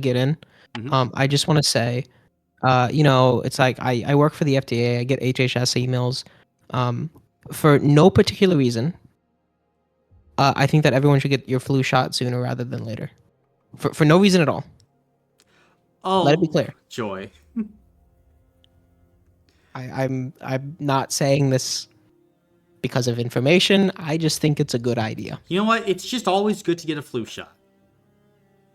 get in. Mhm. I just want to say, it's like I work for the FDA. I get HHS emails. Um, for no particular reason, I think that everyone should get your flu shot sooner rather than later. For no reason at all. Let it be Oh, clear. joy. I'm not saying this because of information. I just think it's a good idea, You know what? It's just always good to get a flu shot.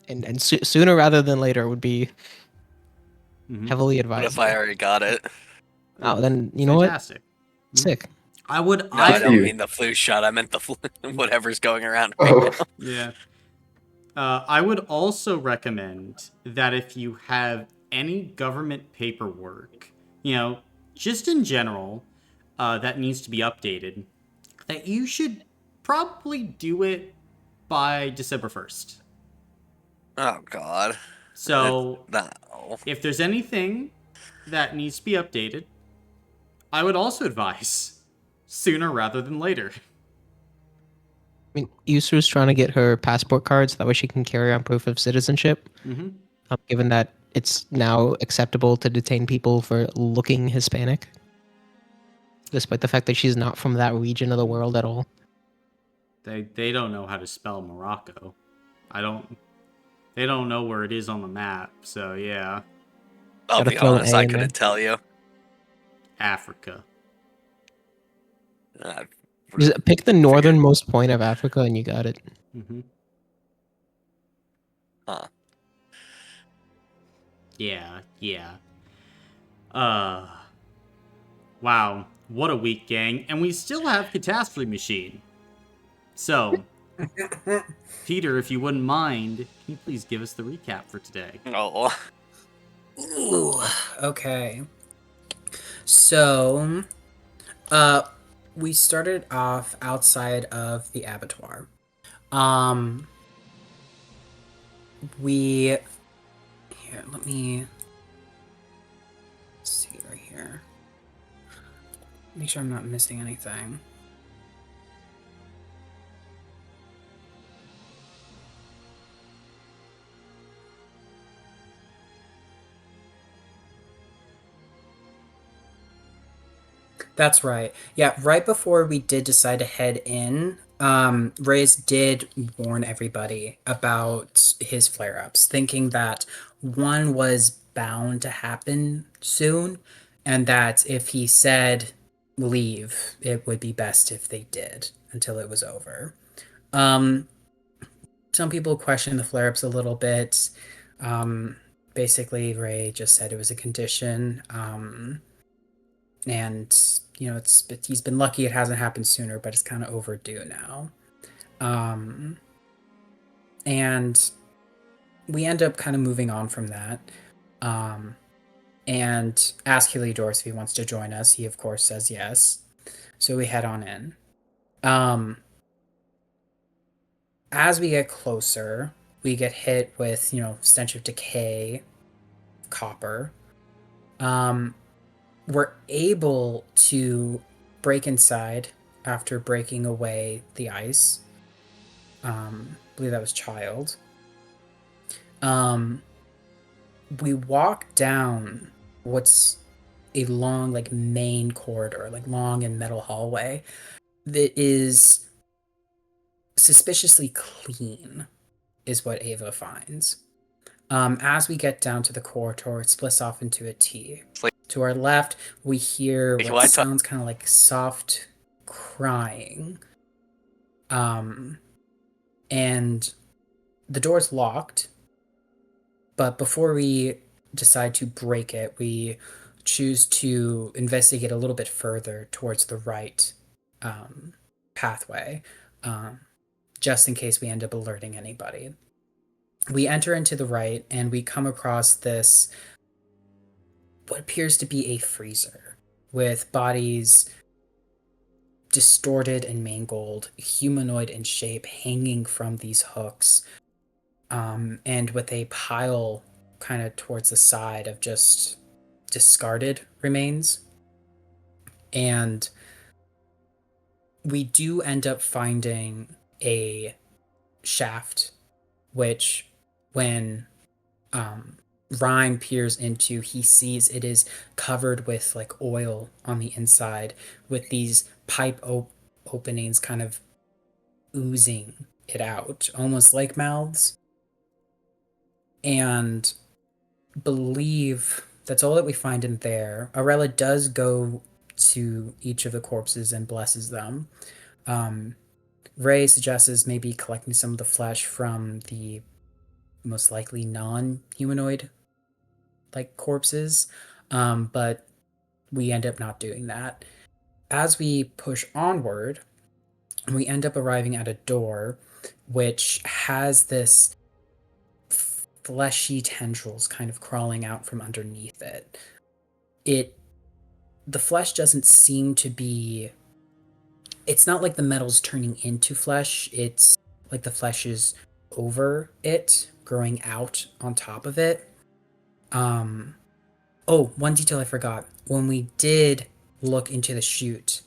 and sooner rather than later would be Mhm. heavily What if I advisable. already got it? Oh, then you know what? Fantastic. Mhm. Sick. I would No, I Good for I don't you. mean the flu shot. I meant the flu, whatever's going around right Oh, now. Yeah. I would also recommend that if you have any government paperwork, you know, just in general, that needs to be updated, that you should probably do it by December 1st. Oh God. So, No. if there's anything that needs to be updated, I would also advise sooner rather than later. I mean, Yusru's trying to get her passport card so that way she can carry on proof of citizenship. Mm-hmm. Given that it's now acceptable to detain people for looking Hispanic, despite the fact that she's not from that region of the world at all. They don't know how to spell Morocco. I don't. They don't know where it is on the map. So yeah, I'll Gotta be throw an honest. A I in there. couldn't tell you. Africa. I Just pick the figured. northernmost point of Africa and you got it. Mm-hmm. Huh. Yeah, yeah. Uh, wow, what a week, gang! And we still have Catastrophe Machine. So, Peter, if you wouldn't mind, can you please give us the recap for today? Oh. Ooh, okay. So, uh, we started off outside of the abattoir. Um, we here. Let me see right here. Make sure I'm not missing anything. That's right. Yeah, right before we did decide to head in, Reyes did warn everybody about his flare ups, thinking that one was bound to happen soon, and that if he said leave, it would be best if they did until it was over. Um, some people question the flare ups a little bit. Um, basically, Ray just said it was a condition. And he's been lucky it hasn't happened sooner, but it's kind of overdue now. Um, and we end up kind of moving on from that. And ask Heliodorus if he wants to join us. He of course says yes. So we head on in. Um, as we get closer, we get hit with, stench of decay, copper. Um, we're able to break inside after breaking away the ice. I believe that was Child. We walk down what's a long, like, main corridor, like long and metal hallway that is suspiciously clean, is what Ava finds. As we get down to the corridor, it splits off into a T. Like, To our left, we hear who what I talk. sounds kind of like soft crying. And the door's locked, but before we decide to break it, we choose to investigate a little bit further towards the right pathway, um, just in case we end up alerting anybody. We enter into the right and we come across this, what appears to be a freezer with bodies distorted and mangled, humanoid in shape, hanging from these hooks, and with a pile kind of towards the side of just discarded remains. And we do end up finding a shaft, which, when Ryan peers into, he sees it is covered with like oil on the inside, with these openings kind of oozing it out, almost like mouths. And believe that's all that we find in there. Arella does go to each of the corpses and blesses them. Ray suggests maybe collecting some of the flesh from the most likely non-humanoid like corpses, but we end up not doing that. As we push onward, we end up arriving at a door which has this fleshy tendrils kind of crawling out from underneath it. The flesh doesn't seem to be, it's not like the metal's turning into flesh, it's like the flesh is over it, growing out on top of it. Oh, one detail I forgot. When we did look into the chute,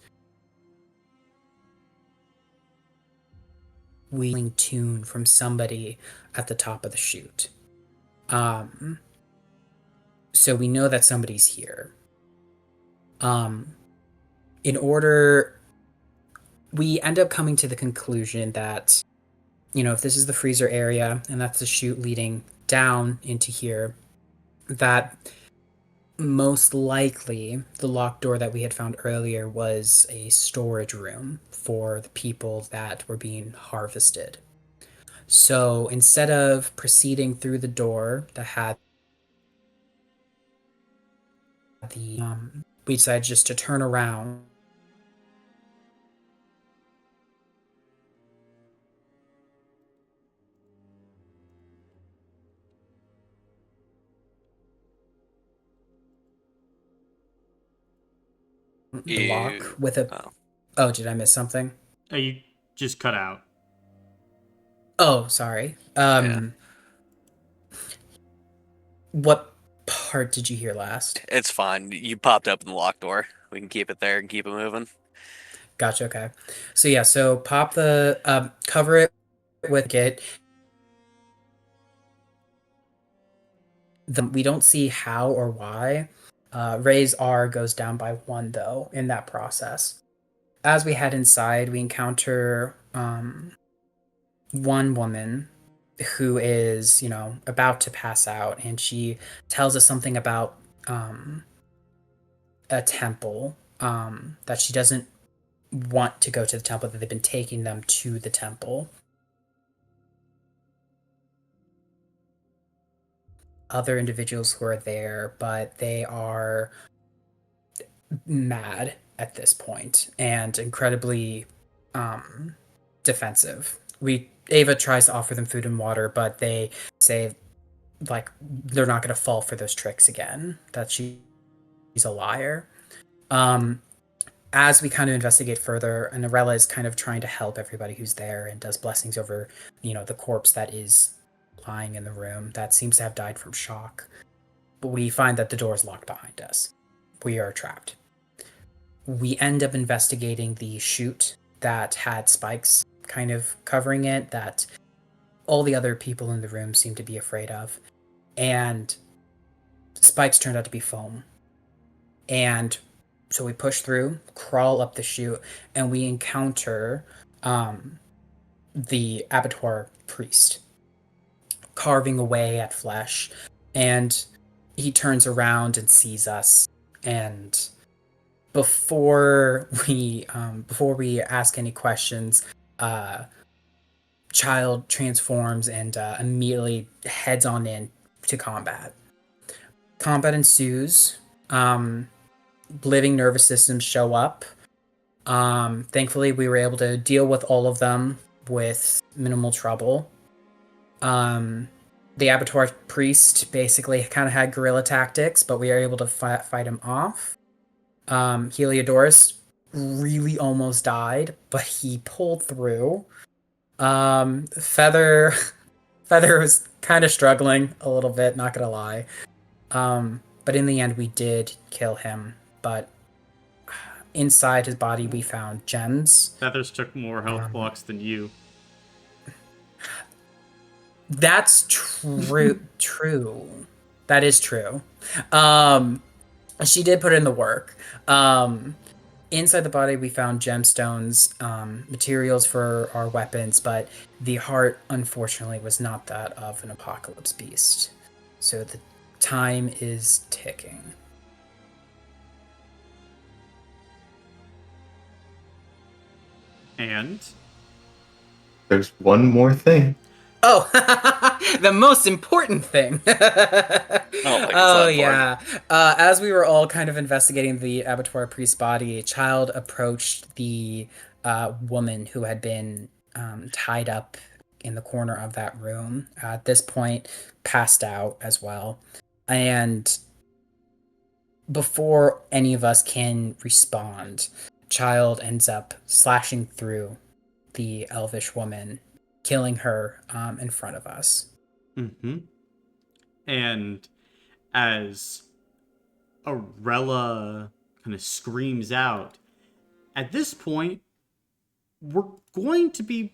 we tune from somebody at the top of the chute. So we know that somebody's here. In order, we end up coming to the conclusion that, if this is the freezer area and that's the chute leading down into here, that most likely the locked door that we had found earlier was a storage room for the people that were being harvested. So instead of proceeding through the door that had we decided just to turn around. The lock with a. Oh, did I miss something? You just cut out. Oh, sorry. What part did you hear last? It's fine. You popped up in the locked door. We can keep it there and keep it moving. Gotcha. Okay. So pop the cover it with it. We don't see how or why. Ray's R goes down by 1 though in that process. As we head inside, we encounter one woman who is, about to pass out, and she tells us something about a temple, that she doesn't want to go to the temple, that they've been taking them to the temple. Other individuals who are there, but they are mad at this point and incredibly defensive. Ava tries to offer them food and water, but they say like they're not going to fall for those tricks again, that she's a liar. As we kind of investigate further, and Arella is kind of trying to help everybody who's there and does blessings over, the corpse that is lying in the room that seems to have died from shock. But we find that the door is locked behind us. We are trapped. We end up investigating the chute that had spikes kind of covering it, that all the other people in the room seem to be afraid of. And spikes turned out to be foam. And so we push through, crawl up the chute, and we encounter the abattoir priest carving away at flesh. And he turns around and sees us. And before we ask any questions, Child transforms and immediately heads on in to combat. Combat ensues. Living nervous systems show up. Thankfully, we were able to deal with all of them with minimal trouble. The abattoir priest basically kind of had guerrilla tactics, but we were able to fight him off. Heliodorus really almost died, but he pulled through. Feather was kind of struggling a little bit, not gonna lie. But in the end, we did kill him. But inside his body, we found gems. Feathers took more health blocks than you. That's true. True. That is true. Um, she did put in the work. Inside the body, we found gemstones, materials for our weapons, but the heart, unfortunately, was not that of an apocalypse beast. So the time is ticking. And There's one more thing. Oh, the most important thing. Oh, Oh, on board. yeah. As we were all kind of investigating the abattoir priest's body, a child approached the woman who had been tied up in the corner of that room. At this point, passed out as well. And before any of us can respond, child ends up slashing through the elvish woman, killing her in front of us. Mm-hmm. And as Arella kind of screams out, at this point, we're going to be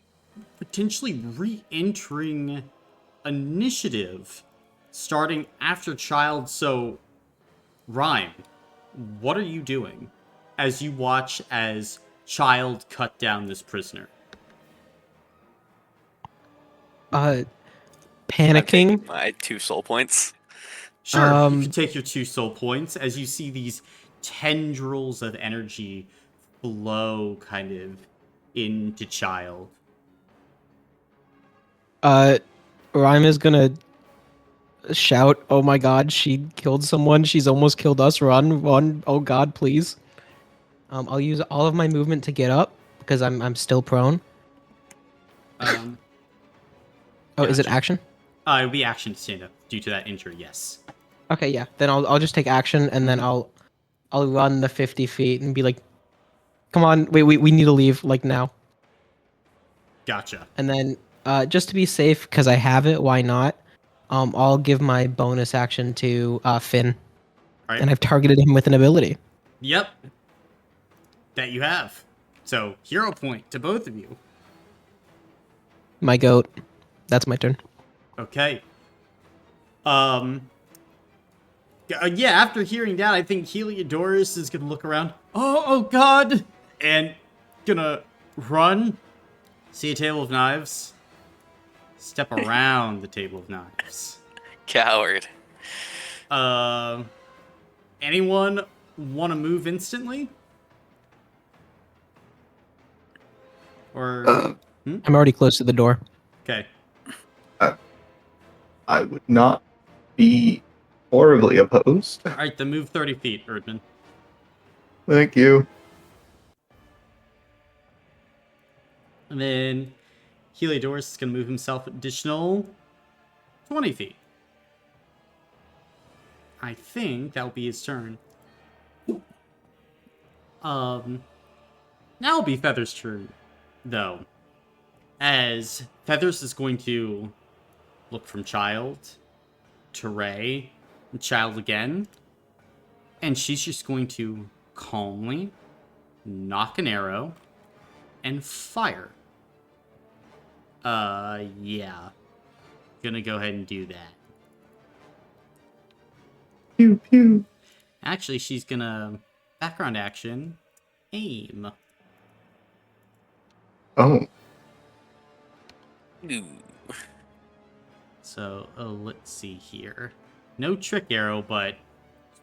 potentially re-entering initiative starting after Child. So, Rhyme, what are you doing as you watch as Child cut down this prisoner? I'm Panicking. taking my 2 soul points. Sure, you can take your 2 soul points as you see these tendrils of energy flow kind of into Child. Rhyme is gonna shout, "Oh my god, she killed someone. She's almost killed us. Run, run. Oh god, please." I'll use all of my movement to get up because I'm still prone. Is it Gotcha. action? It would be action to stand up due to that injury, yes. Okay, yeah. Then I'll just take action and then I'll run the 50 feet and be like, "Come on, wait, we need to leave like now." Gotcha. And then just to be safe, because I have it, why not? I'll give my bonus action to Finn, All right. and I've targeted him with an ability. Yep. That you have. So, hero point to both of you. My goat. That's my turn. Okay. Yeah, after hearing that, I think Heliodorus is gonna look around. Oh god! And gonna run. See a table of knives. Step around the table of knives. Coward. Anyone want to move instantly? Or I'm already close to the door. okay. I would not be horribly opposed. All right, then move 30 feet, Erdman. Thank you. And then Heliodorus is going to move himself additional 20 feet. I think that'll be his turn. Now will be Feather's turn, though. As Feathers is going to look from Child to Ray, and Child again. And she's just going to calmly knock an arrow and fire. Yeah. Gonna go ahead and do that. Pew pew. Actually, she's gonna background action aim. Oh, Ooh. So, let's see here. No trick arrow, but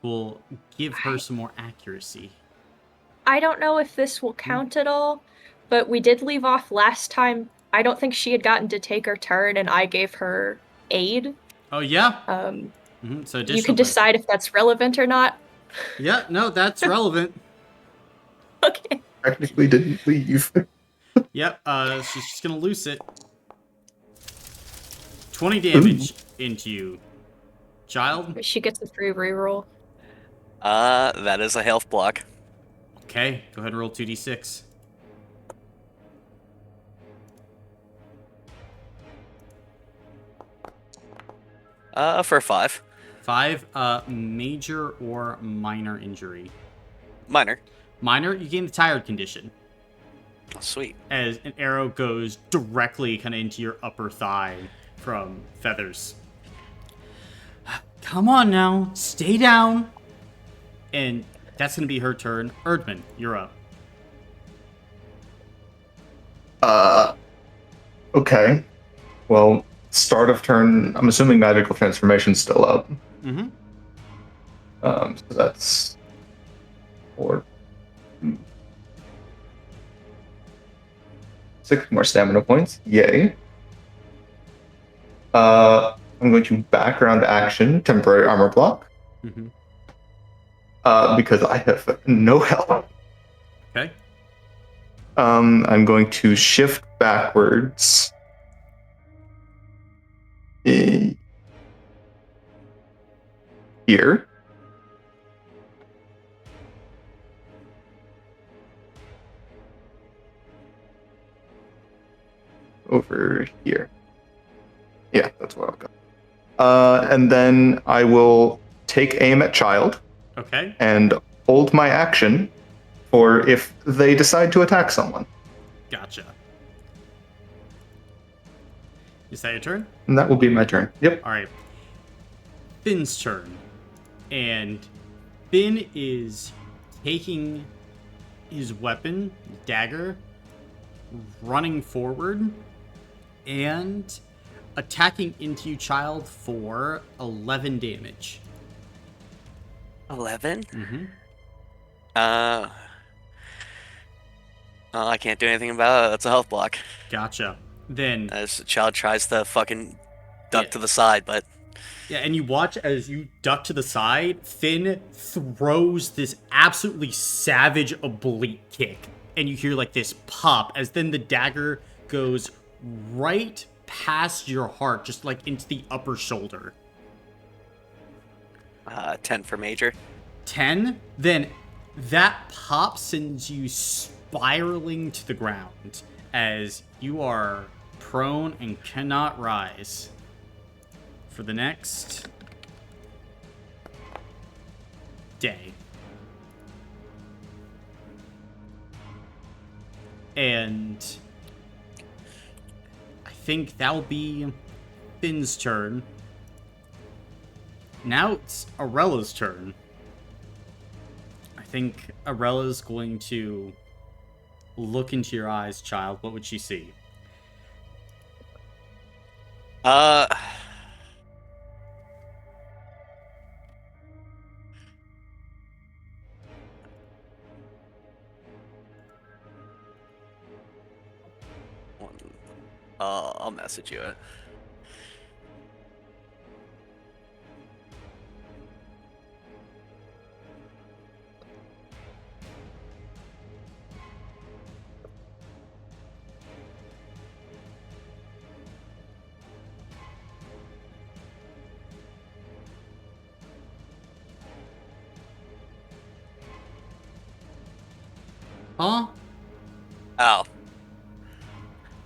we'll give her some more accuracy. I don't know if this will count at all, but we did leave off last time. I don't think she had gotten to take her turn, and I gave her aid. Oh, yeah? So You additional can decide if that's relevant or not. Yeah, no, that's relevant. Okay. technically didn't leave. Yep, she's just gonna loose it. 20 damage into you. Child? She gets a free reroll. That is a health block. Okay, go ahead and roll 2d6. For 5. 5, major or minor injury. Minor. Minor, you gain the tired condition. Sweet. As an arrow goes directly kind of into your upper thigh. from Feathers. Come on now, stay down. And that's going to be her turn. Erdman, you're up. Okay. Well, start of turn. I'm assuming magical transformation's still up. Mm-hmm. So that's 4. 6 more stamina points. Yay. I'm going to background action temporary armor block. Mm-hmm. Because I have no health. Okay. I'm going to shift backwards. Here. Over here. Yeah, that's what I've got. And then I will take aim at child Okay. and hold my action for if they decide to attack someone. Gotcha. Is that your turn? And that will be my turn. Yep. All right. Finn's turn. And Finn is taking his weapon, dagger, running forward, and attacking into you, child, for 11 damage. 11? Mm-hmm. Well, I can't do anything about it. That's a health block. Gotcha. Then, As the child tries to fucking duck Yeah. to the side, but yeah, and you watch as you duck to the side, Finn throws this absolutely savage oblique kick. And you hear like this pop as then the dagger goes right past your heart, just like into the upper shoulder. 10 for major. 10, then that pop sends you spiraling to the ground as you are prone and cannot rise for the next day. And I think that'll be Finn's turn. Now it's Arella's turn. I think Arella's going to look into your eyes, child. What would she see? Uh, I'll message you it. Huh? Oh.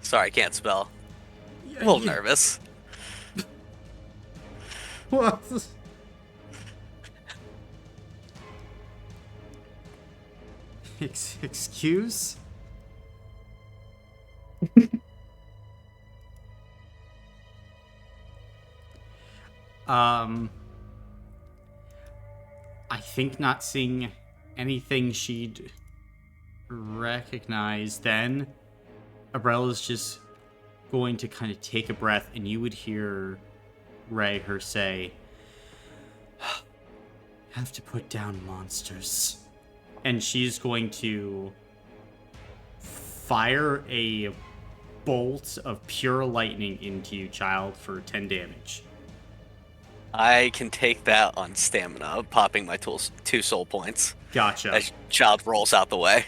Sorry, can't spell. A little nervous. What? Excuse? I think not seeing anything she'd recognize then. Arella's just going to kind of take a breath, and you would hear her say, have to put down monsters. And she's going to fire a bolt of pure lightning into you, child, for 10 damage. I can take that on stamina, popping my 2 soul points. Gotcha. As child rolls out the way.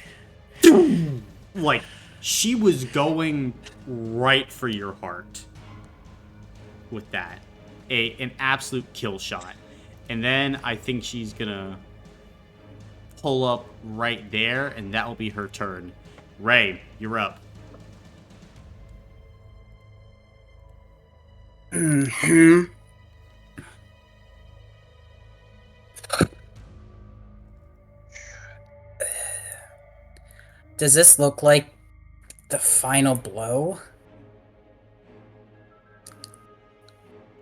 Like, she was going right for your heart with that. An absolute kill shot. And then I think she's gonna pull up right there, and that will be her turn. Ray, you're up. Hmm. Does this look like the final blow?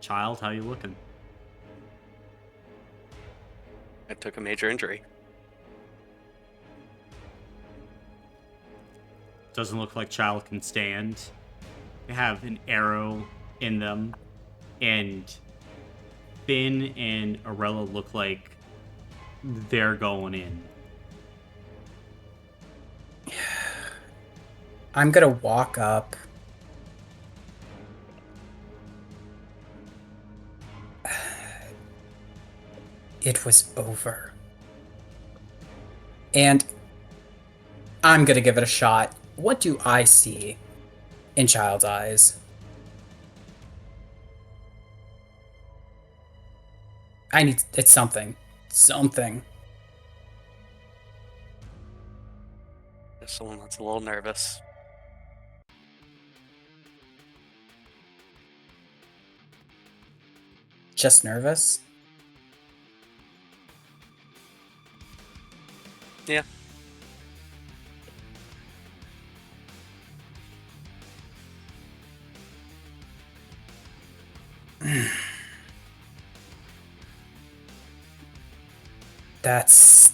Child, how you looking? I took a major injury. Doesn't look like Child can stand. They have an arrow in them, and Finn and Arella look like they're going in. I'm gonna walk up. It was over. And I'm gonna give it a shot. What do I see in Child's eyes? It's something. Something. There's someone that's a little nervous. Just nervous? Yeah. That's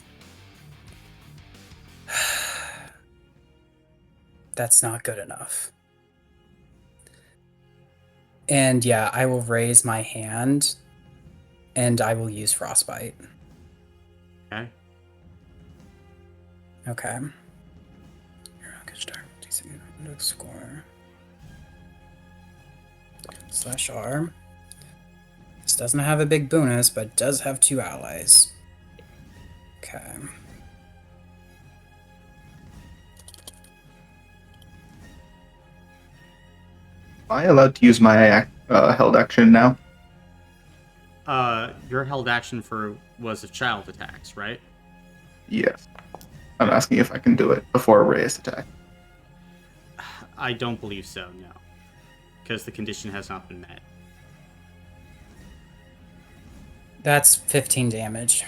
not good enough. And yeah, I will raise my hand and I will use Frostbite. Okay. Okay. Your rocket star score /R. This doesn't have a big bonus, but does have 2 allies. Okay. Am I allowed to use my held action now? Your held action was of Child attacks, right? Yes. I'm asking if I can do it before Reyes attack. I don't believe so, no. Because the condition has not been met. That's 15 damage.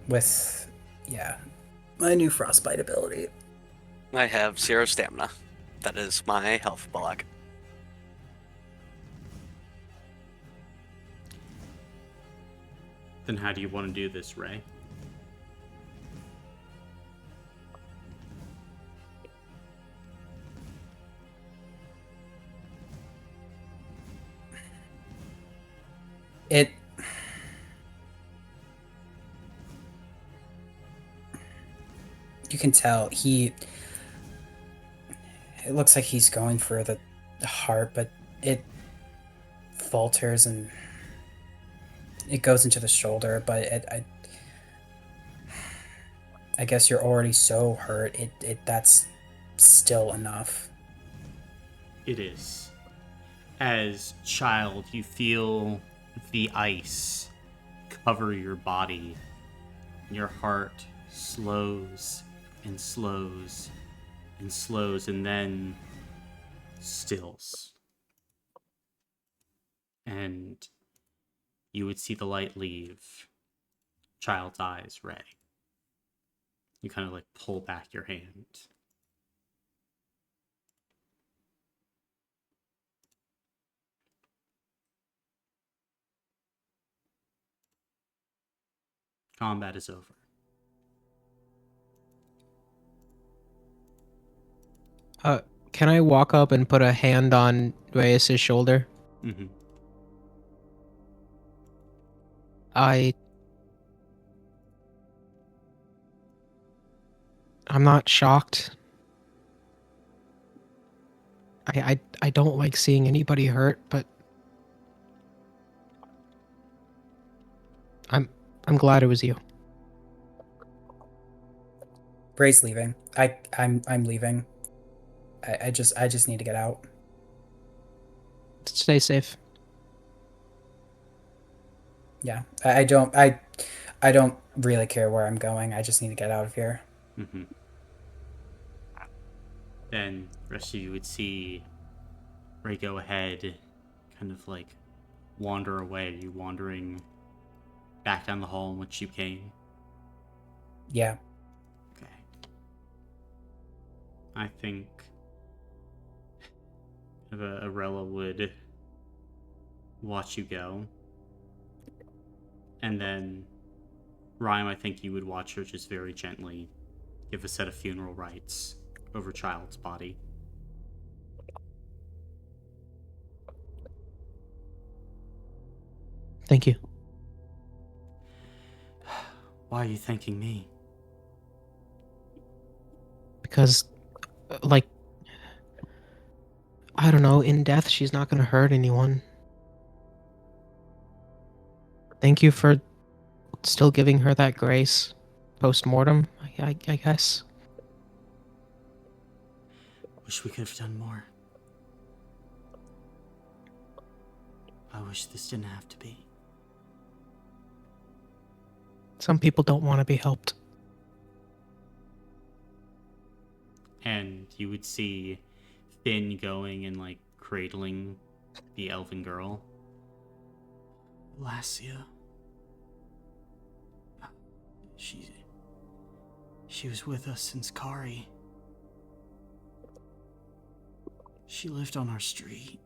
With, yeah, my new Frostbite ability. I have 0 stamina. That is my health block. Then how do you want to do this, Ray? It... You can tell it looks like he's going for the heart, but it falters and it goes into the shoulder, but I guess you're already so hurt, that's still enough. It is. As Child, you feel the ice cover your body. Your heart slows and slows and slows and then stills. And you would see the light leave Child's eyes, Ray. You kind of like pull back your hand. Combat is over. Can I walk up and put a hand on Reyes' shoulder? Mm-hmm. I'm not shocked. I don't like seeing anybody hurt, but I'm glad it was you. Ray's leaving. I'm leaving. I just need to get out. Stay safe. Yeah. I don't really care where I'm going. I just need to get out of here. Mm-hmm. Then the rest of you would see Ray go ahead, kind of like wander away. Are you wandering back down the hall in which you came? Yeah. Okay. I think Arella would watch you go. And then, Rhyme, I think you would watch her just very gently give a set of funeral rites over Child's body. Thank you. Why are you thanking me? Because, like, I don't know, in death, she's not going to hurt anyone. Thank you for still giving her that grace post-mortem, I guess. Wish we could have done more. I wish this didn't have to be. Some people don't want to be helped. And you would see Finn going and, like, cradling the elven girl. Lassia. She was with us since Kari. She lived on our street.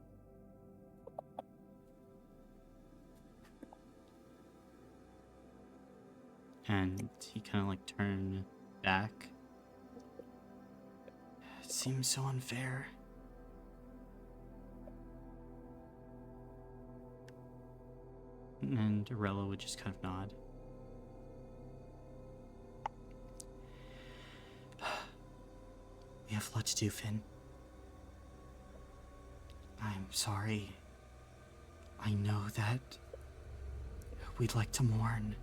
And he kind of, like, turned back. It seems so unfair. And Arella would just kind of nod. We have a lot to do, Finn. I'm sorry. I know that we'd like to mourn.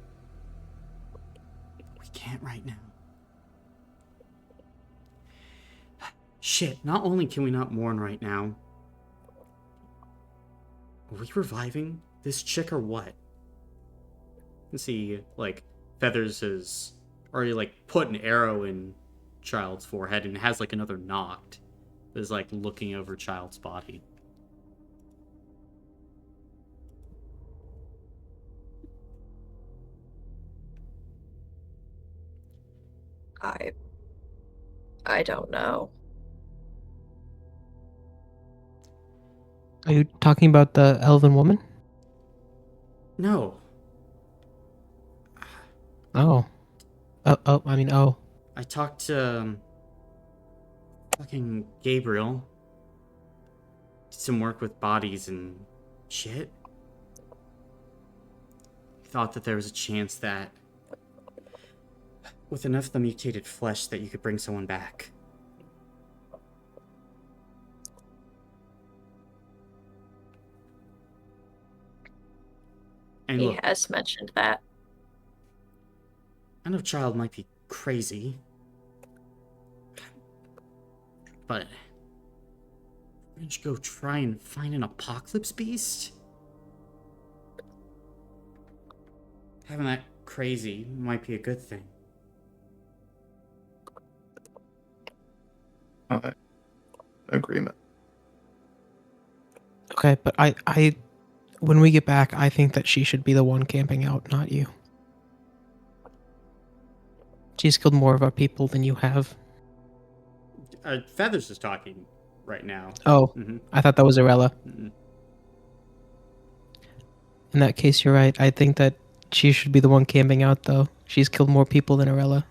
We can't right now. Shit, not only can we not mourn right now, are we reviving this chick or what? Let's see, like, Feathers has already, like, put an arrow in Child's forehead and has, like, another knocked. Is, like, looking over Child's body. I don't know. Are you talking about the elven woman? No. Oh. Oh. I talked to fucking Gabriel. Did some work with bodies and shit. Thought that there was a chance that with enough of the mutated flesh that you could bring someone back. And He look, has mentioned that. I know Child might be crazy, but we're gonna go try and find an apocalypse beast? Having that crazy might be a good thing. Agreement. Okay, but I when we get back, I think that she should be the one camping out, not you. She's killed more of our people than you have. Feathers is talking right now. Oh, I thought that was Arella. Mm-mm. In that case, you're right. I think that she should be the one camping out, though. She's killed more people than Arella.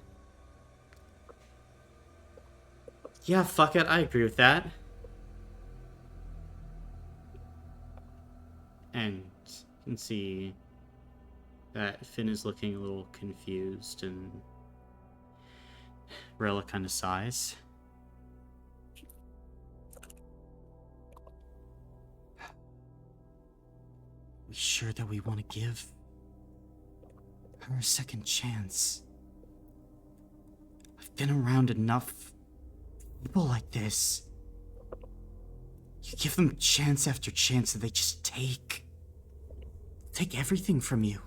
Yeah, fuck it, I agree with that. And you can see that Finn is looking a little confused, and Rella kind of sighs. We sure that we want to give her a second chance? I've been around enough people like this. You give them chance after chance and they just take everything from you.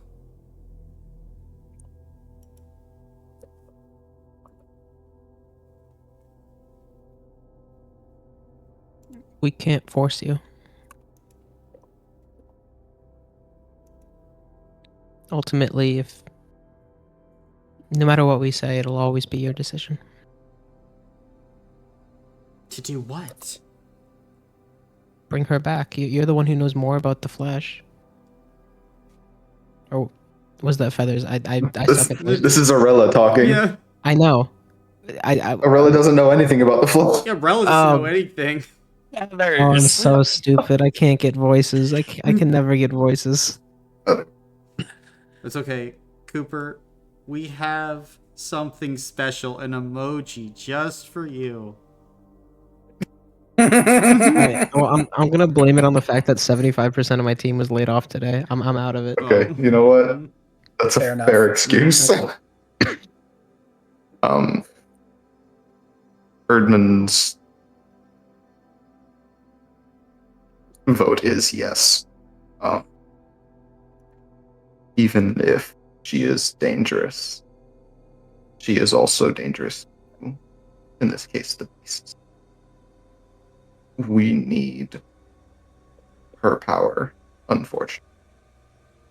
We can't force you. Ultimately, no matter what we say, it'll always be your decision. To do what? bring her back. You're the one who knows more about the Flash. Or was that Feathers? I suck at voices. This is Arella talking. Yeah, I know. Arella doesn't know anything about the Flash. yeah. Rel doesn't know anything. Oh, I'm so stupid. I can't get voices. I can never get voices. It's okay, Cooper. We have something special, an emoji just for you. Alright, well, I'm gonna blame it on the fact that 75% of my team was laid off today. I'm out of it. Okay, you know what? That's Fair a enough. fair excuse. Erdman's vote is yes. Even if she is dangerous, she is also dangerous. In this case, the beasts. We need her power, unfortunately,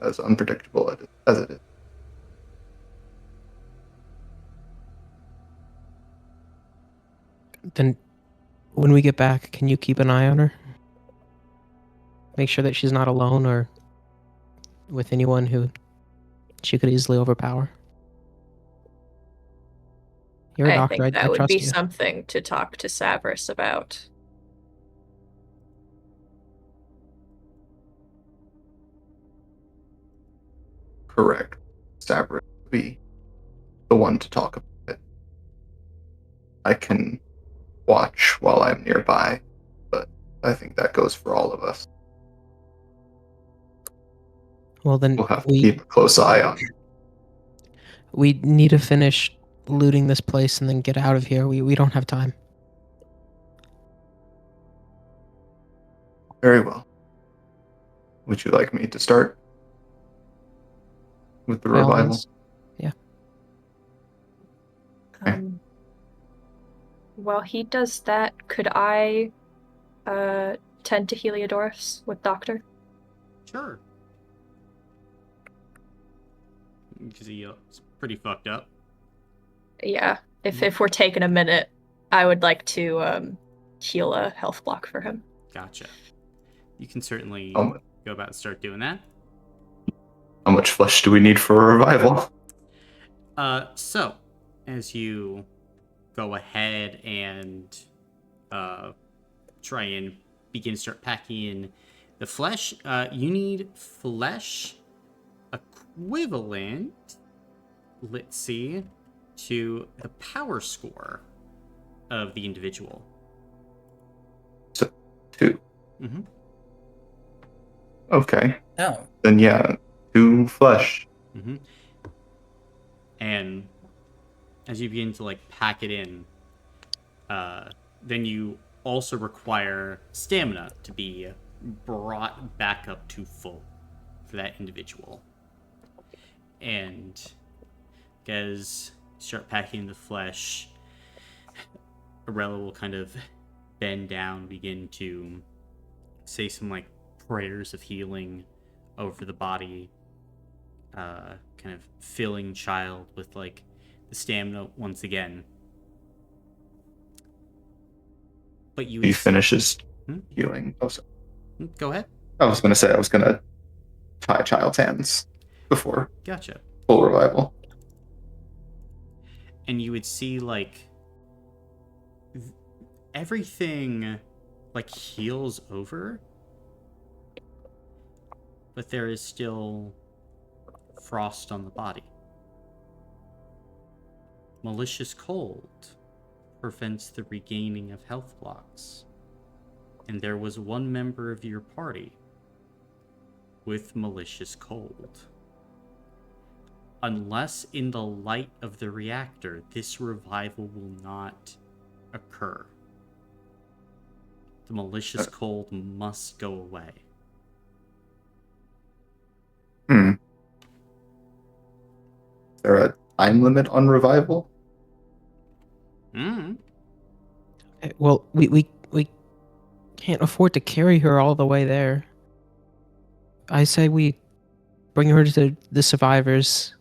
as unpredictable as it is. Then, when we get back, can you keep an eye on her? Make sure that she's not alone or with anyone who she could easily overpower. You're a I doctor. think that I would trust be you. something to talk to Savras about. Correct. Stavros would be the one to talk about it. I can watch while I'm nearby, but I think that goes for all of us. Well, then We'll have to keep a close eye on it. we need to finish looting this place and then get out of here. We don't have time. Very well. Would you like me to start with the By all revival? means. Yeah. Okay. While he does that, could I tend to Heliodorus with Doctor? Sure. Because he's pretty fucked up. Yeah. If we're taking a minute, I would like to heal a health block for him. Gotcha. You can certainly How go about and start doing that. much flesh do we need for a revival? So, as you go ahead and try and begin to start packing in the flesh, you need flesh equivalent, let's see, to the power score of the individual. So, 2. Mm-hmm. Okay. Oh. Then yeah, 2 flesh. Mm-hmm. And as you begin to pack it in, then you also require stamina to be brought back up to full for that individual. And as you start packing the flesh, Arella will kind of bend down, begin to say some prayers of healing over the body, kind of filling child with the stamina once again. But He finishes healing. Oh, sorry. Go ahead. I was going to tie child's hands before Gotcha. full revival. And you would see everything heals over, but there is still frost on the body. Malicious cold prevents the regaining of health blocks. And there was one member of your party with malicious cold. Unless in the light of the reactor, this revival will not occur. The malicious cold must go away. Is there a time limit on revival? Mm-hmm. Okay, well, we can't afford to carry her all the way there. I say we bring her to the survivors,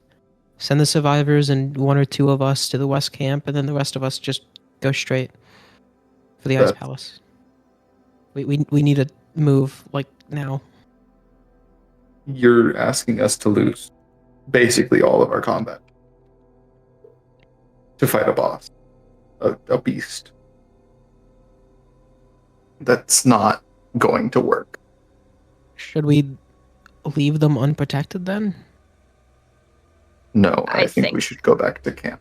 send the survivors and 1 or 2 of us to the West Camp, and then the rest of us just go straight for the Ice That's- Palace. We need a move like now? You're asking us to lose basically all of our combat to fight a boss, a beast. That's not going to work. Should we leave them unprotected then? No, I I think we think- should go back to camp.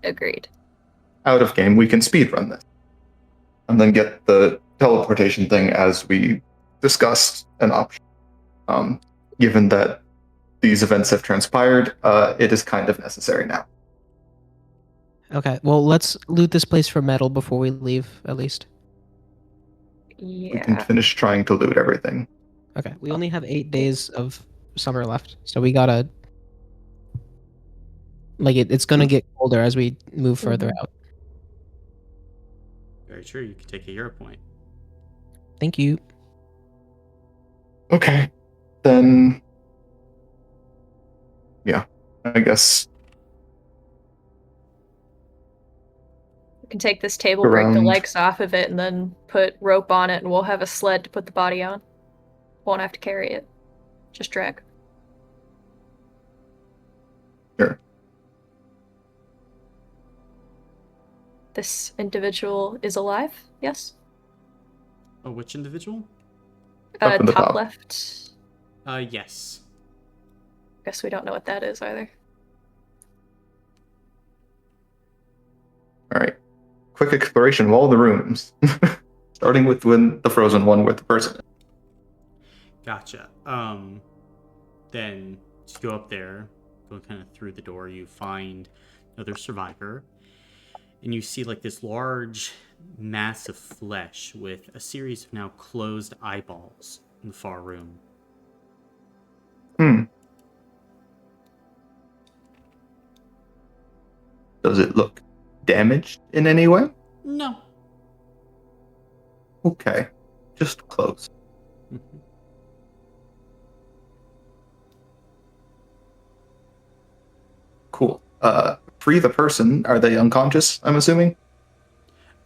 Agreed. Out of game, we can speedrun this. And then get the teleportation thing as we discussed an option. Given that these events have transpired, it is kind of necessary now. Okay, well, let's loot this place for metal before we leave, at least. We can Yeah. finish trying to loot everything. Okay, we only have 8 days of summer left, so we gotta... Like, it's gonna get colder as we move further out. Very true. You can take a hero point. Thank you. Okay, then... Yeah, I guess We can take this table, break the Around- legs off of it, and then put rope on it, and we'll have a sled to put the body on. Won't have to carry it. Just drag. Sure. This individual is alive? Yes? Oh, which individual? Up in the top. Left. Yes. Guess we don't know what that is either. All right. Quick exploration of all the rooms, starting with the frozen one with the person. Gotcha. Then just go up there, go kind of through the door. You find another survivor, and you see like this large mass of flesh with a series of now closed eyeballs in the far room. Does it look damaged in any way? No. Okay, just close. Cool. Free the person. Are they unconscious, I'm assuming?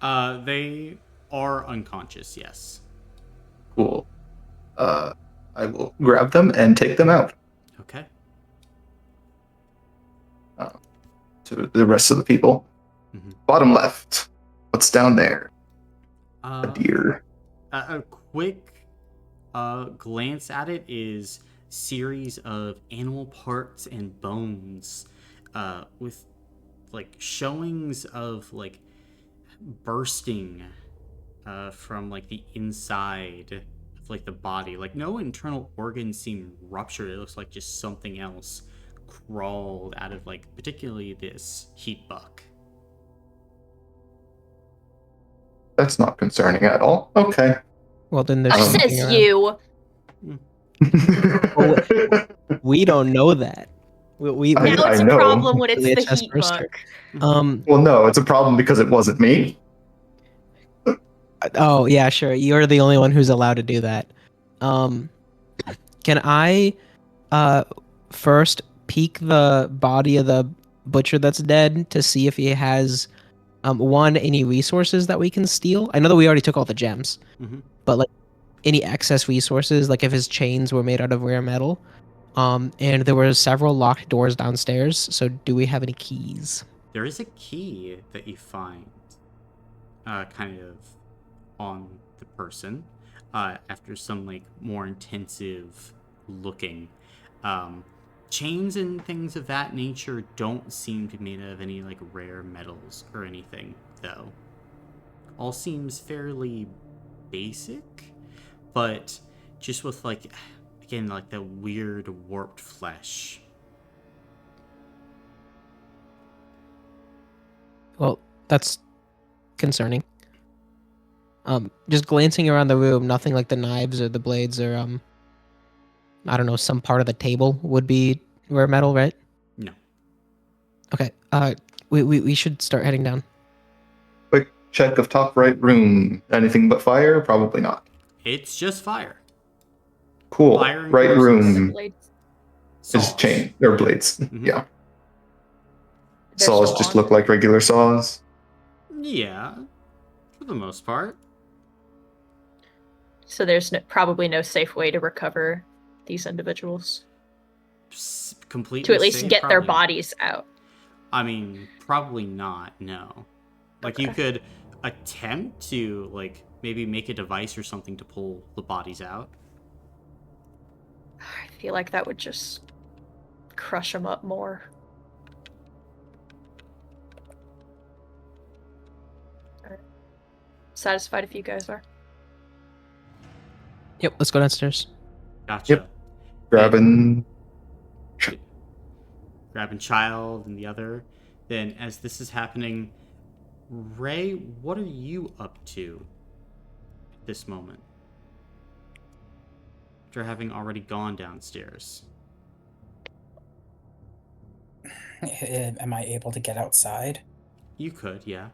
They are unconscious, yes. Cool. I will grab them and take them out Okay. to the rest of the people. Mhm. Bottom left. What's down there? A Uh, deer. a quick glance at it is series of animal parts and bones with like showings of like bursting from like the inside of like the body. Like no internal organs seem ruptured. It looks like just something else crawled out of like particularly this heat buck. That's not concerning at all. Okay. Well, then there's I something says around. you. We don't know that. We I- Now it's a know. problem when it's Really a the chest heat burster. buck. Well, no, it's a problem because it wasn't me. Oh yeah, sure. You're the only one who's allowed to do that. Can I first peek the body of the butcher that's dead to see if he has any resources that we can steal? I know that we already took all the gems, Mhm. but like any excess resources, like if his chains were made out of rare metal. And there were several locked doors downstairs. So do we have any keys? There is a key that you find kind of on the person after some like more intensive looking. Chains and things of that nature don't seem to be made out of any like rare metals or anything, though. All seems fairly basic, but just with like, again, like the weird warped flesh. Well, that's concerning. Just glancing around the room, nothing like the knives or the blades or I don't know, some part of the table would be rare metal, right? No. Okay. We should start heading down. Quick check of top right room. Anything but fire? Probably not. It's just fire. Cool. Fire and Right corpses. room Blades. is Saws. chain or blades. Mhm. Yeah. They're Saws still just on. look like regular saws. Yeah. For the most part. So there's probably no safe way to recover these individuals. Completely To at least safe, get their probably. bodies out. I mean, probably not, no. Like, you Okay. could attempt to, like, maybe make a device or something to pull the bodies out. I feel like that would just crush them up more. Alright. Satisfied if you guys are. Yep, let's go downstairs. Gotcha. Yep. Grabbing. Grabbing Child and the other. Then, as this is happening, Ray, what are you up to at this moment? After having already gone downstairs. Am I able to get outside? You could, yeah.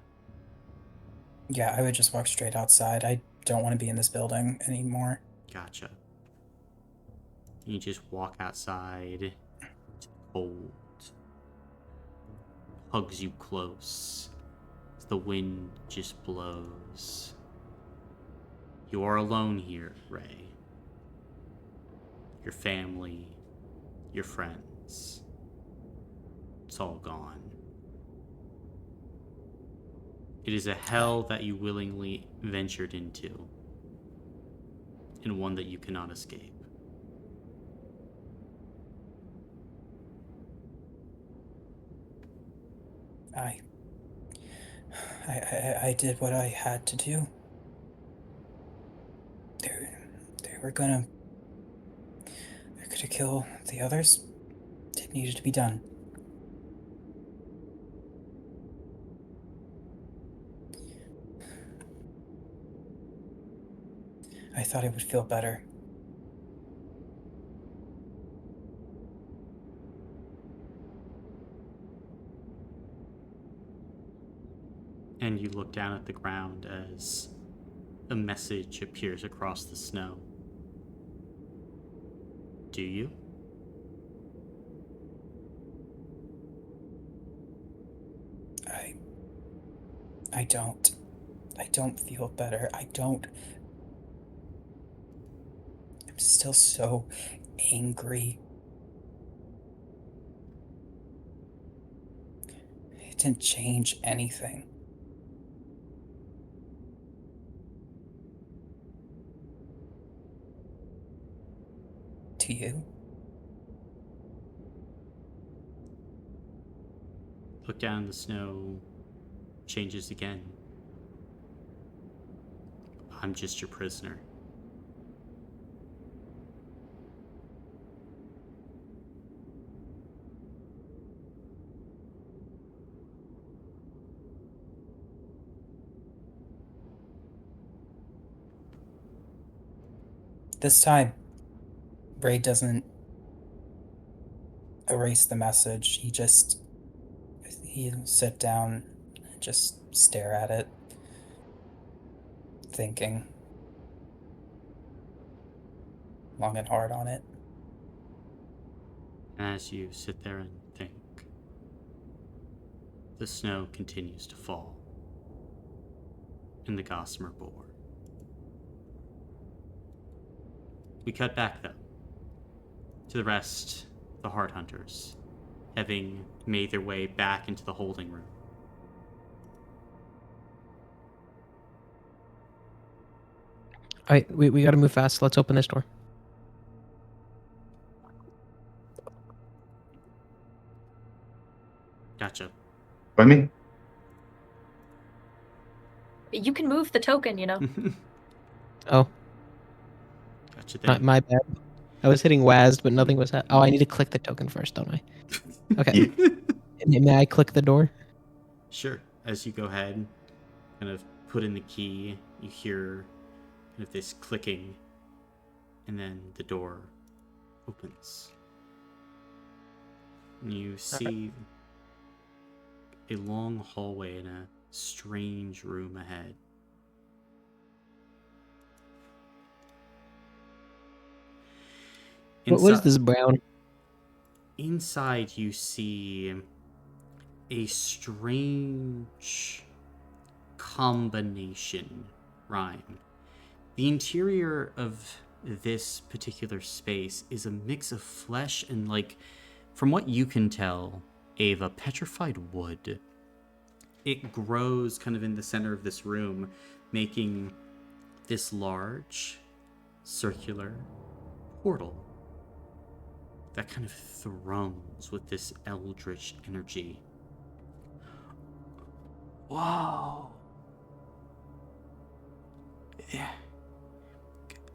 Yeah, I would just walk straight outside. I don't want to be in this building anymore. Gotcha. You just walk outside. It's cold. Hugs you close. As the wind just blows. You are alone here, Ray. Your family, your friends. It's all gone. It is a hell that you willingly ventured into, and one that you cannot escape. I did what I had to do. They were gonna kill the others. It needed to be done. I thought it would feel better. And you look down at the ground as a message appears across the snow. Do you? I don't. I don't feel better. I don't. I'm still so angry. It didn't change anything. To you? Look down in the snow, changes again. I'm just your prisoner. This time, Ray doesn't erase the message. He'll sit down and just stare at it, thinking long and hard on it. And as you sit there and think, the snow continues to fall in the Gossamer Boar. We cut back, though, to the rest, the Heart Hunters, having made their way back into the holding room. All right, we gotta move fast. Let's open this door. Gotcha. By me? You can move the token, you know. Oh, Gotcha there. my bad. I was hitting WASD, but nothing was. Oh, I need to click the token first, don't I? Okay. May I click the door? Sure. As you go ahead, kind of put in the key, you hear kind of this clicking, and then the door opens. And you see a long hallway in a strange room ahead. What is this brown? Inside, you see a strange combination, Ryan. The interior of this particular space is a mix of flesh and, like, from what you can tell, Ava, petrified wood. It grows kind of in the center of this room, making this large, circular portal that kind of thrums with this eldritch energy. Whoa. Yeah.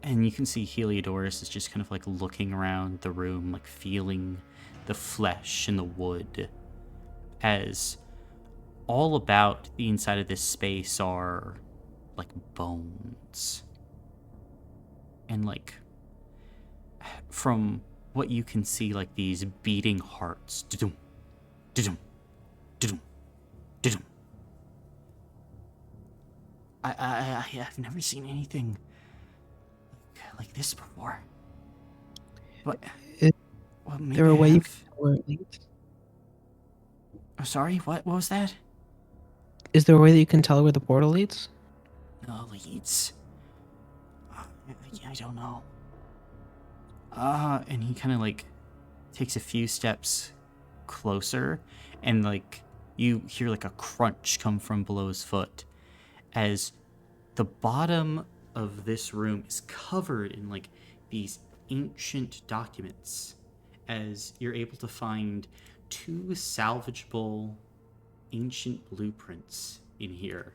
And you can see Heliodorus is just kind of like looking around the room, like feeling the flesh and the wood, as all about the inside of this space are like bones. And like, from what you can see, like these beating hearts. Da-dum, da-dum, da-dum, da-dum. I've never seen anything like this before. What? Is Well, maybe there a I way you have. can tell where it leads? Oh, sorry. What was that? Is there a way that you can tell where the portal leads? Leads. I don't know. And he kind of like takes a few steps closer, and like you hear like a crunch come from below his foot, as the bottom of this room is covered in like these ancient documents, as you're able to find 2 salvageable ancient blueprints in here,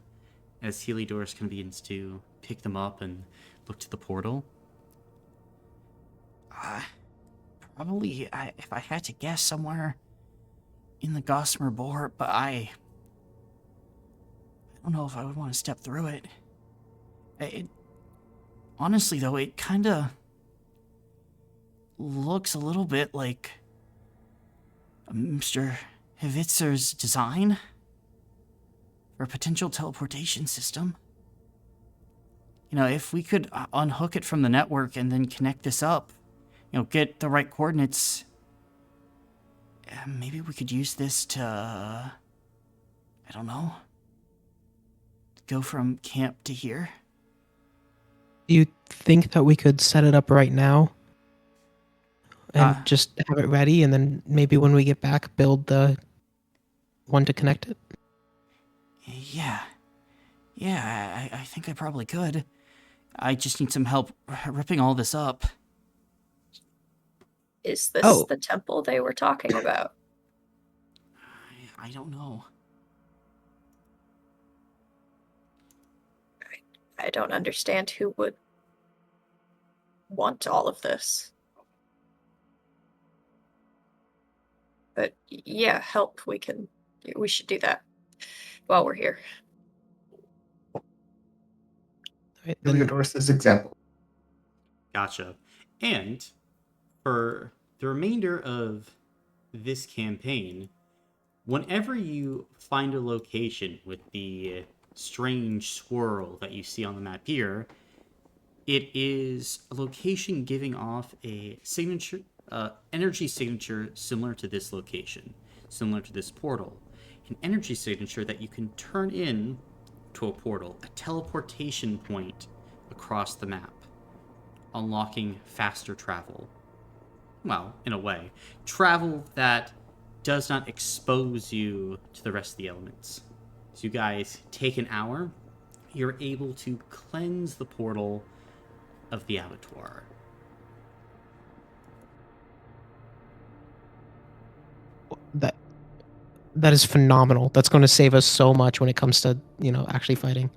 as Heliodorus kind of begins to pick them up and look to the portal. Probably, if I had to guess, somewhere in the Gossamer Boar, but I don't know if I would want to step through it. Honestly, though, it kind of looks a little bit like Mr. Hvitzer's design for a potential teleportation system. You know, if we could unhook it from the network and then connect this up, you know, get the right coordinates, maybe we could use this to, I don't know, go from camp to here. Do you think that we could set it up right now and just have it ready, and then maybe when we get back, build the one to connect it? Yeah, I think I probably could. I just need some help ripping all this up. Is this the temple they were talking about? I don't know. I don't understand who would want all of this. But yeah, help. We should do that while we're here. Right, then, Heliodorus' example. Gotcha. And for the remainder of this campaign, whenever you find a location with the strange swirl that you see on the map here, it is a location giving off a signature, energy signature similar to this location, similar to this portal. An energy signature that you can turn in to a portal, a teleportation point across the map, unlocking faster travel. Well, in a way, travel that does not expose you to the rest of the elements. So you guys take an hour, you're able to cleanse the portal of the abattoir. that is phenomenal. That's going to save us so much when it comes to, actually fighting.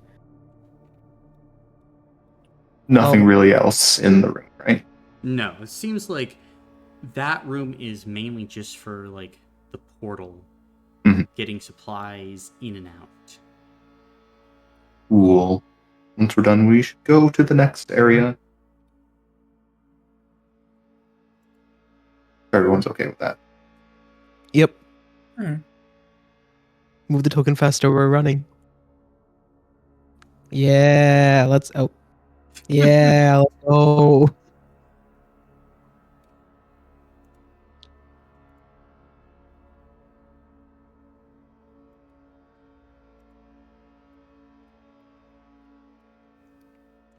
Nothing really else in the room, right? No, it seems like that room is mainly just for like the portal, getting supplies in and out. Cool. Once we're done, we should go to the next area. Everyone's okay with that. Yep. Move the token faster. We're running. Yeah, let's. Oh, yeah, let's go.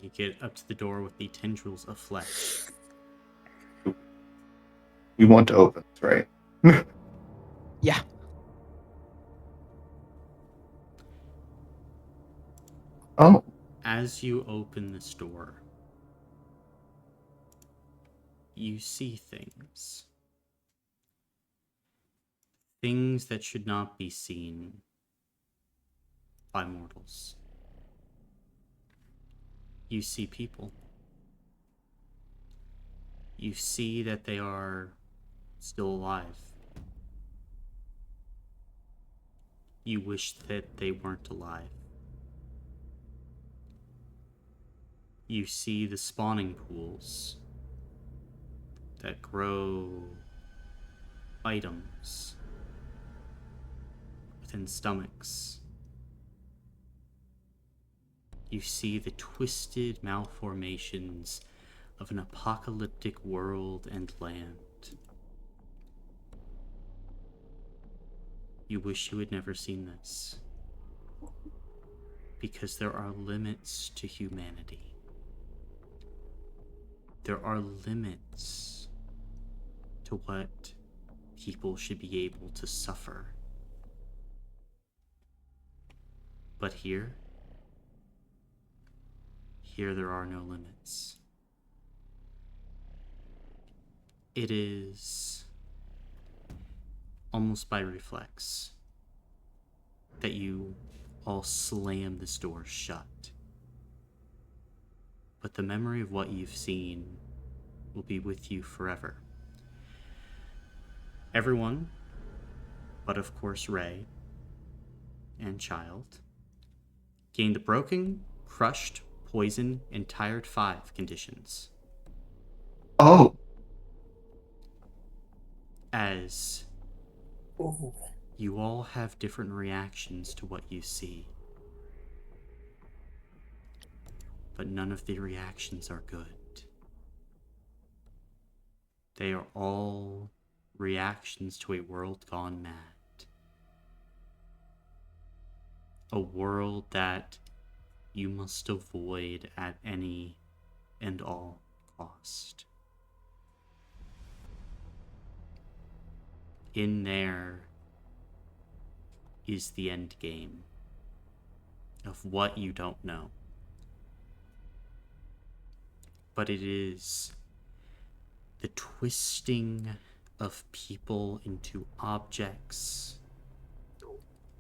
You get up to the door with the tendrils of flesh. You want to open this, right? Yeah. Oh, As you open this door, you see things. Things that should not be seen by mortals. You see people. You see that they are still alive. You wish that they weren't alive. You see the spawning pools that grow items within stomachs. You see the twisted malformations of an apocalyptic world and land. You wish you had never seen this, because there are limits to humanity. There are limits to what people should be able to suffer. But here there are no limits. It is almost by reflex that you all slam this door shut. But the memory of what you've seen will be with you forever. Everyone, but of course Ray and Child, gained the broken, crushed, poison, and tired 5 conditions. oh, As Ooh. you all have different reactions to what you see. But none of the reactions are good. They are all reactions to a world gone mad. A world that you must avoid at any and all cost. In there is the end game of what you don't know. But it is the twisting of people into objects,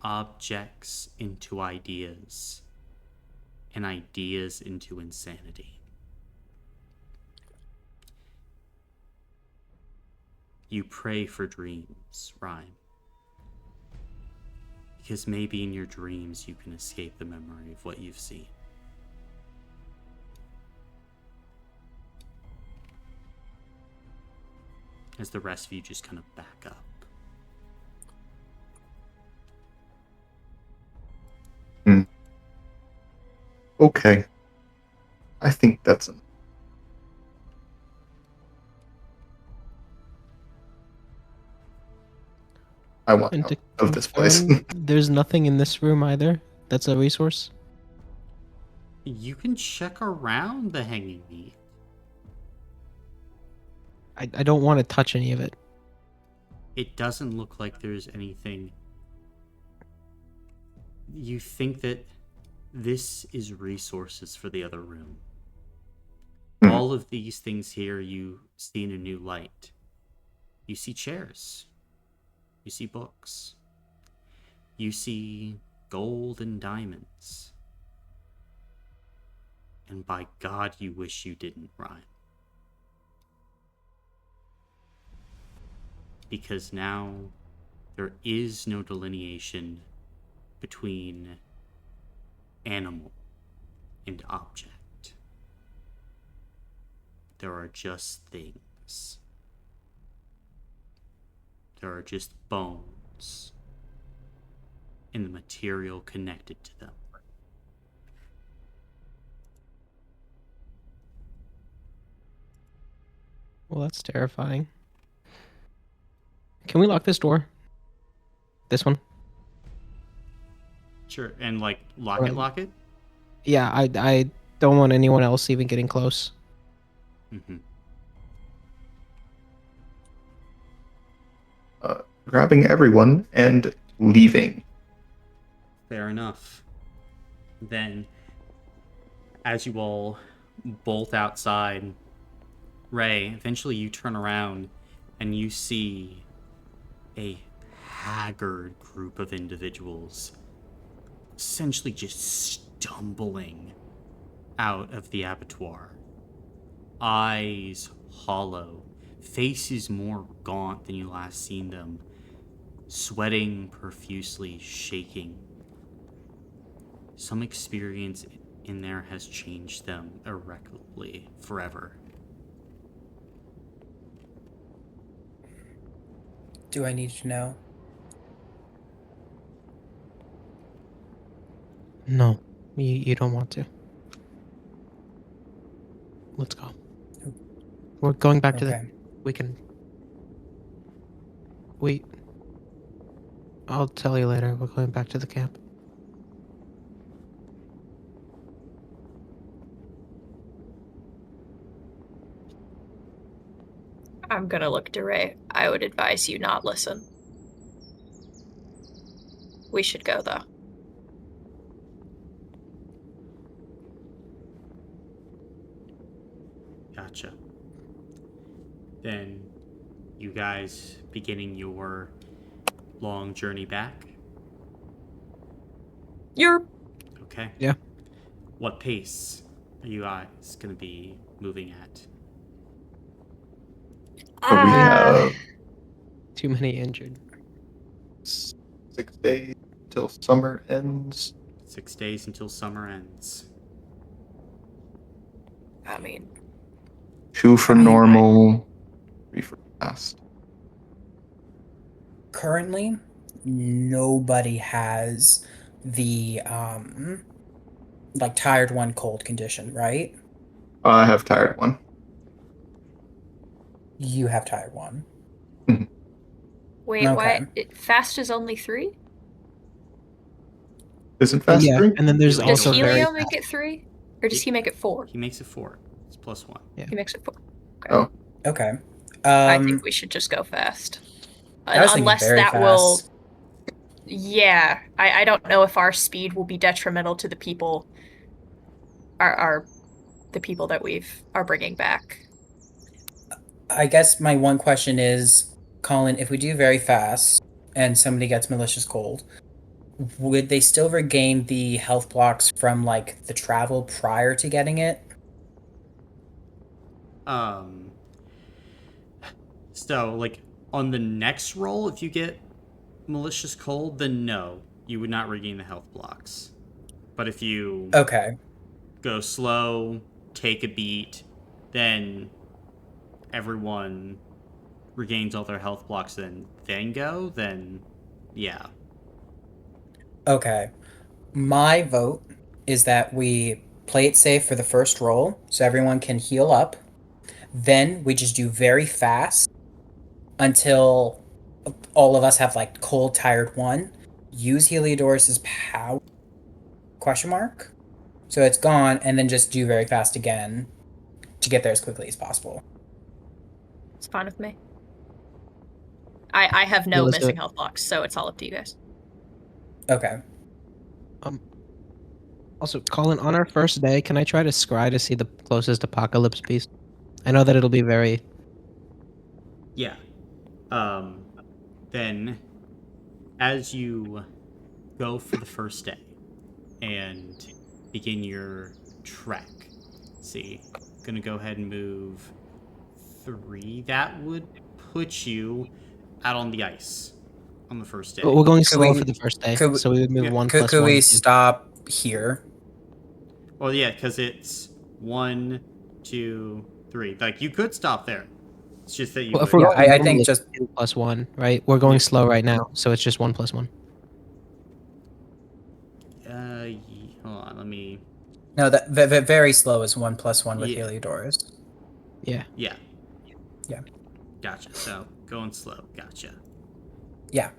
objects into ideas, and ideas into insanity. You pray for dreams, Rhyme. Because maybe in your dreams you can escape the memory of what you've seen. As the rest of you just kind of back up. okay. I think that's enough. I want And out to of this place. confirm, there's nothing in this room either. That's a resource. You can check around the hanging meat. I don't want to touch any of it. It doesn't look like there's anything. You think that this is resources for the other room. All of these things here you see in a new light. You see chairs. You see books. You see gold and diamonds. And by God, you wish you didn't, Rhyme. Because now there is no delineation between animal and object. There are just things. There are just bones and the material connected to them. Well, that's terrifying. Can we lock this door? This one? Sure, and like lock Right. it. Yeah, I don't want anyone else even getting close. Mm-hmm. Grabbing everyone and leaving. Fair enough. Then, as you all bolt outside, Ray, eventually you turn around and you see a haggard group of individuals essentially just stumbling out of the abattoir. Eyes hollow, faces more gaunt than you last seen them, sweating profusely, shaking. Some experience in there has changed them irreparably, forever. Do I need to know? No, you don't want to. Let's go. We're going back to the. Okay. We can. Wait. I'll tell you later. We're going back to the camp. I'm gonna look to Ray. I would advise you not listen. We should go though. Gotcha. Then, you guys beginning your long journey back. You're Okay. Yeah. What pace are you guys going to be moving at? So we have Too many injured. 6 days till summer ends. 6 days until summer ends. I mean, 2 for normal, 3 for fast. Currently, nobody has the like tired one cold condition, right? I have tired one. You have tired one. wait, Okay. what? Fast is only 3? Isn't fast Yeah, 3? and then there's Does Does also very. Helio make it 3? Or does he make it 4? He makes it 4. It's +1. He makes it 4. Okay. Oh. Okay. I think we should just go fast. I was thinking Unless very that fast. will. Yeah, I don't know if our speed will be detrimental to the people. The people that are bringing back. I guess my one question is, Colin, if we do very fast and somebody gets malicious cold, would they still regain the health blocks from like the travel prior to getting it? So, like, on the next roll, if you get malicious cold, then no, you would not regain the health blocks. But if you Okay. go slow, take a beat, then everyone regains all their health blocks, then go, then yeah. Okay. My vote is that we play it safe for the first roll so everyone can heal up. Then we just do very fast until all of us have like cold tired one. Use Heliodorus's power question mark. So it's gone, and then just do very fast again to get there as quickly as possible. It's fine with me. I have no let's do missing it. health blocks, so it's all up to you guys. Okay. Also, Colin, on our first day, can I try to scry to see the closest apocalypse beast? I know that it'll be very. Yeah. Then, as you go for the first day and begin your trek, see, gonna go ahead and move 3. That would put you out on the ice on the first day. We're going Could slow we- for the first day, could we- so we would move Yeah. 1 Could, plus could 1. we stop here? Well, yeah, because it's 1, 2, 3. Like, you could stop there. It's just that you Well, if would. we're Yeah, going I normally, think it's just 2 plus 1, right? We're going Yeah. slow right now, so it's just 1 plus 1. Hold on, let me. no. That very slow is 1 plus 1 with Yeah. Heliodorus. Yeah. Yeah. Yeah. Gotcha. So, going slow. Gotcha. Yeah.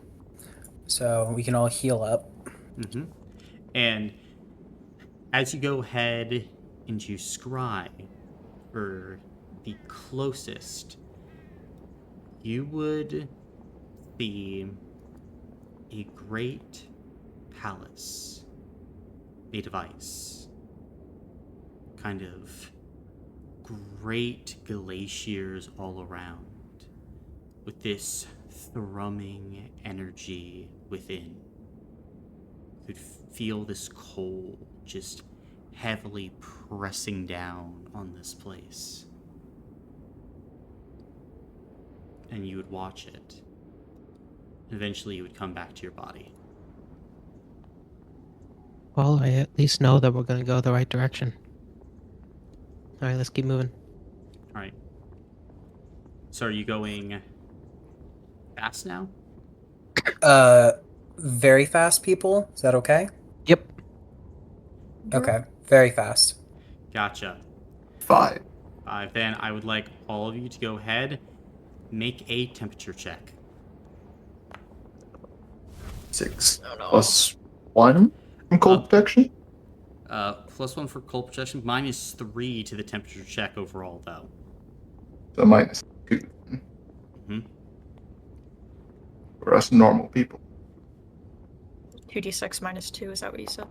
So we can all heal up. And as you go ahead and you scry for the closest, you would see a great palace made of ice. Kind of great glaciers all around, with this thrumming energy within. You could feel this cold just heavily pressing down on this place. And you would watch it. Eventually, you would come back to your body. Well, I at least know that we're gonna go the right direction. All right, let's keep moving. All right. So, are you going fast now? Very fast, people. Is that okay? Yep. Okay, very fast. Gotcha. 5. Then I would like all of you to go ahead, make a temperature check. 6 Oh, no. plus 1 from cold protection. +1 for cold protection, -3 to the temperature check overall, though. So -2 Hmm. for us normal people. 2d6 minus 2, is that what you said?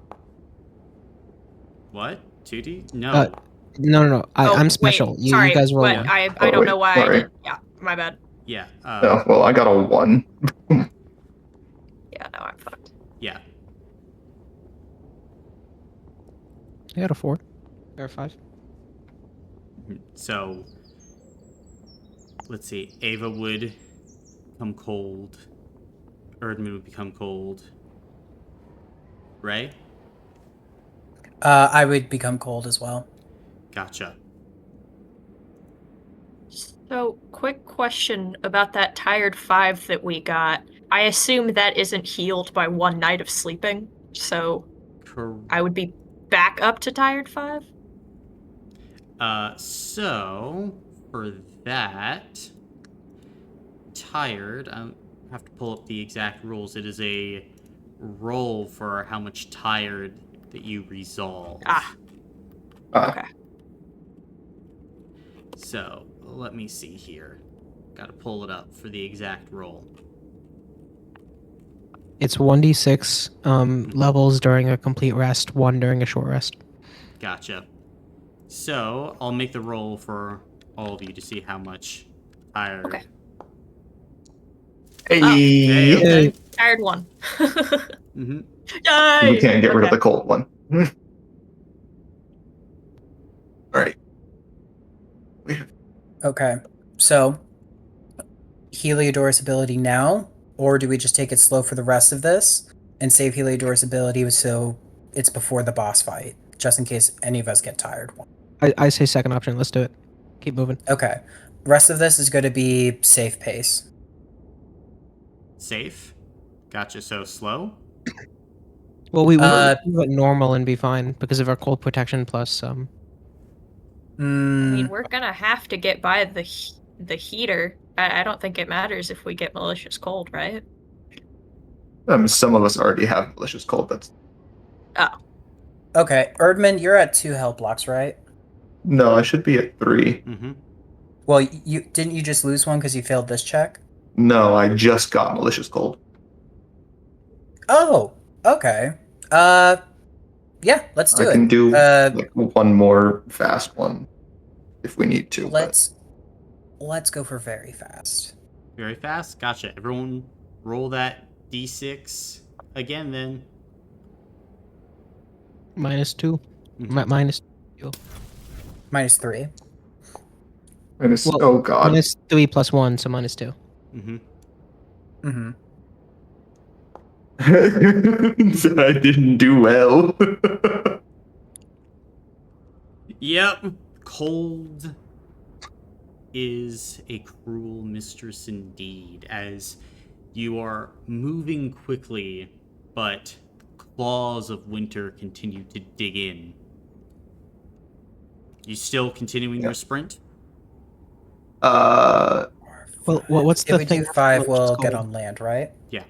What? 2D? No. No. I'm wait, special. You sorry, guys roll but one. I Oh, don't wait, know why sorry. I did. Yeah, my bad. Yeah. No, well, I got a 1. Yeah, no, I'm fucked. Yeah. I got a 4 or a 5. So, let's see. Ava would become cold. Erdman would become cold. Ray? I would become cold as well. Gotcha. So, quick question about that tired 5 that we got. I assume that isn't healed by 1 night of sleeping, so I would be back up to tired 5? So, for that, tired, I have to pull up the exact rules. It is a roll for how much tired that you resolve. Okay. So, let me see here. Gotta pull it up for the exact roll. It's 1d6 levels during a complete rest, 1 during a short rest. Gotcha. So, I'll make the roll for all of you to see how much tired. Okay. Hey, Okay. Tired 1. Mm-hmm. Yay! we can't get rid of Okay. the cold one. All right. We have Okay, so Heliodor's ability now, or do we just take it slow for the rest of this and save Heliodor's ability so it's before the boss fight, just in case any of us get tired? I say second option. Let's do it. Keep moving. Okay, rest of this is going to be safe pace. Safe. Gotcha. So, slow? Well, we Uh, went normal and be fine because of our cold protection plus I mean, we're gonna have to get by the heater. I don't think it matters if we get malicious cold, right? some of us already have malicious cold. That's Okay, Erdman, you're at 2 health blocks, right? no, I should be at 3. Mm-hmm. Well, you didn't you just lose one because you failed this check? No, I just got malicious cold. Oh, okay. Yeah, let's do I it. can do like one more fast one if we need to. Let's go for very fast. Very fast. Gotcha. Everyone roll that d6 again then. -2. Mhm. Minus. -3. Well, oh god. -3 plus 1, so -2. Mm-hmm. Mm-hmm. I didn't do well. Yep. Cold is a cruel mistress indeed, as you are moving quickly, but claws of winter continue to dig in. You still continuing your sprint? Uh, Well, what's If the we thing? do 5, after we'll it's get cold? on land, right? Yeah.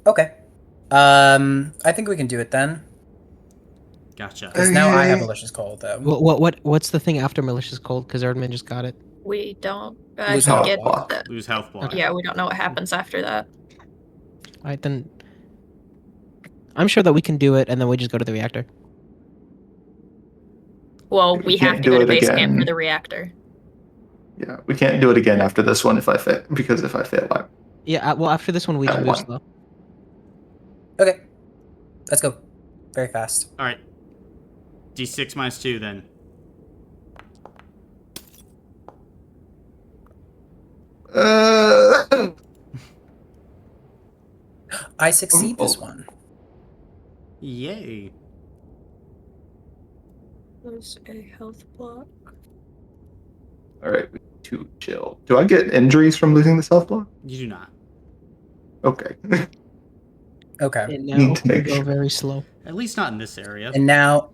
Okay. I think we can do it then. Gotcha. Because now I have malicious cold though. What's the thing after malicious cold? Because Erdman just got it. We don't Lose health get block. that. Lose health block. Yeah, we don't know what happens after that. All right, then. I'm sure that we can do it, and then we just go to the reactor. Well, We we have can't to do go to it base camp again. for the reactor. Yeah, we can't do it again after this one if I fail, because if I fail, I Yeah. Well, after this one, we just move slow. Okay. Let's go. Very fast. All right. D6 minus 2 then. I succeed this one. Yay. There's a health block. All right, to chill. Do I get injuries from losing the self block? You do not. Okay. Okay. And now Need to we make go sure. very slow. At least not in this area. And now,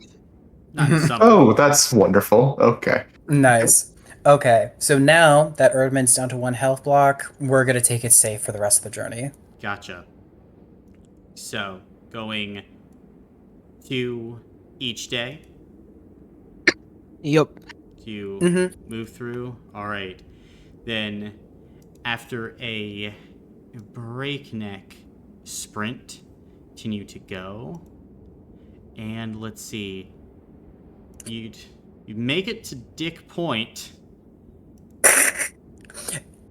Not in summer. Oh, that's wonderful. Okay. nice. Okay, so now that Erdman's down to 1 health block, we're gonna take it safe for the rest of the journey. Gotcha. So, going 2 each day Yep. to Mm-hmm. move through. All right. Then, after a breakneck sprint, continue to go. And let's see. You'd make it to Dick Point.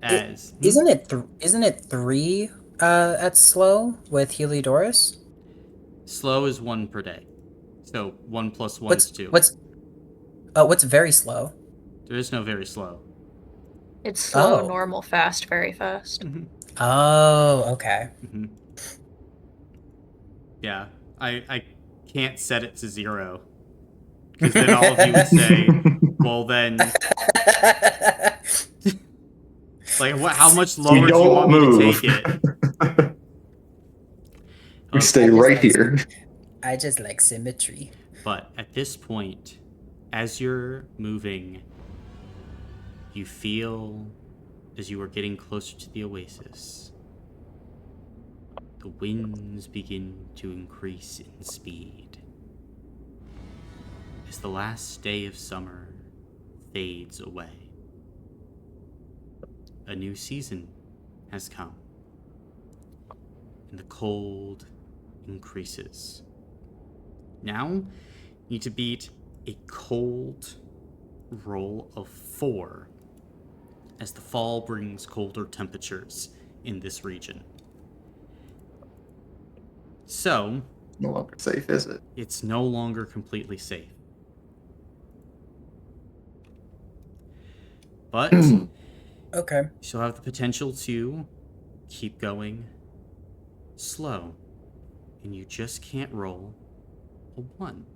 As Isn't it 3 at slow with Heliodorus? slow is 1 per day. So 1 plus 1 is 2. What's very slow? There is no very slow. It's slow, Oh. normal, fast, very fast. Oh, okay. Mm-hmm. Yeah, I can't set it to 0. Because then all of you would say, well then, like, how much lower do you want me to take it? We stay right here. I just like symmetry. But at this point, as you're moving, you feel, as you are getting closer to the oasis, the winds begin to increase in speed. As the last day of summer fades away, a new season has come, and the cold increases. Now, you need to beat a cold roll of 4, as the fall brings colder temperatures in this region. So, No longer safe, is it? it's no longer completely safe. But Okay. you still have the potential to keep going slow. And you just can't roll a 1.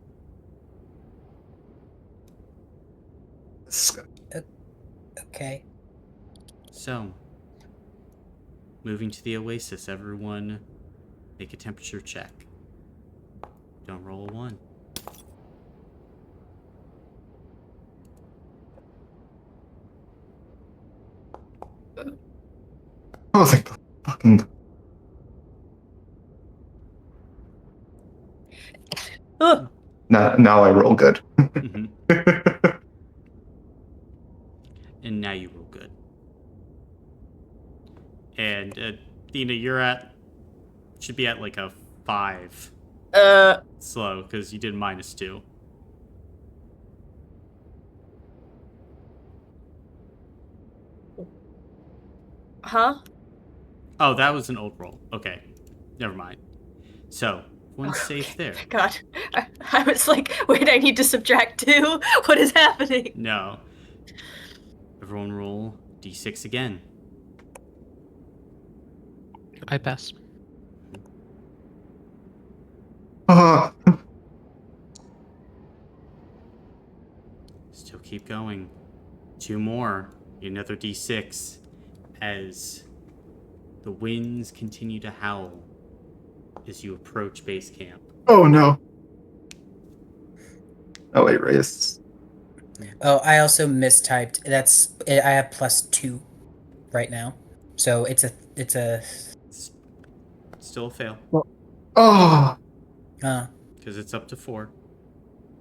Okay. So, moving to the oasis, everyone make a temperature check. Don't roll a 1. I was like, fucking. Now I roll good. Mm-hmm. And now you roll good. And Athena, should be at like a 5 slow, because you did -2. Huh? Oh, that was an old roll. Okay, never mind. So, one's safe there. God. I was like, wait, I need to subtract 2? What is happening? No. Everyone roll d6 again. I pass. Still keep going. 2 more. Another d6 as the winds continue to howl as you approach base camp. Oh no. Oh wait, Reyes. Oh, I also mistyped. I have +2 right now, so it's a Still a fail, Oh. uh, because it's up to 4.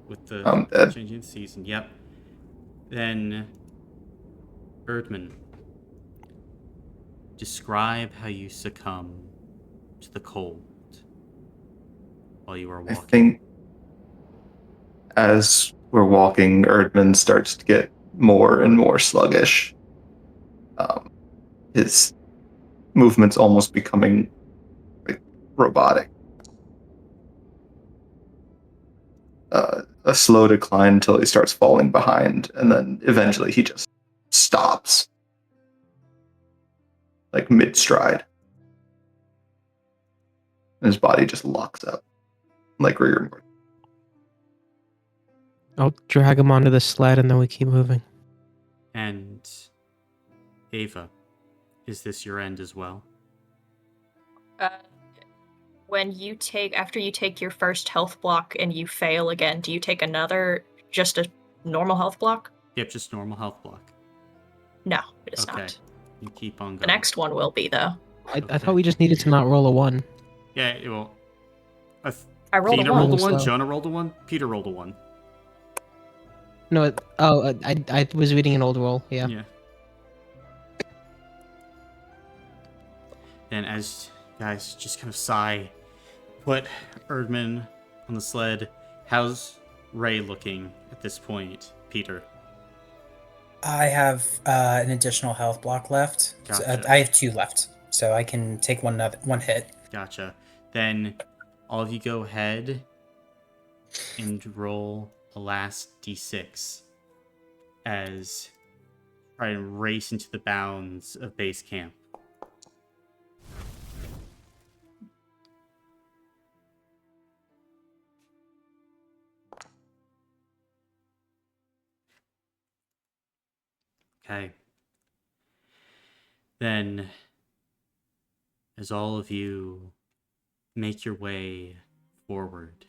with the I'm dead. changing of the season. Yep. Then, Erdman, describe how you succumb to the cold while you are I walking. think as we're walking, Erdman starts to get more and more sluggish. His movement's almost becoming like robotic. A slow decline until he starts falling behind, and then eventually he just stops, like mid stride. And his body just locks up, like rigor mortis. I'll drag him onto the sled and then we keep moving. And Ava, is this your end as well? After you take your first health block and you fail again, do you take another, just a normal health block? Yep, just normal health block. No, it is Okay. not. You keep on going. The next one will be, though. I thought we just needed to not roll a 1. Yeah, well. I rolled a Tina one. rolled a 1, Slow. Jonah rolled a 1, Peter rolled a 1. No, I was reading an old roll, yeah. Then as you guys just kind of sigh, put Erdman on the sled. How's Ray looking at this point, Peter? I have an additional health block left. So, Gotcha. I have 2 left, so I can take one hit. Gotcha. Then all of you go ahead and roll a last d6 as try and race into the bounds of base camp. Okay. Then, as all of you make your way forward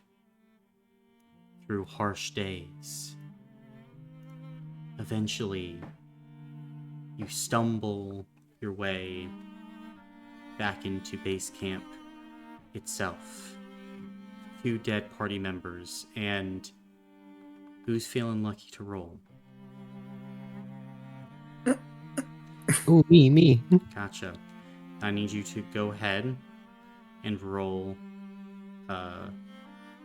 through harsh days, eventually you stumble your way back into base camp itself. 2 dead party members, and who's feeling lucky to roll? Ooh, me. Gotcha. I need you to go ahead and roll a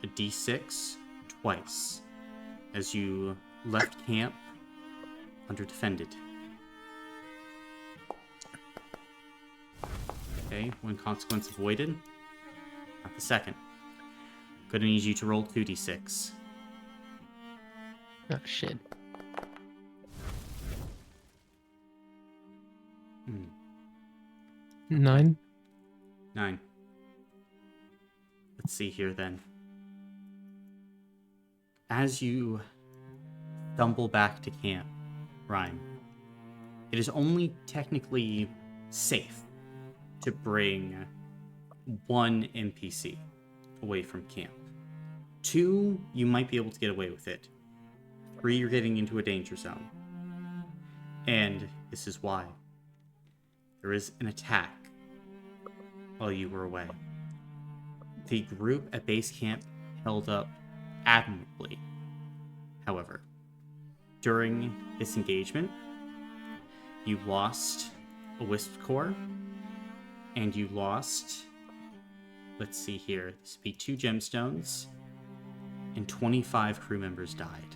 d6 twice as you left camp under defended. Okay, 1 consequence avoided. Not the second. Gonna need you to roll 2d6. Oh, shit. Hmm. 9. 9. Let's see here then. As you stumble back to camp, Rhyme, it is only technically safe to bring 1 NPC away from camp. 2, you might be able to get away with it. 3, you're getting into a danger zone. And this is why. There is an attack while you were away. The group at base camp held up admirably. However, during this engagement, you lost a Wisp Core, and you lost, let's see here, this would be 2 gemstones, and 25 crew members died.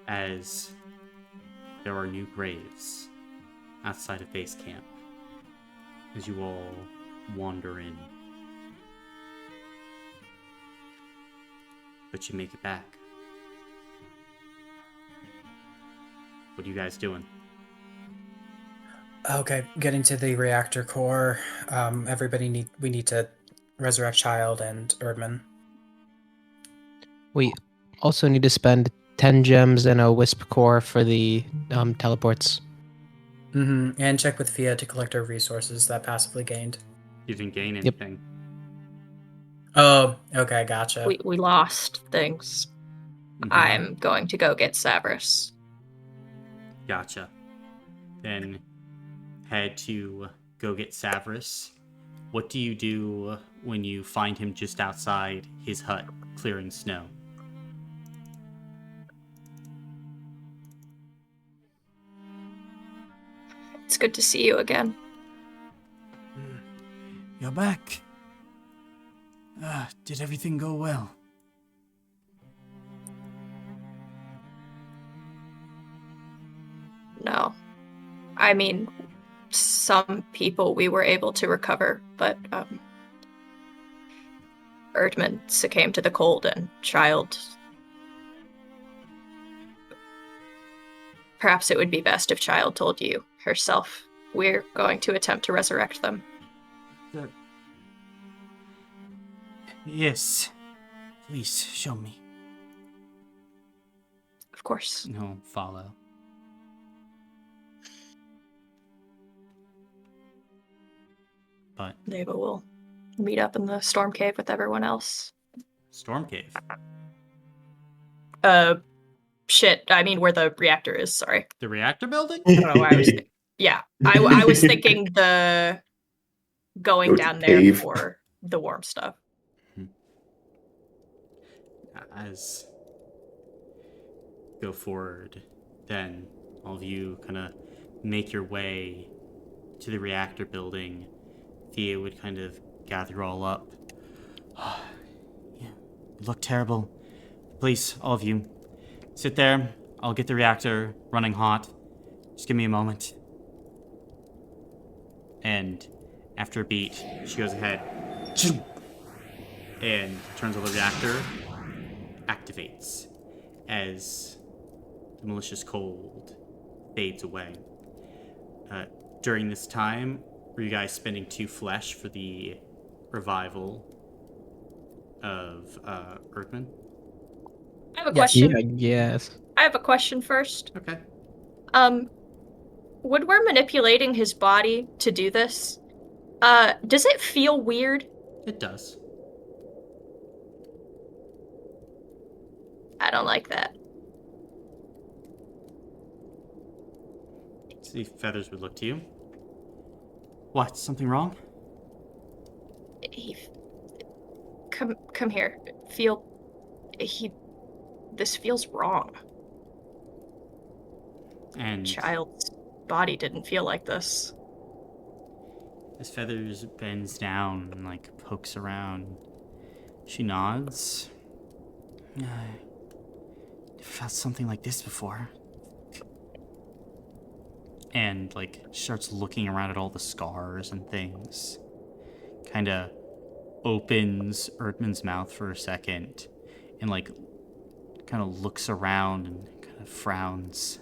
As there are new graves outside of base camp as you all wander in. But you make it back. What are you guys doing? Okay, getting to the reactor core. We need to resurrect Child and Erdman. We also need to spend 10 gems and a wisp core for the teleports. And check with Fia to collect our resources that passively gained. You didn't gain anything. Oh, okay, gotcha. We lost things. I'm going to go get Sabrus. Gotcha. Then head to go get Savrus what do you do when you find him just outside his hut, clearing snow? It's good to see you again. You're back. Did everything go well? No. I mean, some people we were able to recover, but Erdman succumbed to the cold and Child. Perhaps it would be best if Child told you herself. We're going to attempt to resurrect them. Yes. Please, show me. Of course. No, follow. But Neva will meet up in the storm cave with everyone else. Storm Cave. Shit. I mean, where the reactor is. Sorry. The reactor building? I don't know why I was thinking. Yeah, I was thinking the going Go to down the there cave. for the warm stuff. As go forward, then all of you kind of make your way to the reactor building. Thea would kind of gather you all up. Yeah, you look terrible. Please, all of you, sit there. I'll get the reactor running hot. Just give me a moment. And after a beat, she goes ahead and turns on the reactor, activates as the malicious cold fades away. During this time, were you guys spending 2 flesh for the revival of Earthman? I have a Yes. question. Yeah, yes. I have a question first. Okay. When we're manipulating his body to do this, does it feel weird? It does. I don't like that. See if Feathers would look to you. What? Something wrong? He, come here. This feels wrong. And Child's body didn't feel like this. as Feathers bends down and like pokes around, she nods. I never felt something like this before. And like starts looking around at all the scars and things. Kind of opens Erdman's mouth for a second and like kind of looks around and kind of frowns.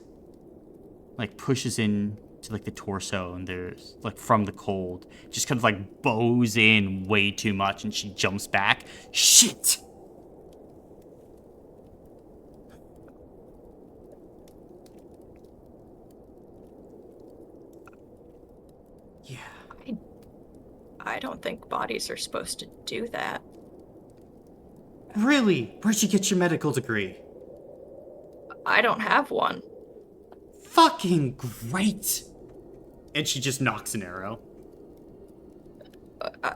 Like pushes in to like the torso, and there's like from the cold just kind of like bows in way too much, and she jumps back. Shit! Yeah. I don't think bodies are supposed to do that. Really? Where'd you get your medical degree? I don't have one. Fucking great! And she just knocks an arrow. I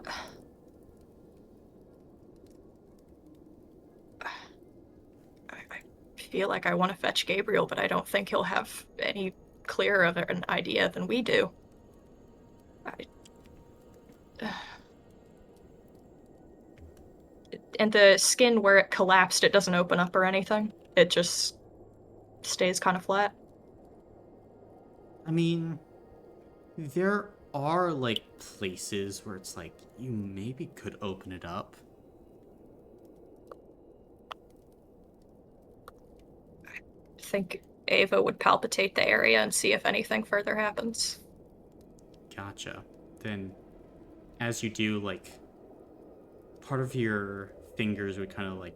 feel like I want to fetch Gabriel, but I don't think he'll have any clearer of an idea than we do. And the skin where it collapsed, it doesn't open up or anything. It just stays kind of flat. I mean, there are like places where it's like you maybe could open it up. I think Ava would palpitate the area and see if anything further happens. Gotcha. Then, as you do, like, part of your fingers would kind of like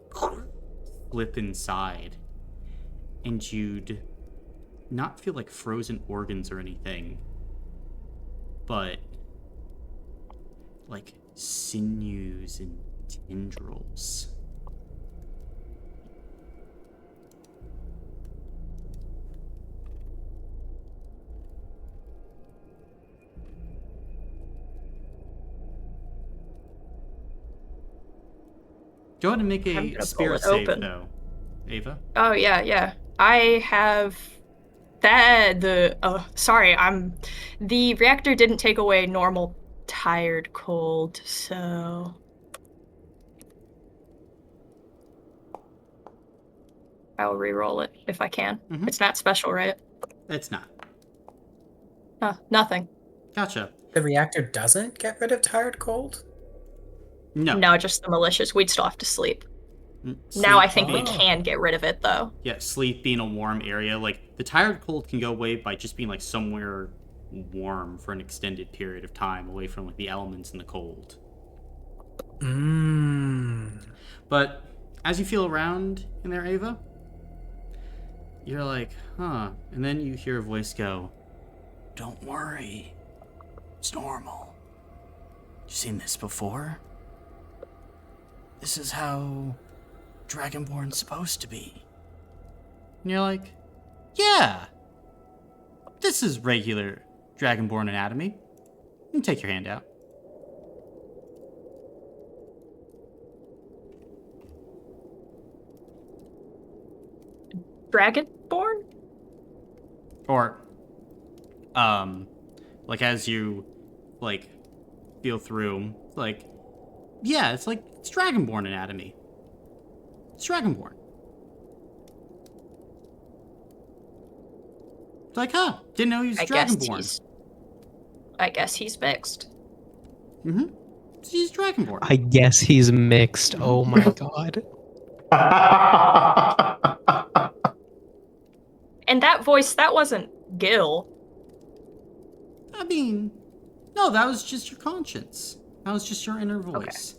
flip inside, and you'd not feel like frozen organs or anything, but like sinews and tendrils. Go ahead and make I'm a gonna pull spirit it save, open. though, Ava. Oh yeah. I have that. Sorry, the reactor didn't take away normal tired cold, so I'll re-roll it if I can. Mhm. It's not special, right? It's not. Nothing. Gotcha. The reactor doesn't get rid of tired cold? No. No, just the malicious. We'd still have to sleep. Sleep Now I think we being- can get rid of it, though. Yeah, sleep being a warm area. Like, the tired cold can go away by just being, like, somewhere warm for an extended period of time away from, like, the elements and the cold. But as you feel around in there, Ava, you're like, huh. And then you hear a voice go, "Don't worry. It's normal. You seen this before? This is how Dragonborn's supposed to be." And you're like, yeah. This is regular Dragonborn anatomy. You take your hand out. Dragonborn? Or, like as you, like, feel through, like, yeah, it's like, it's Dragonborn anatomy. It's Dragonborn. It's like, huh, didn't know he was Dragonborn. I guess he's mixed. Mm-hmm. He's Dragonborn. I guess he's mixed. Oh my god. And that voice, that wasn't Gil. I mean, no, that was just your conscience. That was just your inner voice.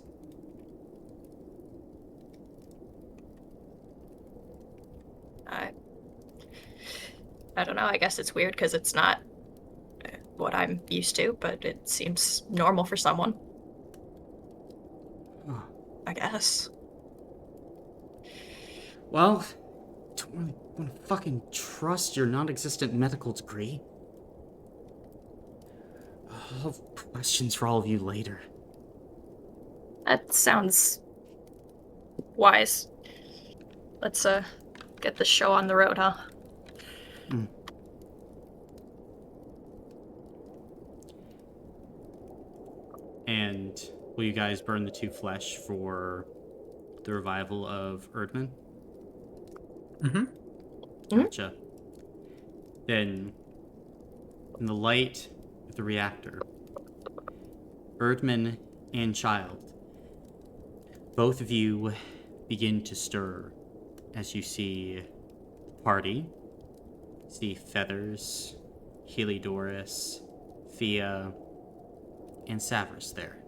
I don't know. I guess it's weird because it's not what I'm used to, but it seems normal for someone. Huh. I guess. Well, don't really want to fucking trust your non-existent medical degree. I'll have questions for all of you later. That sounds wise. Let's get the show on the road, huh? And will you guys burn the 2 flesh for the revival of Erdman? Gotcha. Then, in the light of the reactor, Erdman and Child, both of you begin to stir as you see the party. See Feathers, Heliodorus, Thea, and Savras there.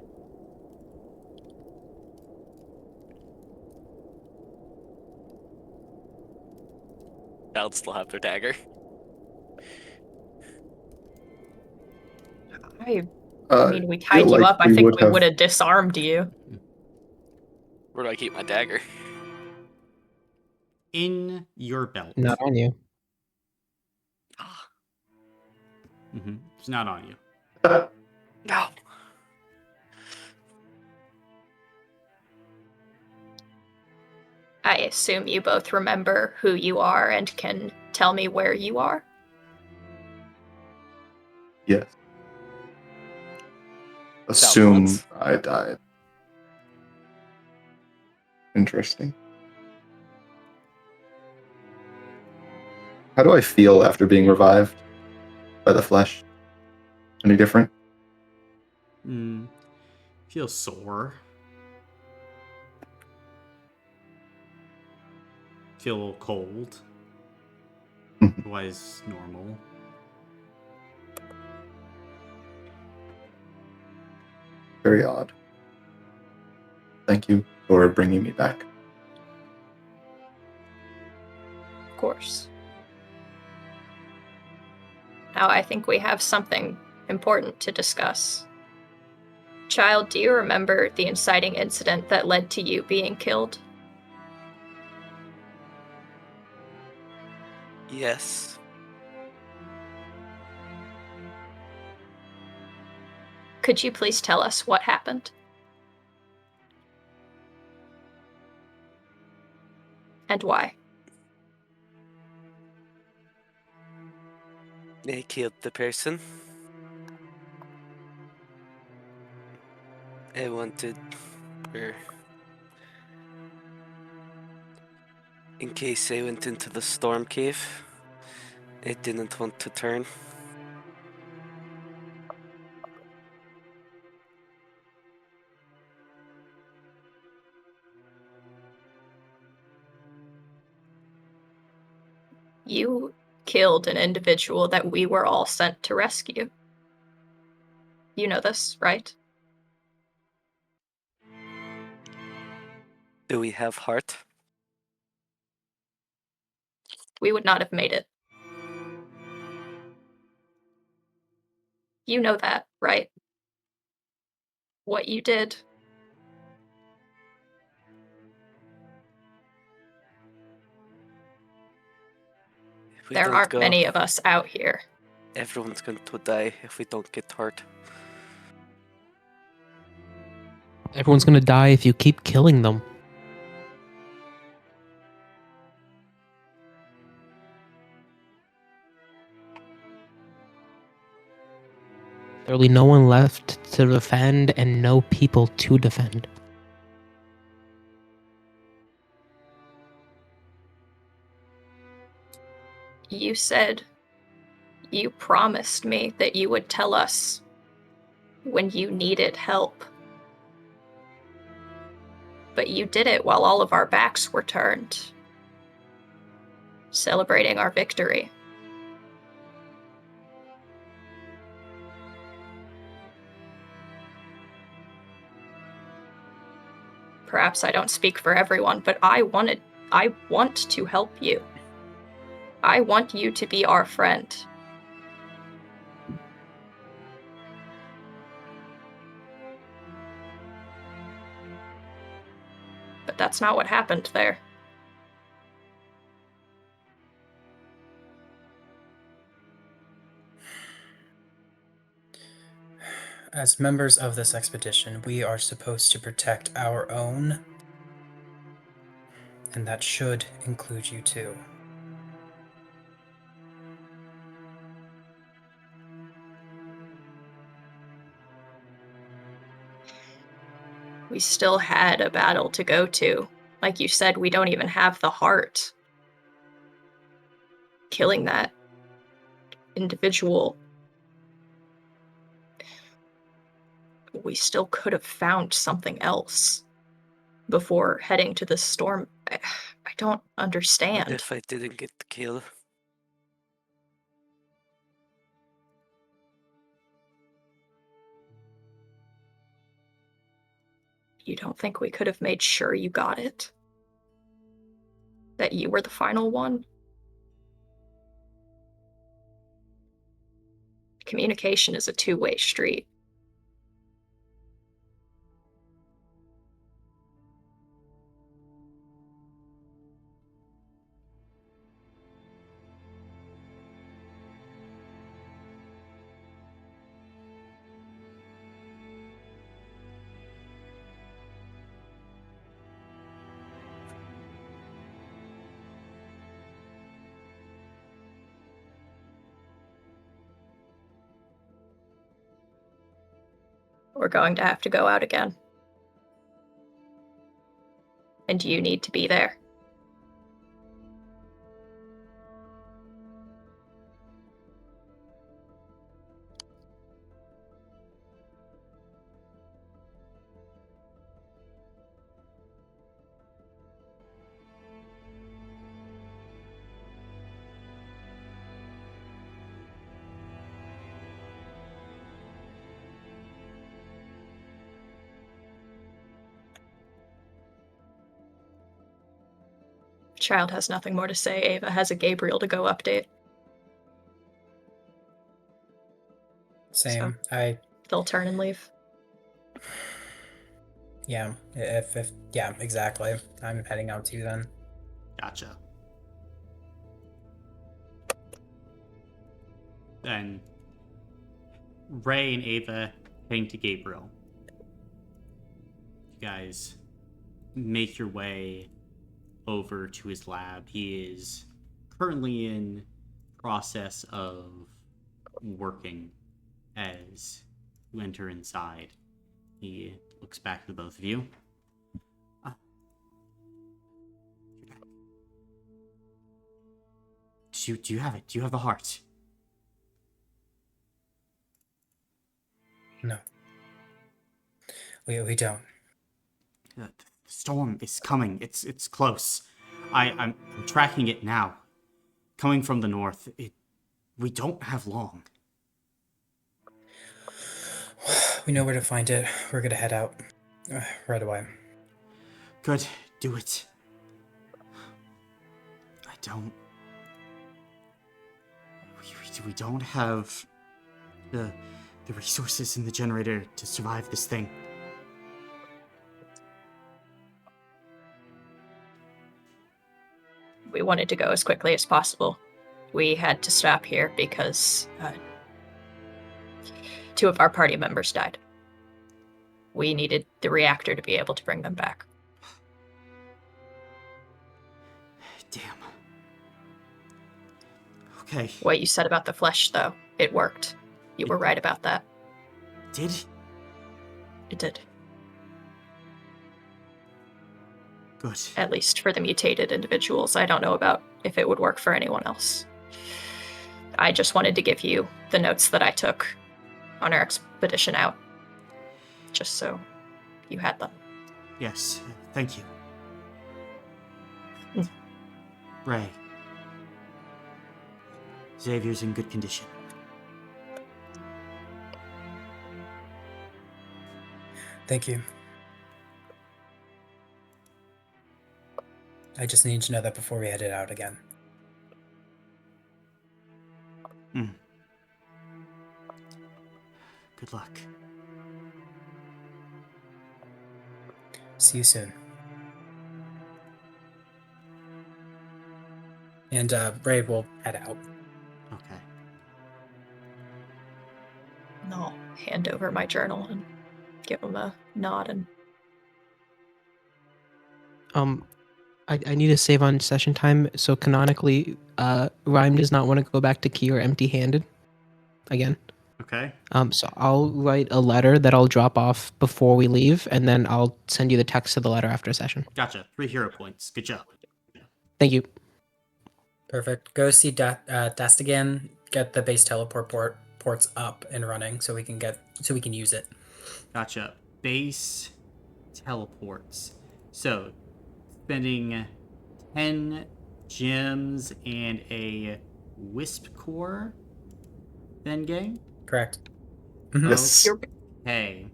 Child still have their dagger. I mean, we tied you up. I think we would have disarmed you. Where do I keep my dagger? In your belt. Not on you. It's not on you. No. I assume you both remember who you are and can tell me where you are? Yes. Assume nuts. I died. Interesting. How do I feel after being revived by the flesh? Any different? Feel sore. Feel a little cold. Otherwise normal. Very odd. Thank you for bringing me back. Of course. Now I think we have something important to discuss. Child, do you remember the inciting incident that led to you being killed? Yes. Could you please tell us what happened? And why? They killed the person. I wanted her. In case I went into the storm cave, I didn't want to turn. You killed an individual that we were all sent to rescue. You know this, right? Do we have heart? We would not have made it. You know that, right? What you did. If we There don't aren't go, many of us out here. everyone's going to die if we don't get hurt. Everyone's gonna die if you keep killing them. There'll be no one left to defend and no people to defend. You said you promised me that you would tell us when you needed help. But you did it while all of our backs were turned, celebrating our victory. Perhaps I don't speak for everyone, but I want to help you. I want you to be our friend. But that's not what happened there. As members of this expedition, we are supposed to protect our own, and that should include you too. We still had a battle to go to. Like you said, we don't even have the heart. Killing that individual, we still could have found something else before heading to the storm. I don't understand. What if I didn't get the kill? You don't think we could have made sure you got it? That you were the final one? Communication is a two-way street. We're going to have to go out again. And you need to be there. Child has nothing more to say. Ava has a Gabriel to go update. Same. So, they'll turn and leave. Yeah, if yeah, exactly. I'm heading out too then. Gotcha. Then Ray and Ava heading to Gabriel. You guys make your way over to his lab. He is currently in process of working as you enter inside. He looks back to the both of you. Do you have it? Do you have the heart? No. We don't. The storm is coming. It's close. I'm tracking it now. Coming from the north. We don't have long. We know where to find it. We're gonna head out right away. Good. Do it. I don't... We don't have the resources in the generator to survive this thing. We wanted to go as quickly as possible. We had to stop here because 2 of our party members died. We needed the reactor to be able to bring them back. Damn. Okay. What you said about the flesh, though, it worked. You were right about that. Did? It did. Good. At least for the mutated individuals. I don't know about if it would work for anyone else. I just wanted to give you the notes that I took on our expedition out. Just so you had them. Yes, thank you. Mm. Ray. Xavier's in good condition. Thank you. I just need to know that before we headed out again. Good luck. See you soon. And Ray will head out. Okay. I'll hand over my journal and give him a nod and I need to save on session time, so canonically, Rhyme does not want to go back to Key or empty-handed again. Okay. So I'll write a letter that I'll drop off before we leave, and then I'll send you the text of the letter after session. Gotcha. 3 hero points. Good job. Thank you. Perfect. Go see Dast again. Get the base ports up and running so we can use it. Gotcha. Base teleports. So, spending 10 gems and a wisp core, then game? Correct. Yes. Okay.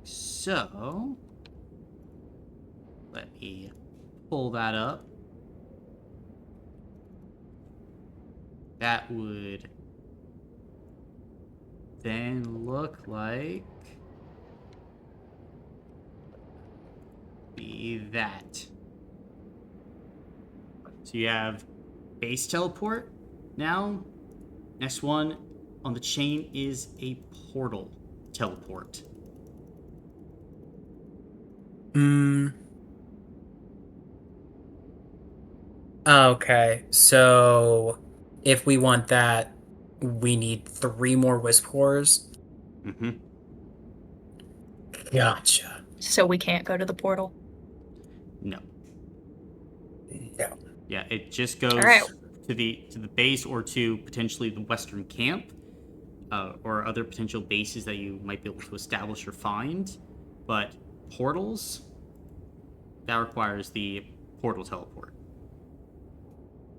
So, let me pull that up. That would then look like be that. So you have base teleport. Now, next one on the chain is a portal teleport. Okay, so if we want that, we need 3 more wisp cores. Mm-hmm. Gotcha. so we can't go to the portal. No. No. Yeah, it just goes All right. to the base or to potentially the western camp, or other potential bases that you might be able to establish or find. But portals, that requires the portal teleport.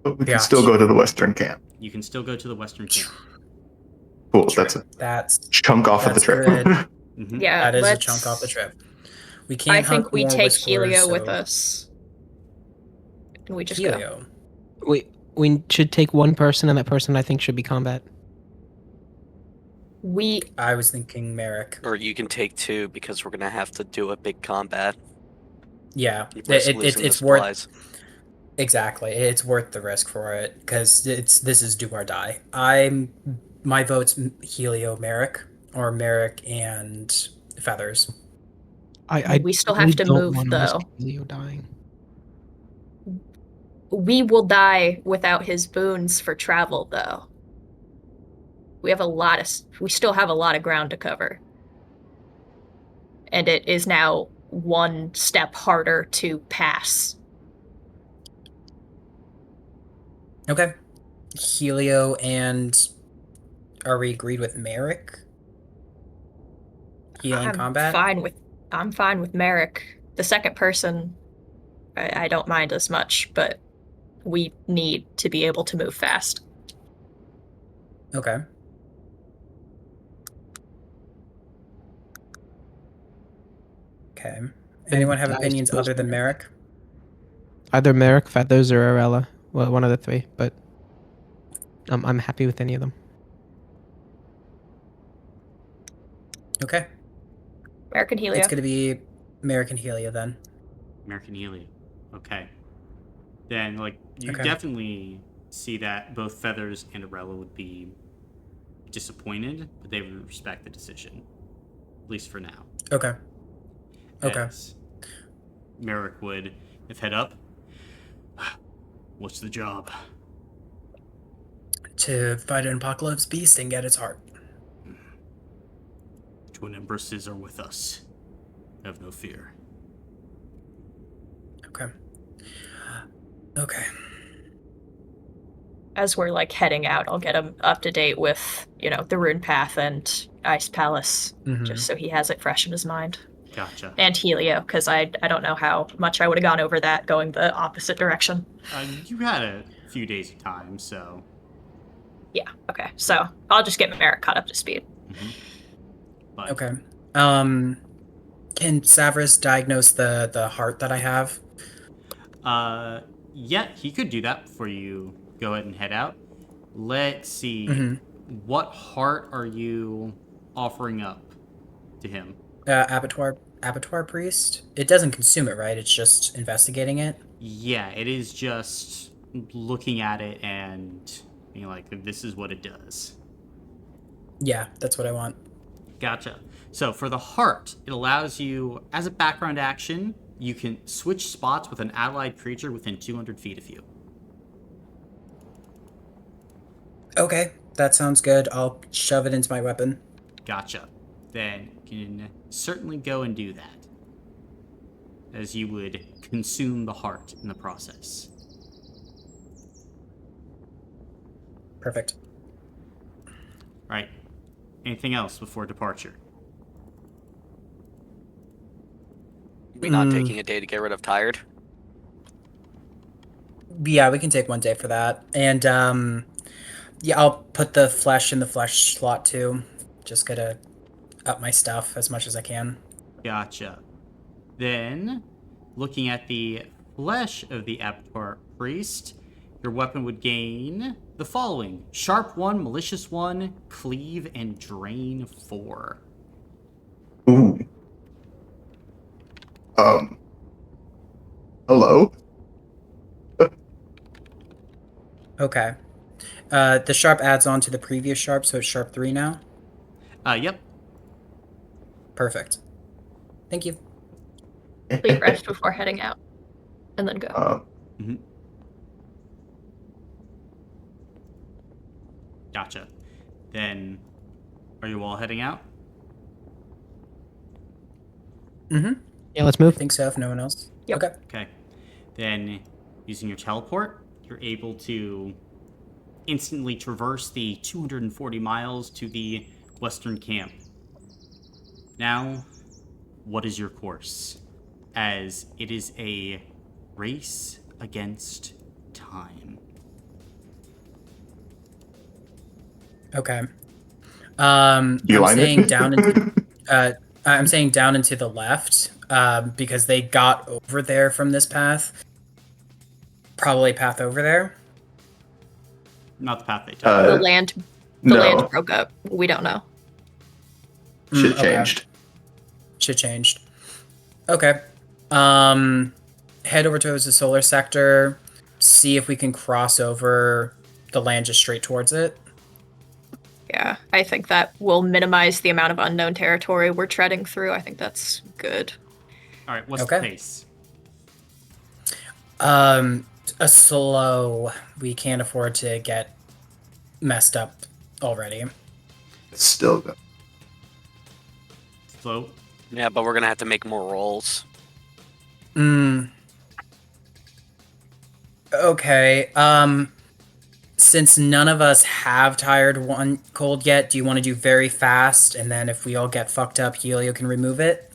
But we can still go to the Western camp. You can still go to the western camp. Cool. That's a That's chunk off of the that's trip. good. Mm-hmm. Yeah, That is a let's- chunk off the trip. We I can't think hunt we more take wisp cores, Helio with so- us. And we just go. Helio. We should take one person, and that person I think should be combat. I was thinking Merrick. Or you can take 2 because we're gonna have to do a big combat. Yeah, You risk losing the it's worth supplies. exactly. It's worth the risk for it because this is do or die. My vote's Helio Merrick or Merrick and Feathers. I We still really have to don't move, wanna risk though. Helio dying. We will die without his boons for travel, though. We still have a lot of ground to cover. And it is now one step harder to pass. Okay. Helio and are we agreed with Merrick? Healing combat? I'm fine with Merrick. The second person, I don't mind as much, but we need to be able to move fast. Okay. Okay. Anyone have I opinions suppose other than Merrick? Either Merrick, Feathers, or Arella. Well, one of the three, but I'm happy with any of them. Okay. American Helio. It's going to be Merrick and Helio then. American Helio. Okay. Then, like, you Okay. definitely see that both Feathers and Arella would be disappointed, but they would respect the decision, at least for now. Okay. Okay. As Merrick would, if head up, what's the job? To fight an apocalypse beast and get its heart. Twin Empresses are with us. Have no fear. Okay. Okay. As we're like heading out, I'll get him up to date with, the Rune Path and Ice Palace, just so he has it fresh in his mind. Gotcha. And Helio, because I don't know how much I would have gone over that going the opposite direction. You had a few days of time, so... Yeah, okay. So I'll just get Merrick caught up to speed. Mm-hmm. But, Okay. Can Savras diagnose the heart that I have? Yeah, he could do that before you go ahead and head out. Let's see. What heart are you offering up to him? Abattoir priest? It doesn't consume it, right? It's just investigating it? Yeah, it is just looking at it and being like, this is what it does. Yeah, that's what I want. Gotcha. So for the heart, it allows you, as a background action, you can switch spots with an allied creature within 200 feet of you. Okay, that sounds good. I'll shove it into my weapon. Gotcha. Then you can certainly go and do that, as you would consume the heart in the process. Perfect. Right. Anything else before departure? We not taking a day to get rid of tired? Yeah, we can take one day for that. And yeah, I'll put the flesh in the flesh slot too. Just gotta up my stuff as much as I can. Gotcha. Then, looking at the flesh of the Abattoir Priest, your weapon would gain the following: Sharp 1, Malicious 1, Cleave, and Drain 4. Ooh. Hello? Okay. The sharp adds on to the previous sharp, so it's sharp 3 now? Yep. Perfect. Thank you. Leave rest before heading out, and then go. Gotcha. Then, are you all heading out? Yeah, let's move. I think so, if no one else. Yep. Okay. Okay. Then, using your teleport, you're able to instantly traverse the 240 miles to the western camp. Now, what is your course? As it is a race against time. Okay. You I'm like saying it? down into I'm saying down and to the left, because they got over there from this path. Probably path over there. Not the path they took. The land broke up. We don't know. Shit changed. Shit changed. Okay. Head over towards the solar sector. See if we can cross over the land just straight towards it. Yeah, I think that will minimize the amount of unknown territory we're treading through. I think that's good. All right, what's the pace? a slow. We can't afford to get messed up already. It's still good. Slow. Yeah, but we're gonna have to make more rolls. Okay. Since none of us have tired one cold yet, do you want to do very fast, and then if we all get fucked up, Helio can remove it?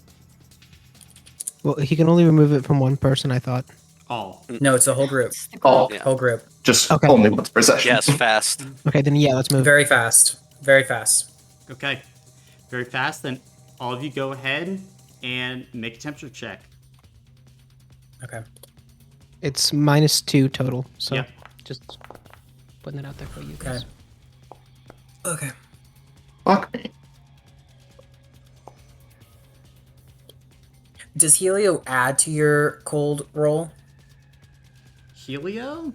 Well, he can only remove it from one person, I thought. All. No, it's the whole group. It's the Oh. group. Yeah. Whole group. Just Okay. only once per session. Yes, fast. Okay, then yeah, let's move. Very fast. Very fast. Okay. Very fast. Then all of you go ahead and make a temperature check. Okay. It's -2 total. So Yep. just putting it out there for you guys. Okay. Okay. Fuck me. Does Helio add to your cold roll? Helio?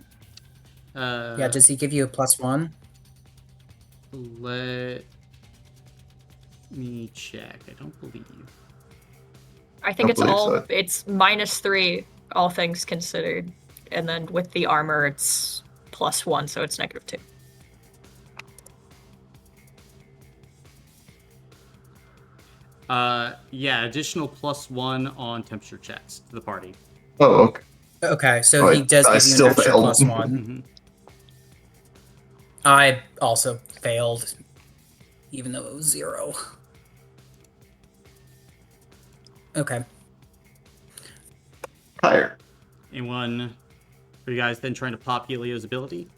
Yeah, does he give you a +1? Let me check. I don't believe. I think Don't believe so. it's -3, all things considered. And then with the armor, it's +1, so it's -2. Yeah, additional +1 on temperature checks to the party. Oh, okay. Okay, so Oh, he does I give you still an extra failed. +1. Mm-hmm. I also failed, even though it was 0. Okay. Tired. Anyone? Are you guys then trying to pop Helio's ability?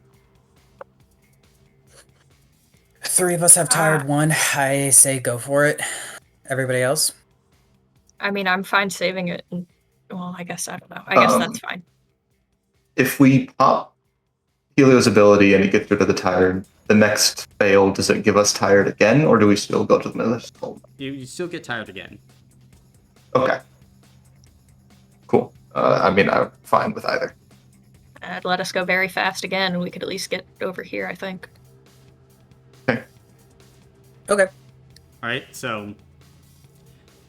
3 of us have tired 1. I say go for it. Everybody else? I mean, I'm fine saving it. Well, I guess I don't know. I guess that's fine. If we pop Helio's ability and he gets rid of the tired, the next fail, does it give us tired again, or do we still go to the middle? You still get tired again. Okay. Cool. I mean, I'm fine with either. Let us go very fast again, and we could at least get over here, I think. Okay. Okay. All right, so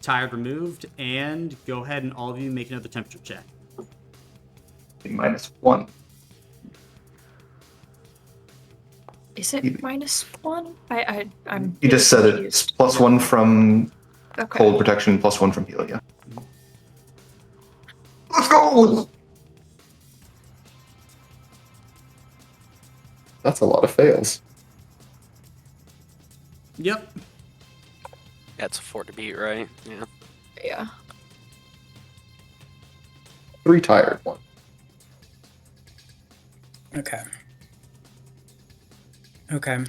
tired removed, and go ahead and all of you make another temperature check. -1. Is it -1? I'm. You just said it's +1 from Okay. cold protection, +1 from Helio. Let's go! That's a lot of fails. Yep. That's a 4 to beat, right? Yeah. Yeah. 3 tired 1. Okay. Okay.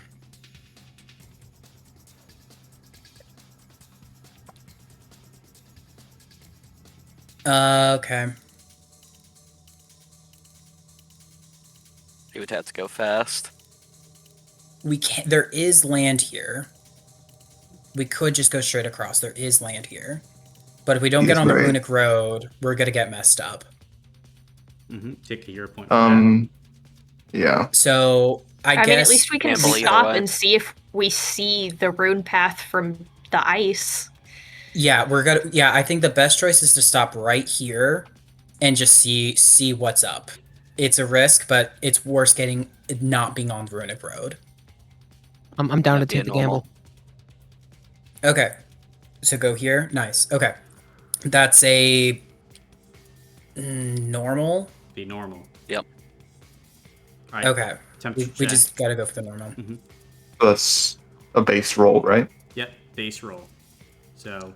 Okay. He would have to go fast. We can't. There is land here. We could just go straight across. There is land here. But if we don't get on the runic road, we're gonna get messed up. Mm-hmm. Take a hero point. Yeah. So I guess mean, at least we can Gamble either stop way. and see if we see the rune path from the ice. Yeah, we're gonna. Yeah, I think the best choice is to stop right here, and just see what's up. It's a risk, but it's worse getting not being on the runic road. I'm down That'd to be a take the normal. gamble. Okay, so go here. Nice. Okay, that's a normal. Be normal. Yep. All right. Okay, Temperature we check. just gotta go for the normal. That's a base roll, right? Yep. Base roll. So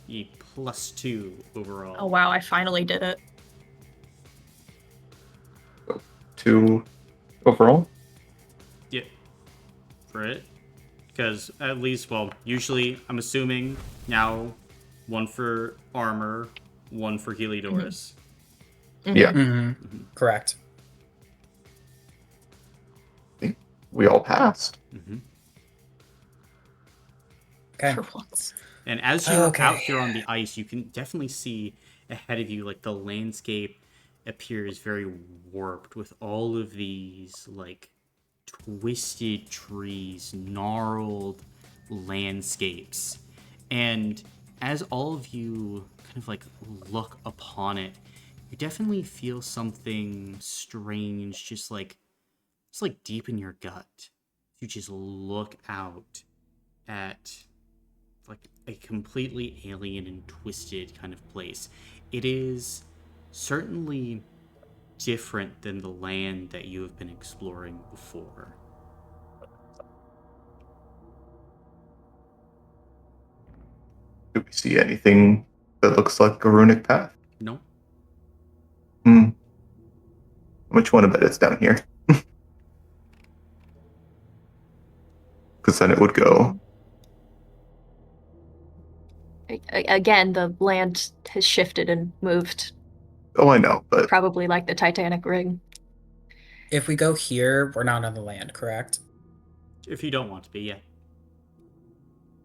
E +2 overall. Oh wow, I finally did it. 2 overall? Yep. For it. Because at least, well, usually I'm assuming now 1 for armor, 1 for Heliodorus. Yeah. Mm-hmm. Correct. We all passed. Mm-hmm. Okay. For once. And as you're Okay. out here on the ice, you can definitely see ahead of you, like, the landscape appears very warped with all of these, like, twisted trees, gnarled landscapes. And as all of you kind of, like, look upon it, you definitely feel something strange, just like deep in your gut. You just look out at like a completely alien and twisted kind of place. It is certainly different than the land that you have been exploring before. Do we see anything that looks like a runic path? No? Hmm. Which one of it is down here? Because then it would go. Again, the land has shifted and moved, Oh, I know, but probably like the Titanic ring. If we go here, we're not on the land, correct? If you don't want to be, yeah.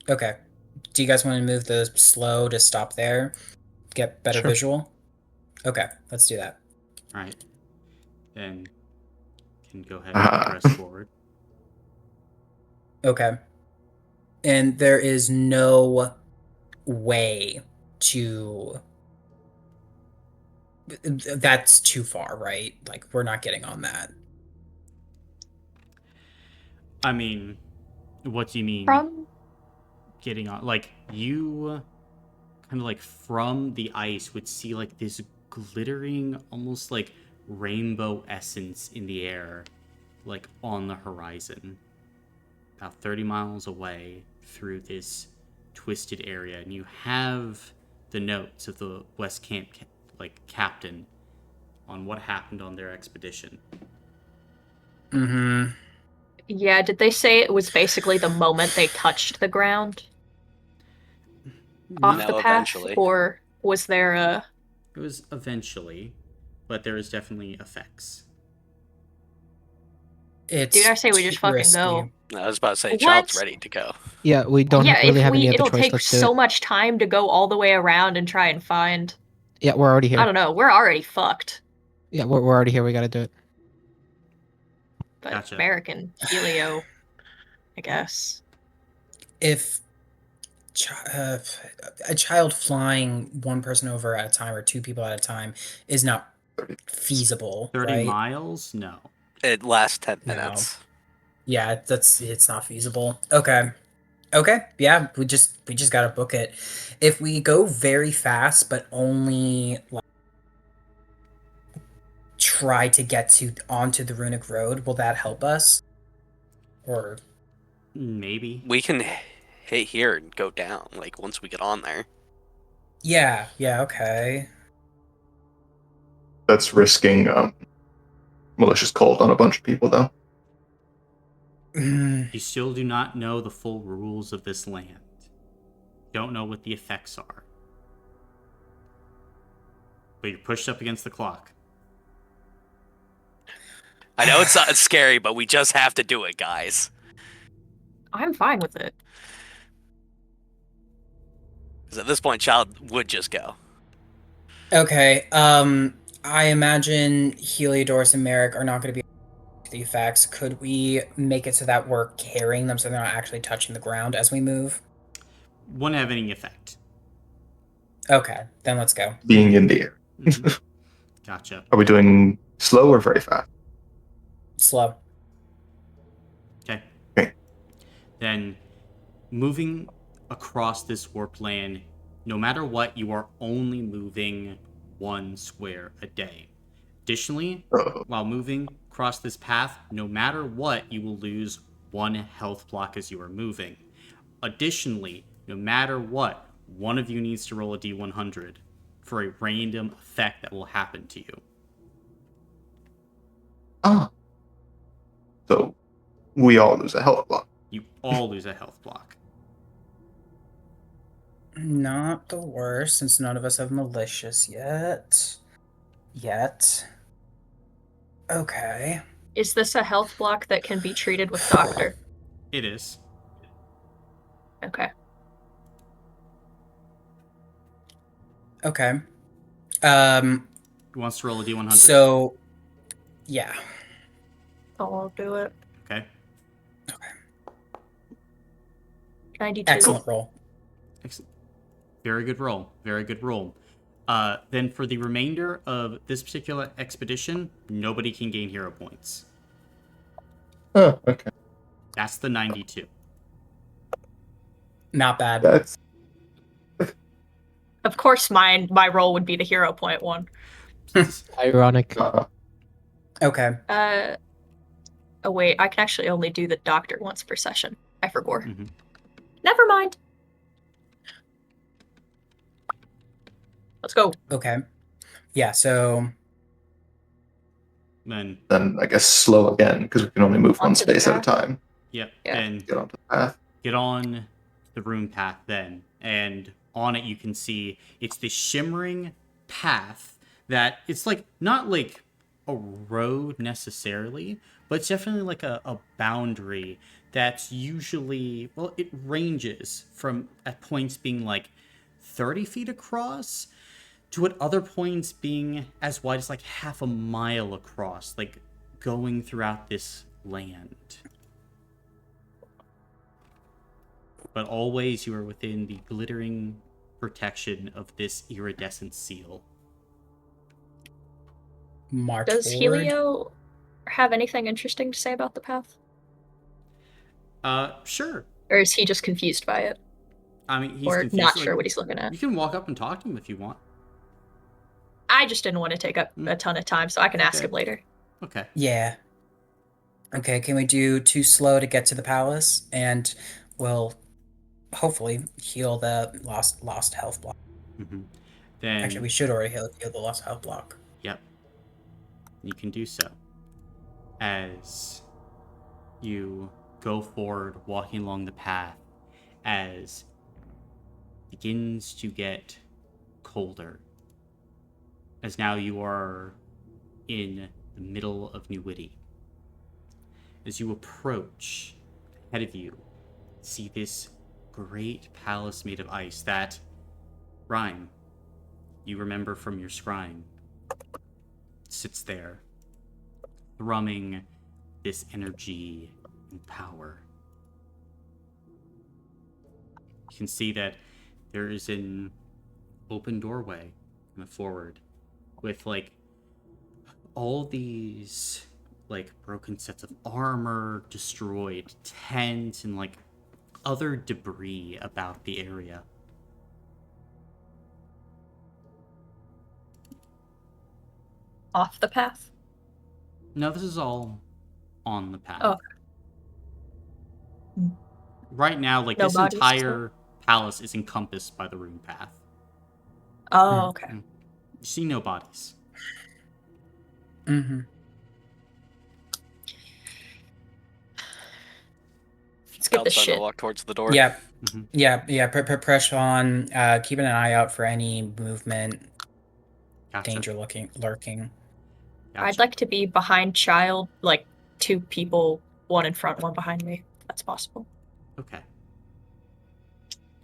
Okay. Do you guys want to move the slow to stop there? Get better Sure. visual? Okay, let's do that. All right. Then can go ahead and press forward. Okay. And there is no way to. That's too far, right? Like, we're not getting on that. I mean, what do you mean From getting on? Like, you kind of like from the ice would see like this glittering, almost like rainbow essence in the air, like on the horizon, about 30 miles away through this twisted area. And you have the notes of the West Camp captain on what happened on their expedition. Mm-hmm. Yeah, did they say it was basically the moment they touched the ground off No, the path? eventually. Or was there a... It was eventually, but there is definitely effects. It's Dude, I say we just too fucking risky. go. I was about to say, What? Child's ready to go. Yeah, we don't Yeah, really if have any other it'll choice. take Let's do so it. much time to go all the way around and try and find... Yeah, we're already here. I don't know, we're already fucked. Yeah, we're already here. We gotta do it. But Gotcha. American Helio, I guess. If a child flying one person over at a time or two people at a time is not feasible, 30 right? miles? No. It lasts 10 No. minutes. Yeah, it's not feasible. Okay. Yeah, we just gotta book it. If we go very fast but only like try to get to onto the runic road, will that help us? Or Maybe. We can hit here and go down, like, once we get on there. yeah, okay. that's risking malicious cold on a bunch of people, though. You still do not know the full rules of this land. You don't know what the effects are. But you're pushed up against the clock. I know it's not scary, but we just have to do it, guys. I'm fine with it. Because at this point, Child would just go. Okay, I imagine Heliodorus and Merrick are not going to be able to the effects. Could we make it so that we're carrying them so they're not actually touching the ground as we move? Won't have any effect. Okay, then let's go. Being in the air. Mhm. Gotcha. Are we doing slow or very fast? Slow. Okay. Okay. Then, moving across this warped land, no matter what, you are only moving 1 square a day. Additionally, while moving across this path, no matter what, you will lose 1 health block as you are moving. Additionally, no matter what, one of you needs to roll a d100 for a random effect that will happen to you. Ah. So we all lose a health block. You all lose a health block. Not the worst, since none of us have malicious yet. Okay. Is this a health block that can be treated with doctor? It is. Okay. Okay. Who wants to roll a d100? So, yeah. I'll do it. Okay. 92. Excellent roll. Excellent. Very good roll. Very good roll. Then for the remainder of this particular expedition, nobody can gain hero points. Oh, okay. That's the 92. Not bad. That's Of course, my role would be the hero point one. Ironic. Okay. Oh wait, I can actually only do the doctor once per session. I forgot. Mhm. Never mind. Let's go. Okay. Yeah, so Then, I guess slow again because we can only move one Onto the space at a path. time. yep. Yeah. Then Get onto the path. get on the rune path then, and on it you can see it's this shimmering path that it's like not like a road necessarily, but it's definitely like a boundary that's usually, well, it ranges from at points being like 30 feet across to at other points being as wide as like half a mile across, like going throughout this land. But always you are within the glittering protection of this iridescent seal. march Does forward. Helio have anything interesting to say about the path? Sure. Or is he just confused by it? I mean, he's Or confused. not Like, sure what he's looking at? you can walk up and talk to him if you want. I just didn't want to take up a ton of time, so I can ask Okay. him later. Okay. Yeah. Okay, can we do too slow to get to the palace? And we'll hopefully heal the lost health block. Mm-hmm. Then, Actually, we should already heal the lost health block. yep, you can do so. As you go forward, walking along the path, as it begins to get colder. As now you are in the middle of New Witty. As you approach, ahead of you, see this great palace made of ice that, Rhyme, you remember from your scrying, sits there, thrumming this energy and power. You can see that there is an open doorway in the forward with like all these like broken sets of armor, destroyed tents, and like other debris about the area. Off the path? No, this is all on the path. Oh. Right now, like No this bodies, entire palace is encompassed by the rune path. Oh, okay. You see no bodies. Mm-hmm. Let's get this Time to shit. walk towards the door. Yeah. Mhm. Yeah. Press on. Keeping an eye out for any movement, Gotcha. danger lurking. Gotcha. I'd like to be behind Child, like 2 people, 1 in front, 1 behind me. If that's possible. Okay.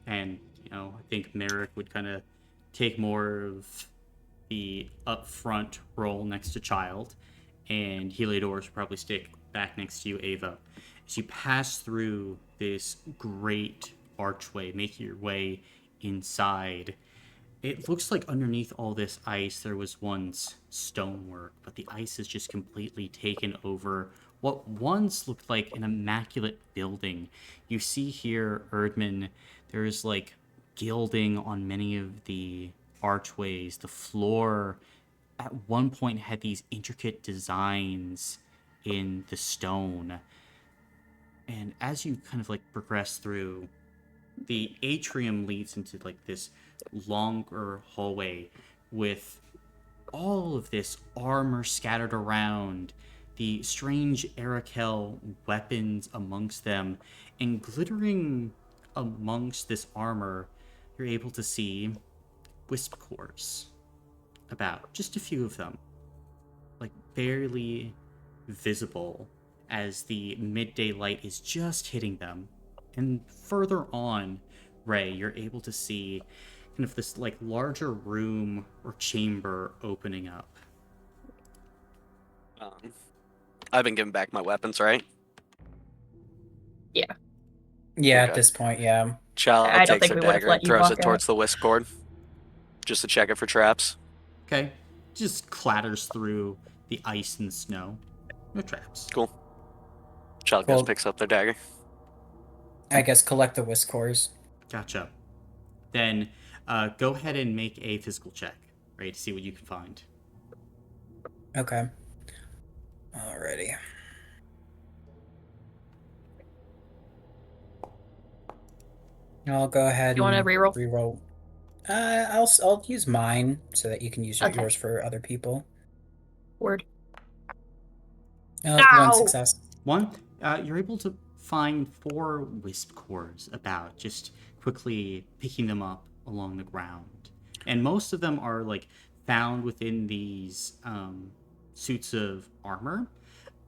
And, I think Merrick would kind of take more of the upfront role next to Child, and Heliodorus would probably stick back next to you, Ava. As you pass through this great archway, making your way inside, it looks like underneath all this ice there was once stonework, but the ice has just completely taken over what once looked like an immaculate building. You see here, Erdman, there's like gilding on many of the archways. The floor at one point had these intricate designs in the stone. And as you kind of like progress through, the atrium leads into like this longer hallway with all of this armor scattered around, the strange Arakel weapons amongst them, and glittering amongst this armor, you're able to see wisp cores. About just a few of them, like barely visible as the midday light is just hitting them. And further on, Ray, you're able to see kind of this like larger room or chamber opening up. I've been giving back my weapons, right? Yeah. Yeah, Okay. at this point, yeah. Child I don't takes think her we would have dagger let and you throws walk it towards the whisk cord. Just to check it for traps. Okay. Just clatters through the ice and snow. No traps. Cool. Child Cool. goes, picks up their dagger. I guess collect the whisk cores. Gotcha. Then go ahead and make a physical check, right, to see what you can find. Okay. Alrighty. I'll go ahead You want to and reroll? reroll. I'll use mine so that you can use Okay. yours for other people. Word. One Ow! success. One, you're able to find 4 wisp cores about, just quickly picking them up along the ground. And most of them are like found within these suits of armor.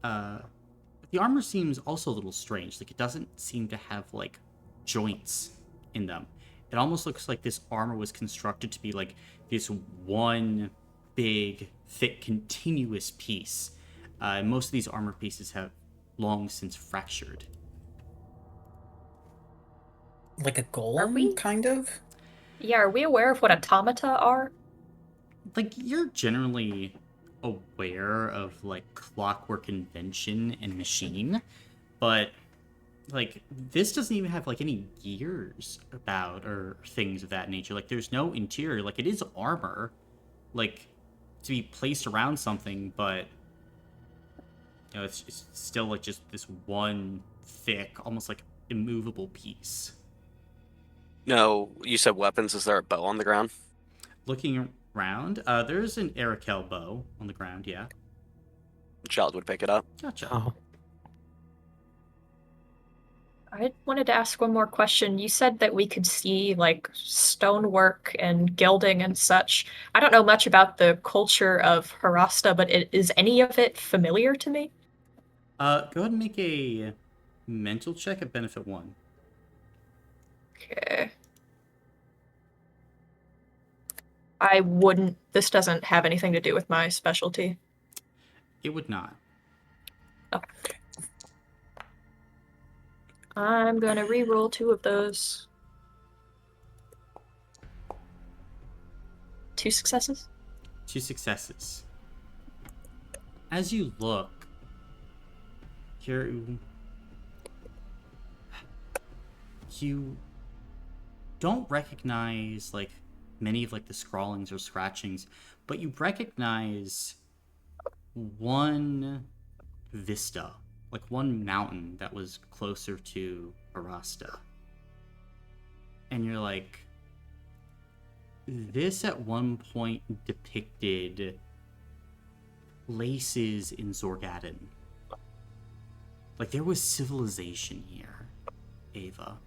The armor seems also a little strange. Like, it doesn't seem to have like joints in them. It almost looks like this armor was constructed to be like this one big, thick, continuous piece. And most of these armor pieces have long since fractured. Like a Are we- golem, kind of? Yeah, are we aware of what automata are? Like, you're generally aware of like clockwork invention and machine, but like this doesn't even have like any gears about or things of that nature. Like, there's no interior. Like, it is armor, like, to be placed around something, but you know, it's still like just this one thick, almost like immovable piece. No, you said weapons. Is there a bow on the ground? Looking around, there's an Arakel bow on the ground. Yeah, Child would pick it up. gotcha. Oh. I wanted to ask one more question. You said that we could see like stonework and gilding and such. I don't know much about the culture of Harasta, but is any of it familiar to me? Go ahead and make a mental check at benefit 1. Okay. I wouldn't. This doesn't have anything to do with my specialty. It would not. Okay. I'm gonna re-roll 2 of those. 2 successes? 2 successes. As you look, you don't recognize like many of like the scrawlings or scratchings, but you recognize one vista, like one mountain that was closer to Arasta. And you're like, this at one point depicted places in Zorgadon. Like, there was civilization here, Ava.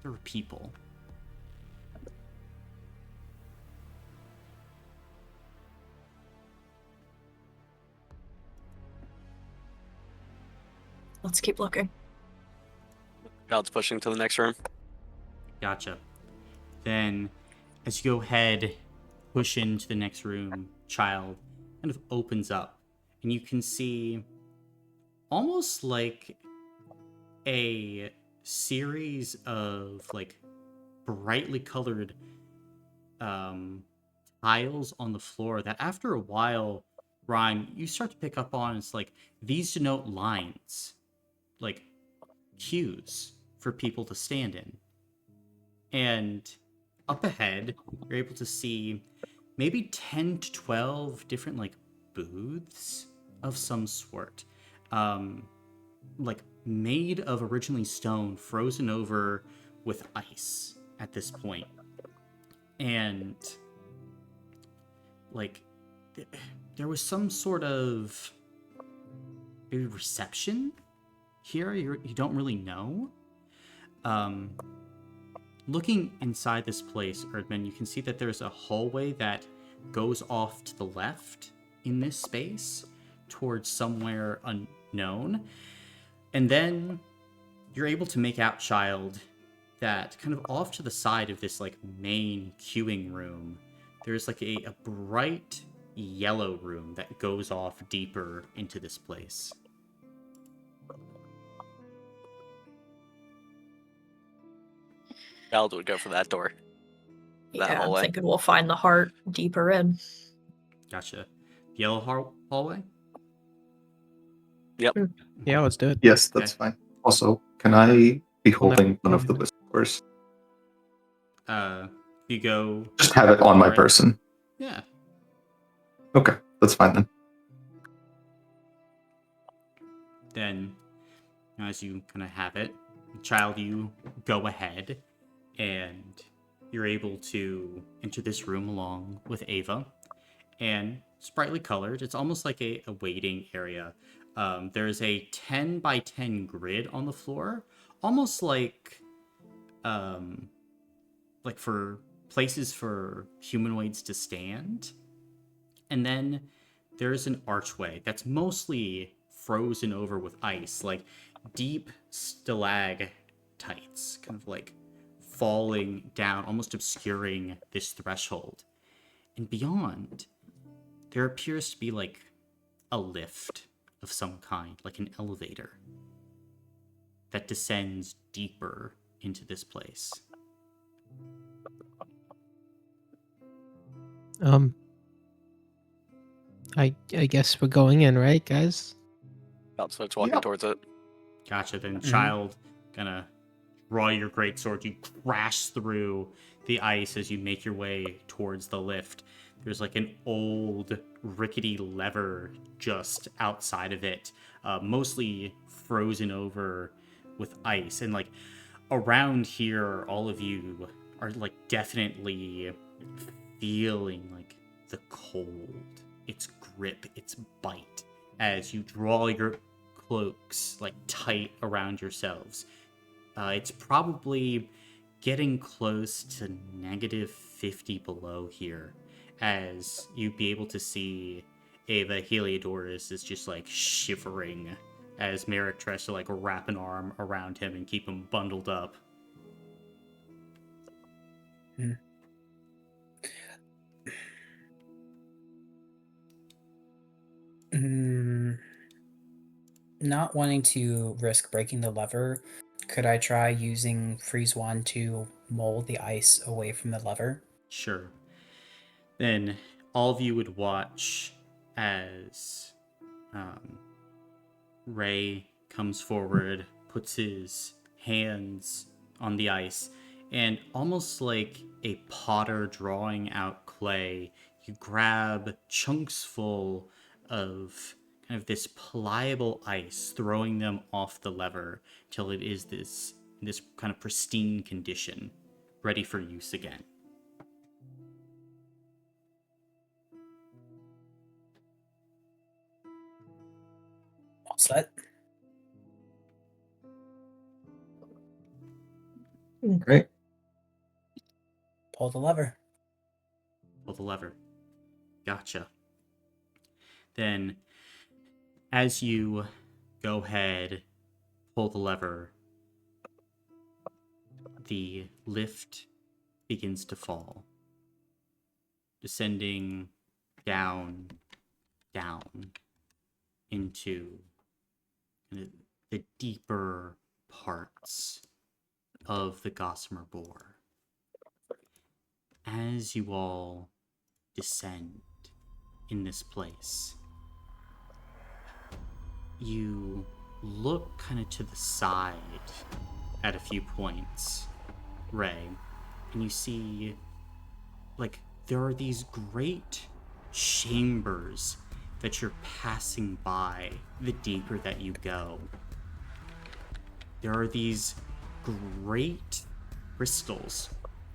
There were people. Let's keep looking. Child's pushing to the next room. Gotcha. Then, as you go ahead, push into the next room, Child kind of opens up, and you can see almost like a series of like brightly colored tiles on the floor that after a while, Ryan, you start to pick up on. It's like these denote lines, like queues for people to stand in. And up ahead, you're able to see maybe 10 to 12 different like booths of some sort. Like made of originally stone, frozen over with ice at this point. And like there was some sort of maybe reception here. You don't really know. Looking inside this place, Erdman, you can see that there's a hallway that goes off to the left in this space towards somewhere unknown. And then you're able to make out, Child, that kind of off to the side of this like main queuing room, there's like a bright yellow room that goes off deeper into this place. Child would go for that door. that I'm hallway. thinking we'll find the heart deeper in. Gotcha. Yellow hallway? Yep. Yeah, let's do it. Yes, that's fine. Also, can I be We'll never holding one of the find whispers? You go. Just have it on my Alright. person. Yeah. Okay, that's fine then. Then, as you kind of have it, child, you go ahead and you're able to enter this room along with Ava. And it's brightly colored. It's almost like a waiting area. There's a 10 by 10 grid on the floor, almost like for places for humanoids to stand. And then there's an archway that's mostly frozen over with ice, like deep stalactites, kind of like falling down, almost obscuring this threshold. And beyond, there appears to be like a lift of some kind, like an elevator, that descends deeper into this place. I guess we're going in, right, guys? About starts walking Yep. towards it. Gotcha. Then, Mm-hmm. child, gonna draw your greatsword. You crash through the ice as you make your way towards the lift. There's like an old rickety lever just outside of it, mostly frozen over with ice. And like around here, all of you are like definitely feeling like the cold, its grip, its bite, as you draw your cloaks like tight around yourselves. It's probably getting close to -50 below here, as you'd be able to see Ava Heliodorus is just like shivering as Merrick tries to like wrap an arm around him and keep him bundled up. Not wanting to risk breaking the lever, could I try using Freeze Wand to mold the ice away from the lever? Sure. Then all of you would watch as Ray comes forward, puts his hands on the ice, and almost like a potter drawing out clay, you grab chunks full of kind of this pliable ice, throwing them off the lever till it is this kind of pristine condition, ready for use again. All set. Great. Pull the lever. Pull the lever. Gotcha. Then, as you go ahead, pull the lever, the lift begins to fall, descending down into the deeper parts of the Gossamer Boar. As you all descend in this place, you look kind of to the side at a few points, Ray, and you see like there are these great chambers that you're passing by the deeper that you go. There are these great crystals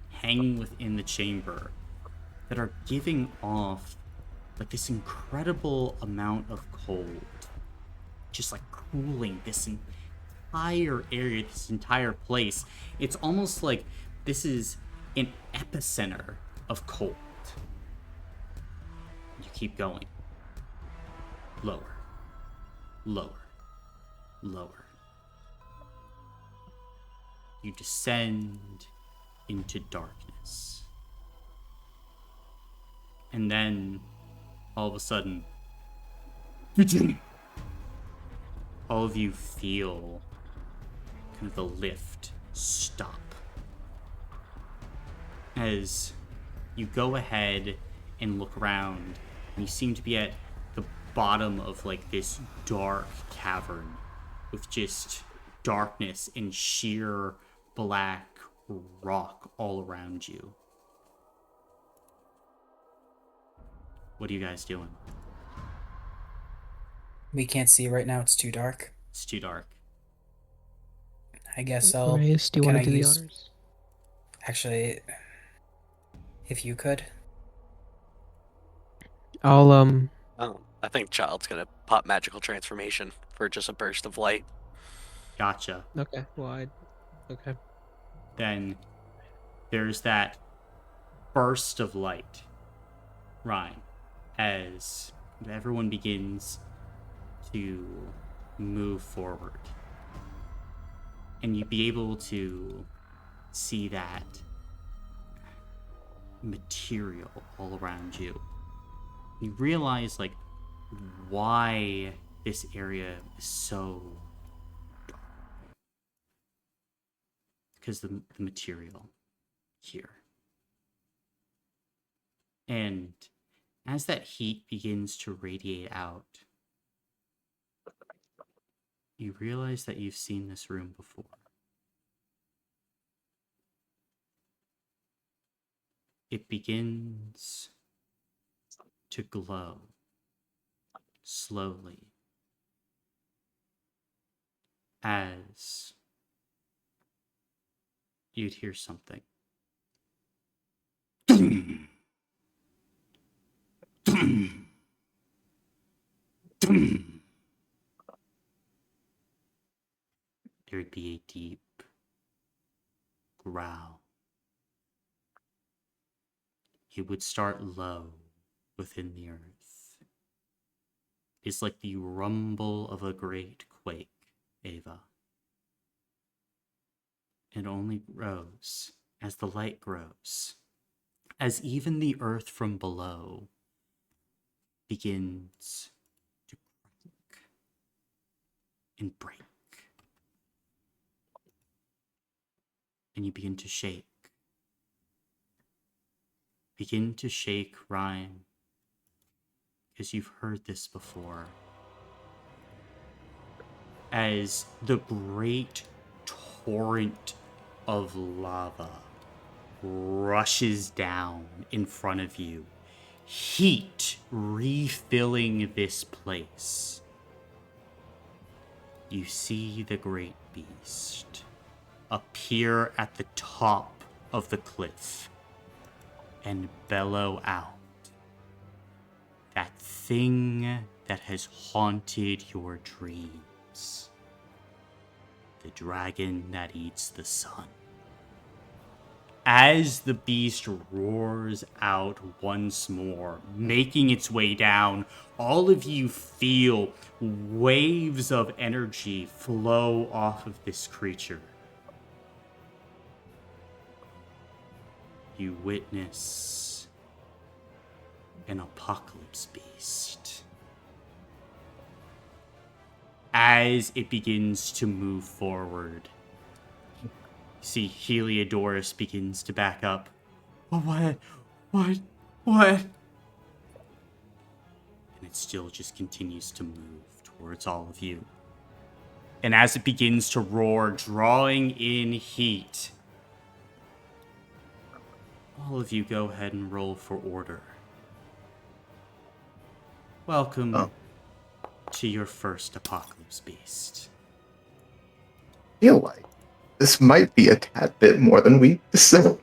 hanging within the chamber that are giving off like this incredible amount of cold, just like cooling this entire area, this entire place. It's almost like this is an epicenter of cold. You keep going. Lower, lower, lower. You descend into darkness. And then, all of a sudden, all of you feel kind of the lift stop as you go ahead and look around, and you seem to be at the bottom of like this dark cavern with just darkness and sheer black rock all around you. What are you guys doing? We can't see right now. It's too dark. It's too dark. I guess I'll. Reyes, do you Can want I to do the use? honors? Actually, if you could. I'll Oh, I think Child's gonna pop magical transformation for just a burst of light. Gotcha. Okay. Well, okay. Then there's that burst of light, Ryan, as everyone begins to move forward. And you'd be able to see that material all around you. You realize, like, why this area is so dark. Because the material here. And as that heat begins to radiate out, you realize that you've seen this room before. It begins to glow slowly as you'd hear something. There'd be a deep growl. It would start low within the earth. It's like the rumble of a great quake, Ava. It only grows as the light grows, as even the earth from below begins to crack and break. And you begin to shake. Begin to shake, Ryan, because you've heard this before. As the great torrent of lava rushes down in front of you, heat refilling this place. You see the great beast appear at the top of the cliff and bellow out that thing that has haunted your dreams. The dragon that eats the sun. As the beast roars out once more, making its way down, all of you feel waves of energy flow off of this creature. You witness an apocalypse beast as it begins to move forward. You see Heliodorus begins to back up. What? And it still just continues to move towards all of you. And as it begins to roar, drawing in heat, all of you go ahead and roll for order. Welcome to your first apocalypse beast. I feel like this might be a tad bit more than we said.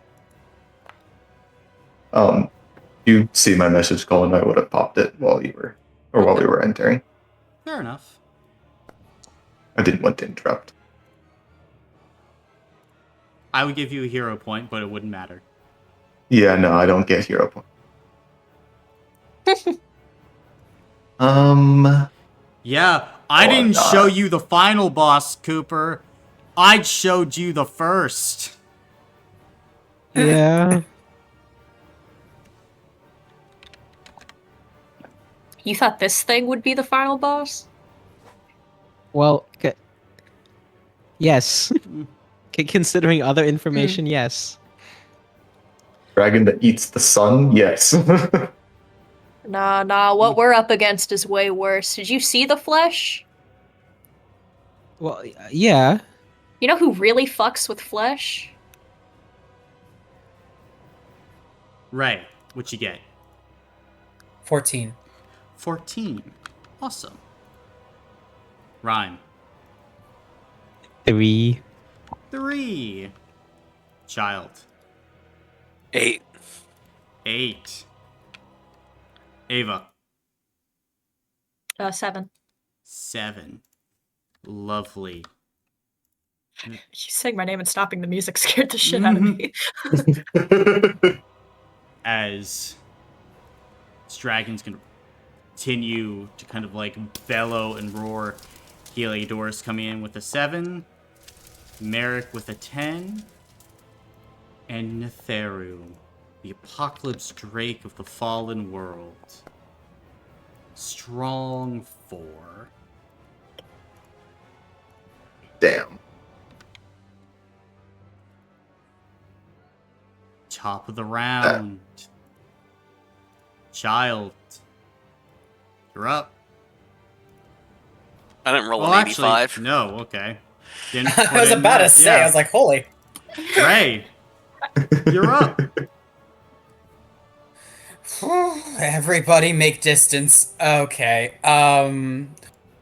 You see my message, Colin? I would have popped it while we were entering. Fair enough. I didn't want to interrupt. I would give you a hero point, but it wouldn't matter. Yeah, no, I don't get hero point. Yeah, I didn't show you the final boss, Cooper. I showed you the first. Yeah. You thought this thing would be the final boss? Well, yes. Considering other information, yes. Dragon that eats the sun? Yes. Nah, what we're up against is way worse. Did you see the flesh? Well, yeah. You know who really fucks with flesh? Ray, what you get? 14. 14. Awesome. Rhyme. 3. 3. Child. 8. 8. Ava. 7. 7. Lovely. You saying my name and stopping the music scared the shit out of me. As this dragon's gonna continue to kind of like bellow and roar, Heliodorus coming in with a 7, Merrick with a 10, and Netheru, the apocalypse drake of the fallen world. Strong 4. Damn. Top of the round. Child. You're up. I didn't roll Well, an actually, 85. no, okay. Didn't I put was in about that, to say, yeah. I was like, holy. Ray, you're up. Everybody make distance. Okay.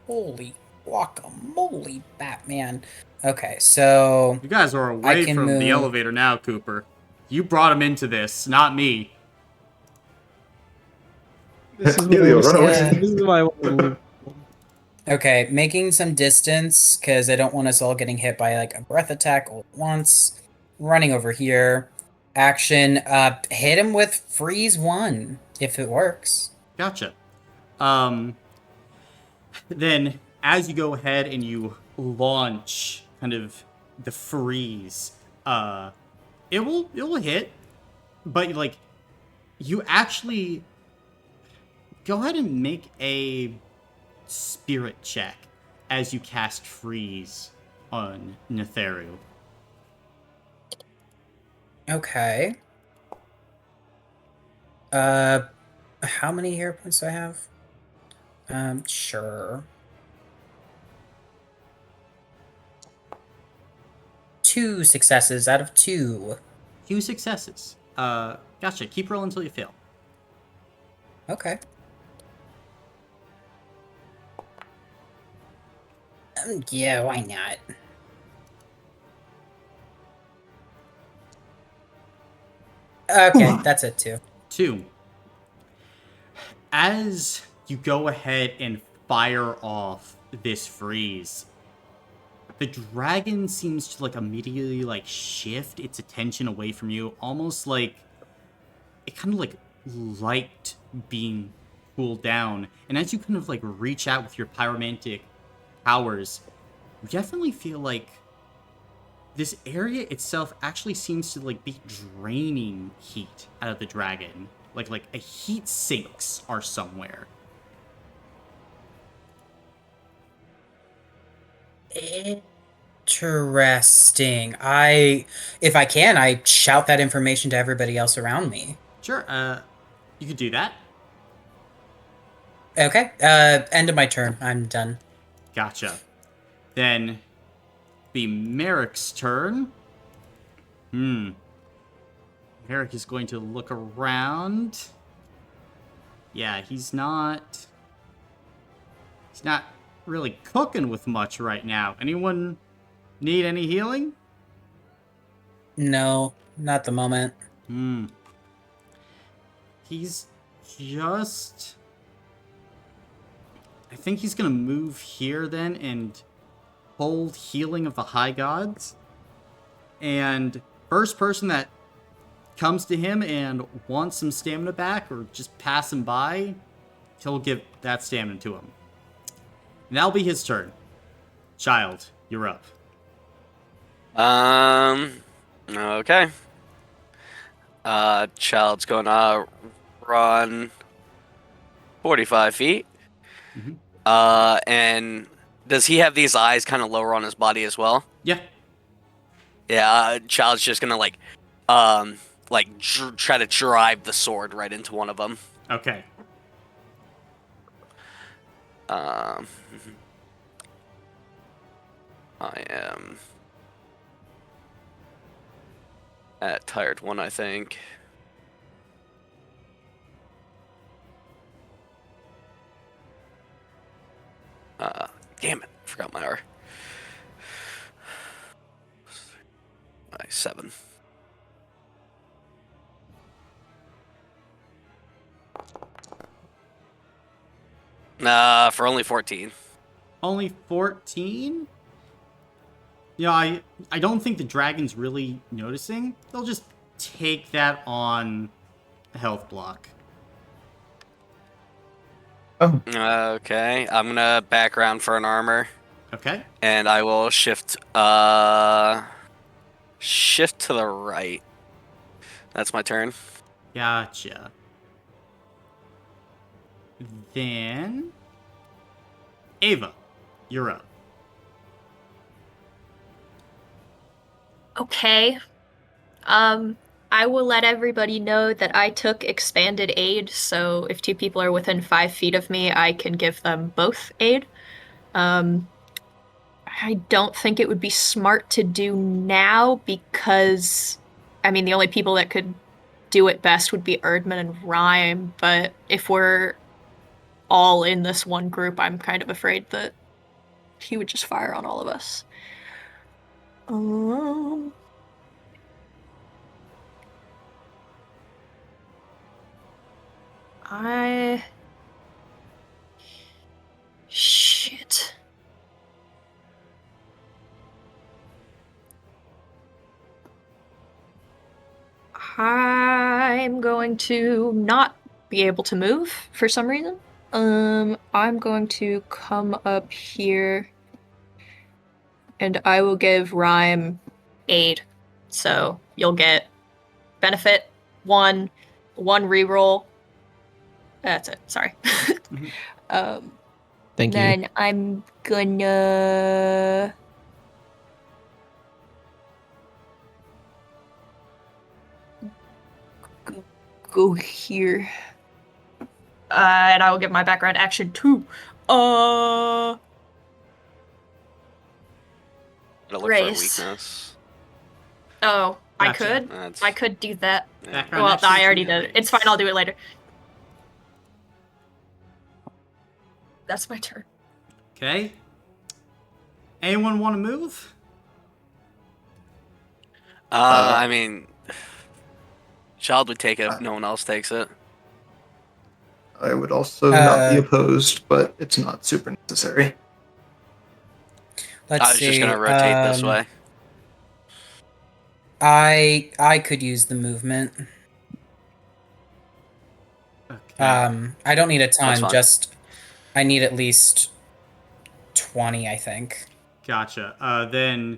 Holy guacamole, Batman. Okay, so You guys are away can from the move- elevator now, Cooper. You brought him into this, not me. This is Helio, why run away. this is why I want to move. okay, making some distance because I don't want us all getting hit by like a breath attack all at once. Running over here. Action. Hit him with freeze 1 if it works. Gotcha. Then, as you go ahead and you launch kind of the freeze, it will hit, but like you actually go ahead and make a spirit check as you cast freeze on Netheru. Okay. How many hero points do I have? Sure. 2 successes out of 2. 2 successes. Gotcha. Keep rolling until you fail. Okay. Yeah, why not? Okay, that's it too. 2. As you go ahead and fire off this freeze, the dragon seems to like immediately like shift its attention away from you, almost like it kind of like liked being cooled down. And as you kind of like reach out with your pyromantic powers, you definitely feel like this area itself actually seems to like be draining heat out of the dragon. Like a heat sinks are somewhere. Interesting. If I can, I shout that information to everybody else around me. Sure, you could do that. Okay. End of my turn. I'm done. Gotcha. Then be Merrick's turn. Merrick is going to look around. Yeah, he's not really cooking with much right now. Anyone need any healing? No, not the moment. He's just... I think he's gonna move here then and hold Healing of the High Gods. And first person that comes to him and wants some stamina back or just pass him by, he'll give that stamina to him. And that'll be his turn. Child, you're up. Okay. Child's gonna run 45 feet. And does he have these eyes kind of lower on his body as well? Yeah. Yeah, Child's just gonna like like try to drive the sword right into one of them. Okay. I am at tired one, I think. Damn it, forgot my R. 7. For only 14. Only 14? You know, I don't think the dragon's really noticing. They'll just take that on a health block. Oh, Okay, I'm gonna background for an armor. Okay. And I will shift shift to the right. That's my turn. Gotcha. Then Ava, you're up. Okay. I will let everybody know that I took expanded aid, so if 2 people are within 5 feet of me, I can give them both aid. I don't think it would be smart to do now because, I mean, the only people that could do it best would be Erdman and Rhyme, but if we're all in this one group, I'm kind of afraid that he would just fire on all of us. I... Shit. I'm going to not be able to move for some reason. I'm going to come up here and I will give Rhyme aid. So you'll get benefit 1, 1 reroll. That's it. Sorry. Thank you. Then I'm gonna go here. And I will give my background action 2. Gotta look for a Race. weakness. Oh, Gotcha. I could do that. Background Well, action I already to did it. It's fine, I'll do it later. That's my turn. Okay. Anyone want to move? I mean, Child would take it if no one else takes it. I would also not be opposed, but it's not super necessary. Let's I was see. just gonna rotate this way. I could use the movement. Okay. I don't need a ton, fine. just I need at least 20, I think. Gotcha. Then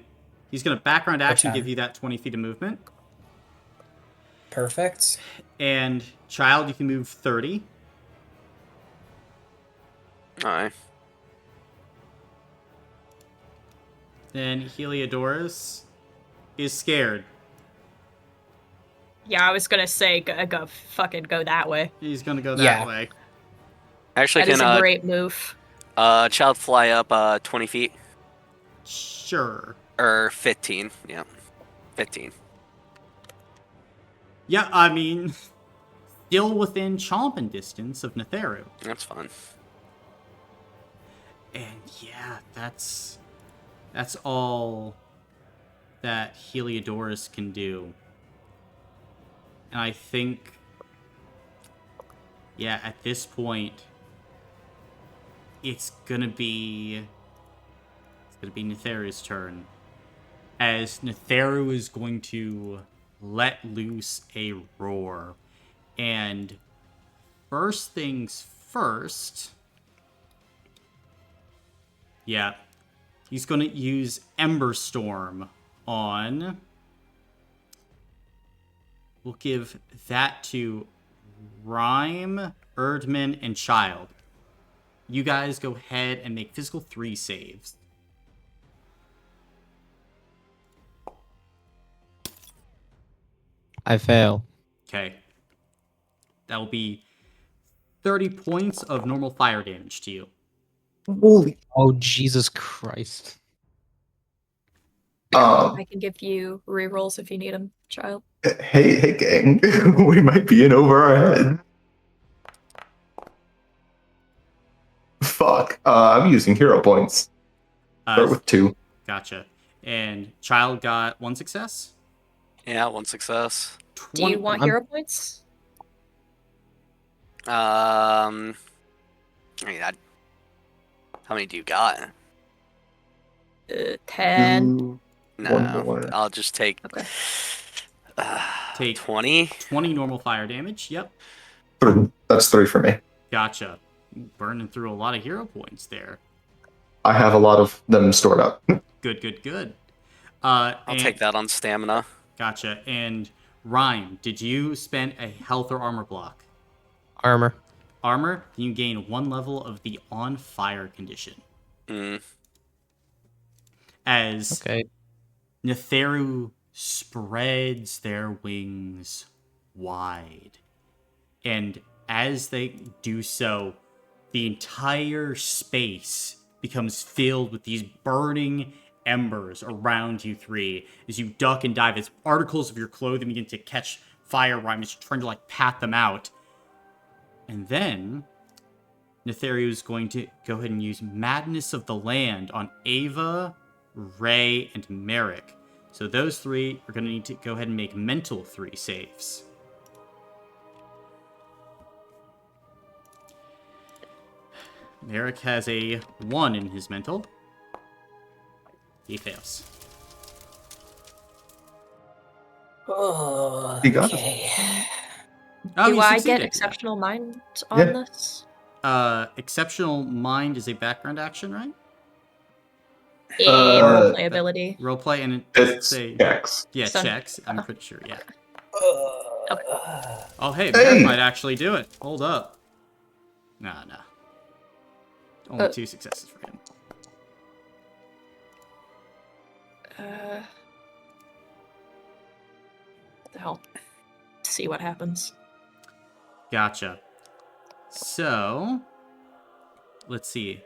he's going to background action, 10. give you that 20 feet of movement. Perfect. And Child, you can move 30. Alright. Then Heliodorus is scared. Yeah, I was gonna say go fucking go that way. He's going to go that way. Actually, That is can a great move. Child fly up 20 feet? Sure. Or 15, yeah. 15. Yeah, I mean, still within chomping distance of Netheru. That's fine. And yeah, that's all that Heliodorus can do. And I think, yeah, at this point, it's gonna be Netheru's turn, as Netheru is going to let loose a roar. And first things first, yeah, he's going to use Ember Storm on... We'll give that to Rhyme, Erdman, and Child. You guys go ahead and make physical 3 saves. I fail. Okay. That will be 30 points of normal fire damage to you. Holy. Oh, Jesus Christ. I can give you rerolls if you need them, child. Hey, gang. We might be in over our head. Fuck. I'm using hero points. Start with 2. Gotcha. And child got 1 success? Yeah, 1 success. Do you want hero points? I mean, how many do you got? 10. One more. I'll just take. Okay. Take 20. 20 normal fire damage. Yep. That's 3 for me. Gotcha. Burning through a lot of hero points there. I have a lot of them stored up. Good. I'll take that on stamina. Gotcha. And Ryan, did you spend a health or armor block? Armor. Armor, you gain 1 level of the on fire condition. As Netheru spreads their wings wide. And as they do so, the entire space becomes filled with these burning embers around you three as you duck and dive, as articles of your clothing begin to catch fire as you're trying to pat them out. And then Netheru is going to go ahead and use Madness of the Land on Ava, Ray, and Merrick. So those 3 are going to need to go ahead and make mental 3 saves. Merrick has a 1 in his mental. He fails. Oh, He got okay. Do I get Exceptional Mind on this? Exceptional Mind is a background action, right? A roleplay ability. Roleplay, and it's checks. Yeah, checks. I'm pretty sure, yeah. Okay. Oh, hey, Merrick might actually do it. Hold up. Nah. Only 2 successes for him. I'll see what happens. Gotcha. So, let's see.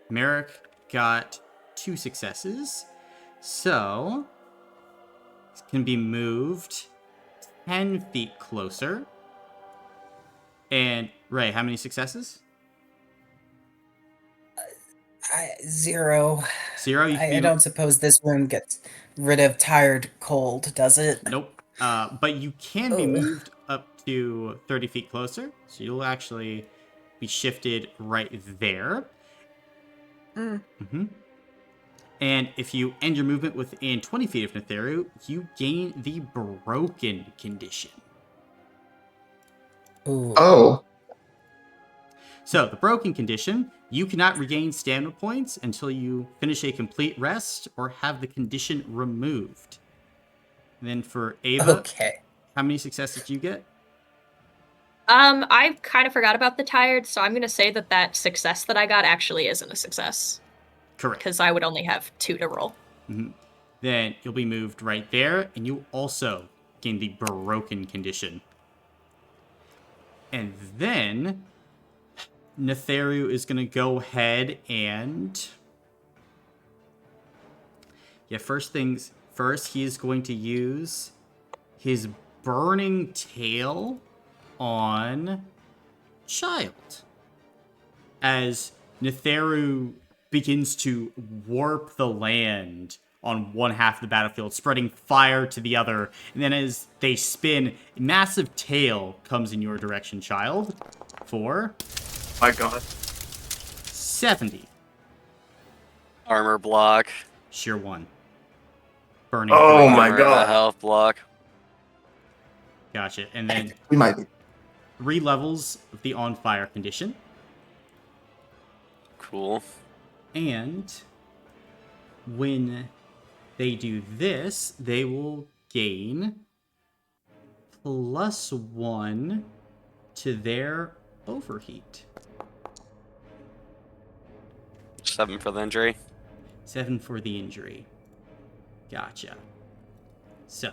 Merrick got 2 successes. So, can be moved 10 feet closer. And, Ray, how many successes? 0. 0? I don't suppose this room gets rid of tired cold, does it? Nope. But you can be moved up to 30 feet closer. So you'll actually be shifted right there. And if you end your movement within 20 feet of Netheru, you gain the Broken condition. Ooh. Oh. So, the Broken condition, you cannot regain stamina points until you finish a complete rest or have the condition removed. And then for Ava, how many successes did you get? I kind of forgot about the tired, so I'm going to say that success that I got actually isn't a success. Correct. Because I would only have 2 to roll. Then you'll be moved right there, and you also gain the Broken condition. And then Netheru is going to go ahead and... Yeah, first things first, he is going to use his Burning Tail on Child. As Netheru begins to warp the land on one half of the battlefield, spreading fire to the other. And then as they spin, a massive tail comes in your direction, Child. For... My god. 70. Armor block. Sheer 1. Burning. Oh my The god. health block. Gotcha. And then We might be. 3 levels of the on fire condition. Cool. And when they do this, they will gain +1 to their overheat. 7 for the injury. 7 for the injury. Gotcha. So,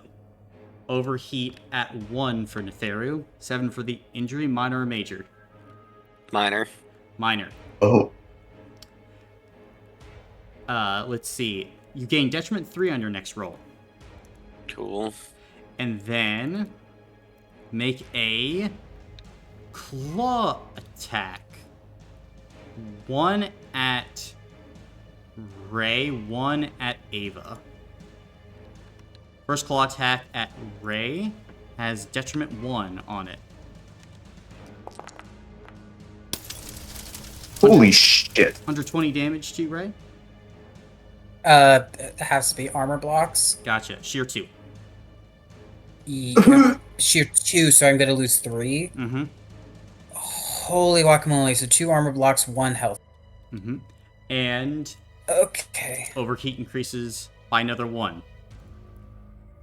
Overheat at 1 for Netheru. 7 for the injury. Minor or major? Minor. Minor. Oh. Let's see. You gain detriment 3 on your next roll. Cool. And then make a claw attack. 1 at Ray, 1 at Ava. First claw attack at Ray has detriment 1 on it. Holy shit. 120 damage to you, Ray? It has to be armor blocks. Gotcha. Sheer 2. Sheer 2, so I'm gonna lose 3. Mm-hmm. Holy guacamole! So 2 armor blocks, 1 health. Mm-hmm. And Okay. overheat increases by another 1.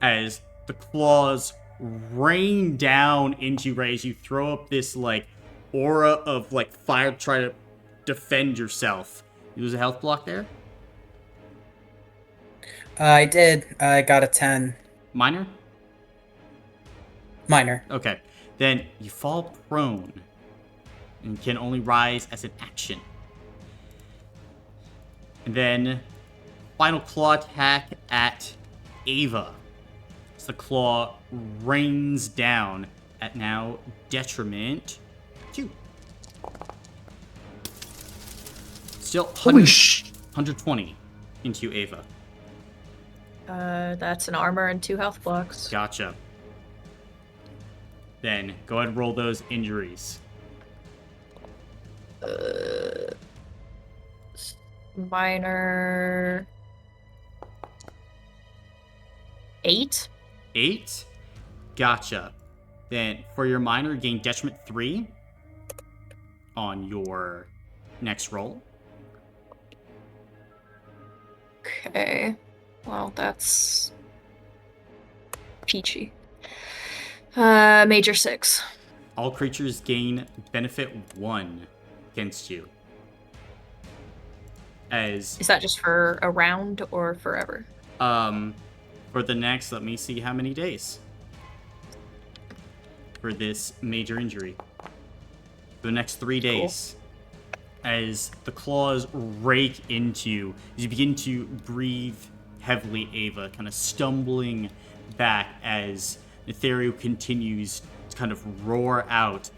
As the claws rain down into Ray as you throw up this, like, aura of, like, fire to try to defend yourself. You lose a health block there? I did. I got a 10. Minor? Minor. Okay. Then you fall prone and can only rise as an action. And then final claw attack at Ava. So the claw rains down at now detriment 2. Still Holy 120 into Ava. That's an armor and 2 health blocks. Gotcha. Then go ahead and roll those injuries. Minor 8. 8? Gotcha. Then for your minor, gain detriment 3 on your next roll. Okay. Well, that's peachy. Major 6. All creatures gain benefit 1 against you. As Is that just for a round or forever? for the next, let me see how many days for this major injury. For the next 3 days. As the claws rake into you, as you begin to breathe heavily, Ava, kind of stumbling back as Netheru continues to kind of roar out.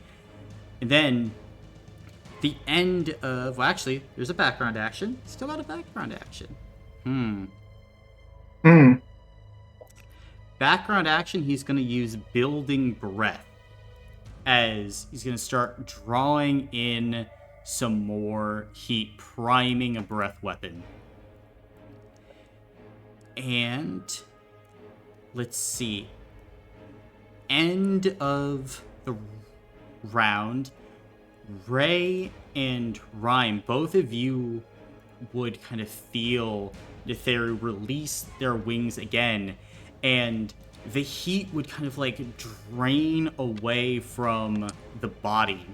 And then the end of, well, actually, there's a background action. Still got a background action. Background action, he's going to use Building Breath, as he's going to start drawing in some more heat, priming a breath weapon. And let's see. End of the round. Ray and Rhyme, both of you would kind of feel Netheru release their wings again, and the heat would kind of like drain away from the body,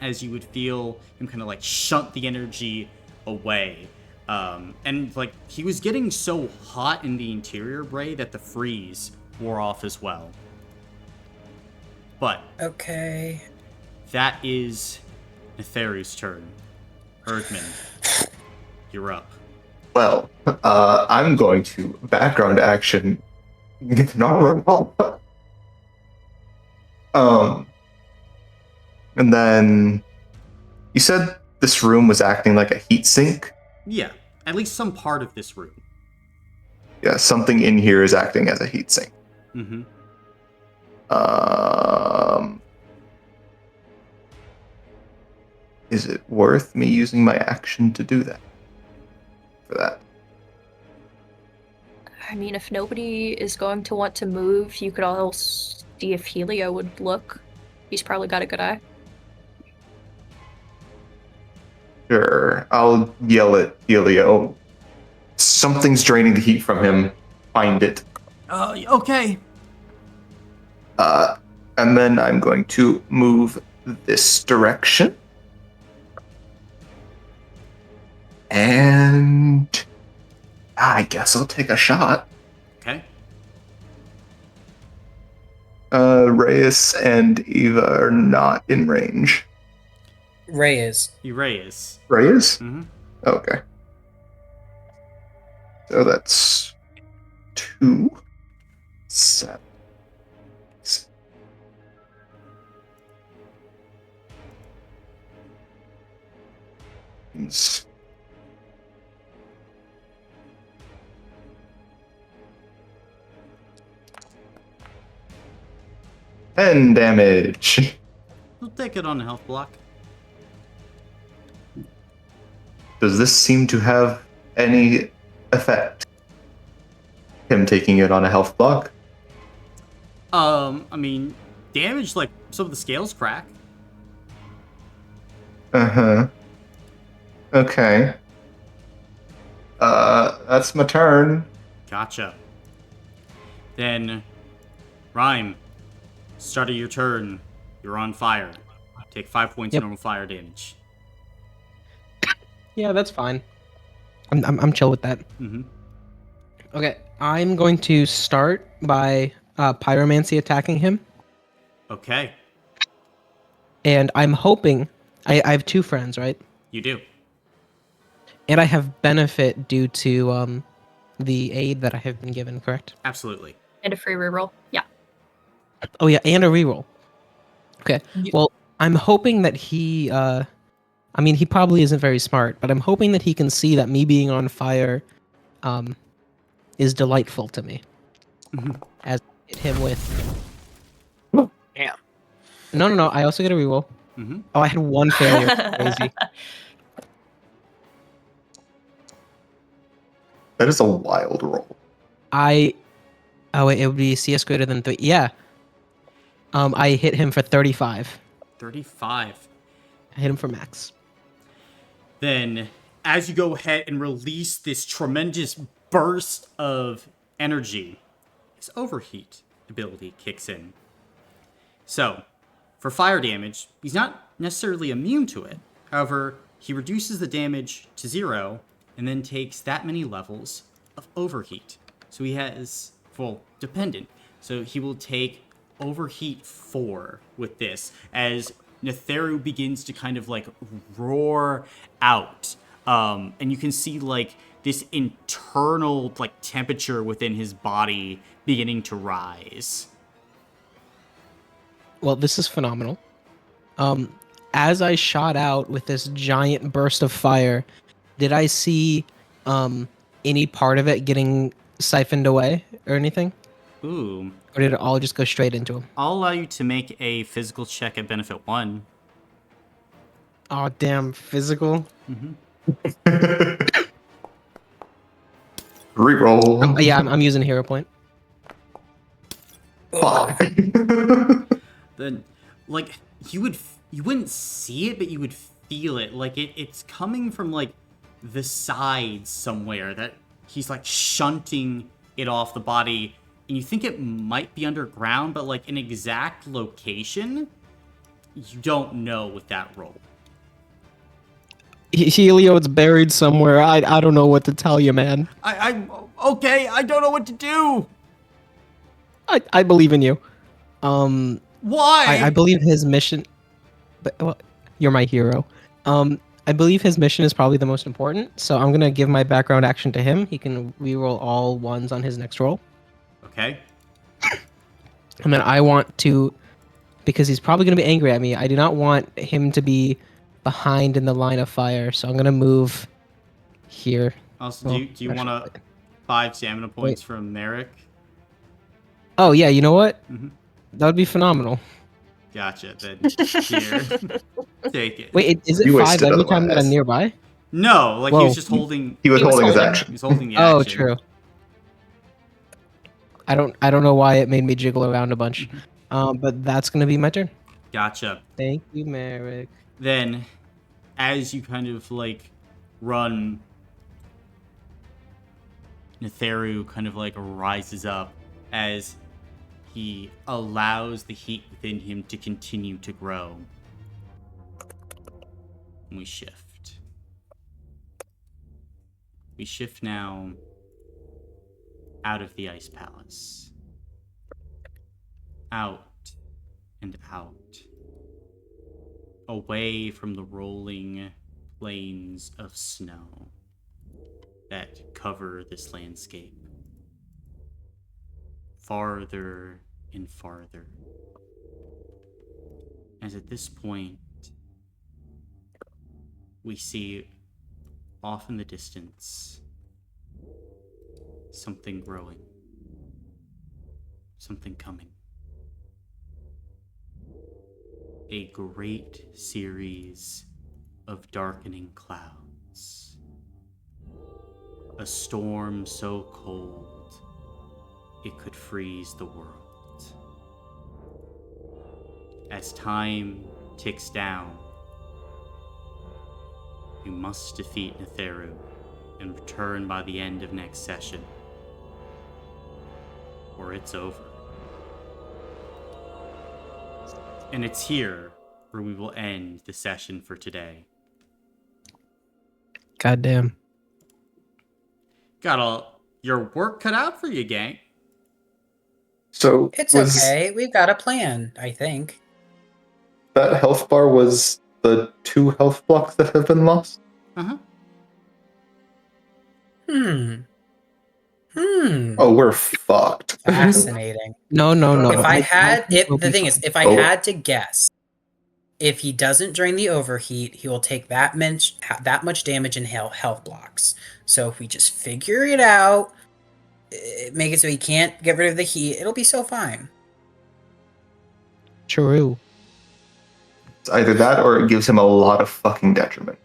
as you would feel him kind of like shunt the energy away. And like he was getting so hot in the interior, Bray, that the freeze wore off as well. But Okay. that is Netheru's turn. Erdman, you're up. Well, I'm going to background action get an armor ball. And then you said this room was acting like a heat sink? Yeah, at least some part of this room. Yeah, something in here is acting as a heat sink. Mm-hmm. Is it worth me using my action to do that? For that? I mean, if nobody is going to want to move, you could also see if Helio would look. He's probably got a good eye. Sure, I'll yell at Helio. Something's draining the heat from him. Find it. Okay. And then I'm going to move this direction. And I guess I'll take a shot. Okay. Reyes and Eva are not in range. Ray is. Reyes. Reyes? Mm-hmm. Okay. So that's 2, 7. Seems- 10 damage. We'll take it on a health block. Does this seem to have any effect? Him taking it on a health block? I mean, damage, like, some of the scales crack. Uh-huh. Okay. That's my turn. Gotcha. Then, Rhyme, start of your turn. You're on fire. Take 5 points of normal fire damage. Yeah, that's fine. I'm chill with that. Mm-hmm. Okay, I'm going to start by pyromancy attacking him, Okay, and I'm hoping I have 2 friends, right? you do. And I have benefit due to the aid that I have been given, correct? Absolutely. And a free reroll. Yeah. Oh yeah, and a reroll. Okay. Well, I'm hoping that he I mean, he probably isn't very smart, but I'm hoping that he can see that me being on fire is delightful to me. As I hit him with Damn. No, I also get a reroll. Mm-hmm. Oh, I had 1 failure. Crazy. That is a wild roll. Oh wait, it would be CS greater than 3. Yeah. I hit him for 35. 35. I hit him for max. Then, as you go ahead and release this tremendous burst of energy, his overheat ability kicks in. So, for fire damage, he's not necessarily immune to it. However, he reduces the damage to 0 and then takes that many levels of overheat. So he has full dependent. So he will take overheat 4 with this as Netheru begins to kind of like roar out. And you can see like this internal like temperature within his body beginning to rise. Well, this is phenomenal. As I shot out with this giant burst of fire, did I see any part of it getting siphoned away or anything? Ooh. Or did it all just go straight into him? I'll allow you to make a physical check at benefit 1. Oh, damn, physical. Reroll. Yeah, I'm using hero point. Fuck. Then, like, you wouldn't see it, but you would feel it. Like, it's coming from, like, the sides somewhere that he's, like, shunting it off the body. And you think it might be underground, but, like, an exact location, you don't know with that roll. Helio, it's buried somewhere. I don't know what to tell you, man. Okay, I don't know what to do! I believe in you. Why? I believe his mission. But well, you're my hero. I believe his mission is probably the most important. So I'm gonna give my background action to him. He can reroll all 1s on his next roll. Okay. And then I want to, because he's probably gonna be angry at me. I do not want him to be behind in the line of fire. So I'm gonna move here. Also, Well, do you actually, want 5 stamina points from Merrick? Oh yeah, you know what? Mhm. That would be phenomenal. Gotcha. Then here, take it. Wait, is it You 5 wasted every time that I'm otherwise. nearby? No, like he Whoa. was just holding. He was holding his He action. was holding the action. Oh, true. I don't know why it made me jiggle around a bunch. But that's gonna be my turn. Gotcha. Thank you, Merrick. Then, as you kind of like run, Netheru kind of like rises up as he allows the heat within him to continue to grow. And we shift. We shift now out of the Ice Palace. out and out, away from the rolling plains of snow that cover this landscape. Farther and farther. As at this point, we see off in the distance something growing, something coming. A great series of darkening clouds. A storm so cold it could freeze the world. As time ticks down, you must defeat Netheru and return by the end of next session, or it's over. And it's here where we will end the session for today. Goddamn. Got all your work cut out for you, gang. So It's was okay. We've got a plan, I think. that health bar was the 2 health blocks that have been lost? Uh-huh. Oh, we're fucked. Fascinating. No. If I had, think we'll the be thing is, fine. if I Oh. had to guess, if he doesn't drain the overheat, he will take that much damage in health blocks. So if we just figure it out, make it so he can't get rid of the heat, it'll be so fine. True. It's either that or it gives him a lot of fucking detriment.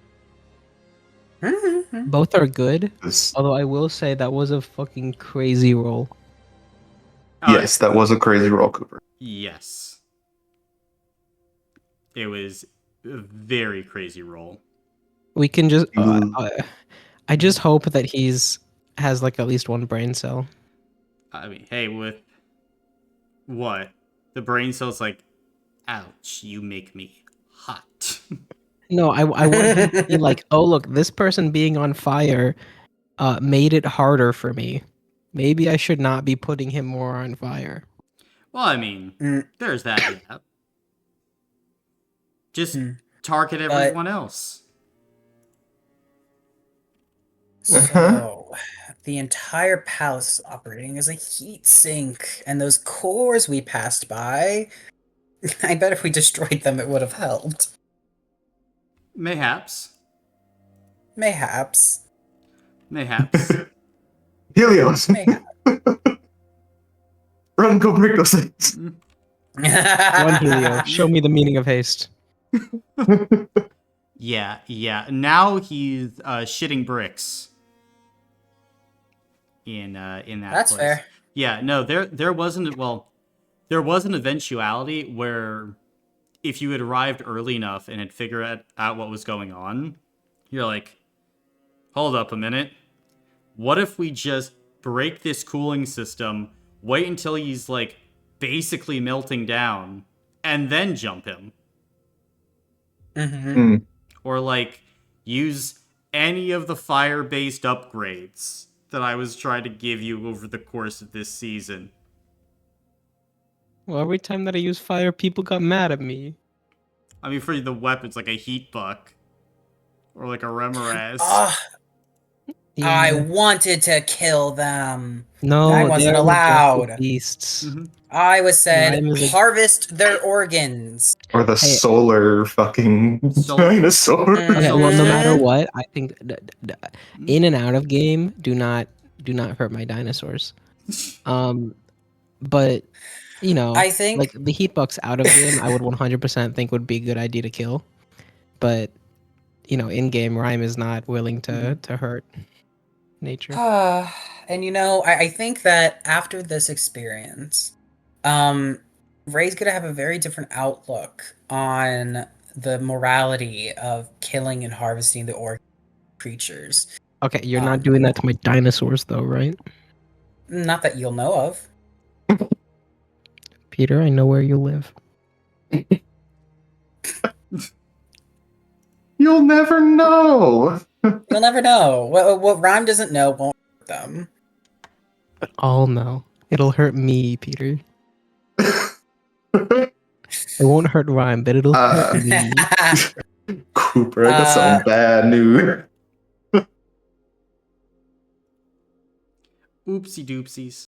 Both are good. 'Cause- Although I will say that was a fucking crazy roll. yes, that was a crazy roll, Cooper. Yes. It was a very crazy roll. We can just. Mm. I just hope that has like at least one brain cell. I mean, hey, with what? The brain cell's like, ouch, you make me hot. No, I want him to be like, oh look, this person being on fire, made it harder for me. Maybe I should not be putting him more on fire. Well, I mean, there's that, yeah. Just target everyone else. So, the entire palace is operating as a heat sink, and those cores we passed by, I bet if we destroyed them, it would have helped. Mayhaps. Mayhaps. Helios! Mayhaps. Run, go break those things! One Helio, show me the meaning of haste. Yeah. Now he's shitting bricks. In that That's place. fair. Yeah, no, there wasn't there was an eventuality where if you had arrived early enough and had figured out what was going on, you're like, hold up a minute. What if we just break this cooling system, wait until he's like basically melting down, and then jump him? Or like use any of the fire-based upgrades that I was trying to give you over the course of this season. Well, every time that I use fire, people got mad at me. I mean, for the weapons, like a heat buck or like a remoras. I wanted to kill them. No, I wasn't they're allowed. majestic beasts. I was said, Rhyme is a- harvest their organs. Or the solar fucking dinosaur. Okay, well, no matter what, I think in and out of game, do not hurt my dinosaurs. But you know, I think like the heat bucks out of game, I would 100% think would be a good idea to kill. But you know, in game, Rhyme is not willing to hurt nature. And you know, I think that after this experience, Ray's gonna have a very different outlook on the morality of killing and harvesting the orc creatures. Okay, you're not doing that to my dinosaurs, though, right? Not that you'll know of. Peter, I know where you live. You'll never know. You'll never know. What Rhyme doesn't know won't hurt them. But I'll know. It'll hurt me, Peter. It won't hurt Ryan, but it'll Uh, hurt me. Cooper, I got some bad news. Oopsie doopsies.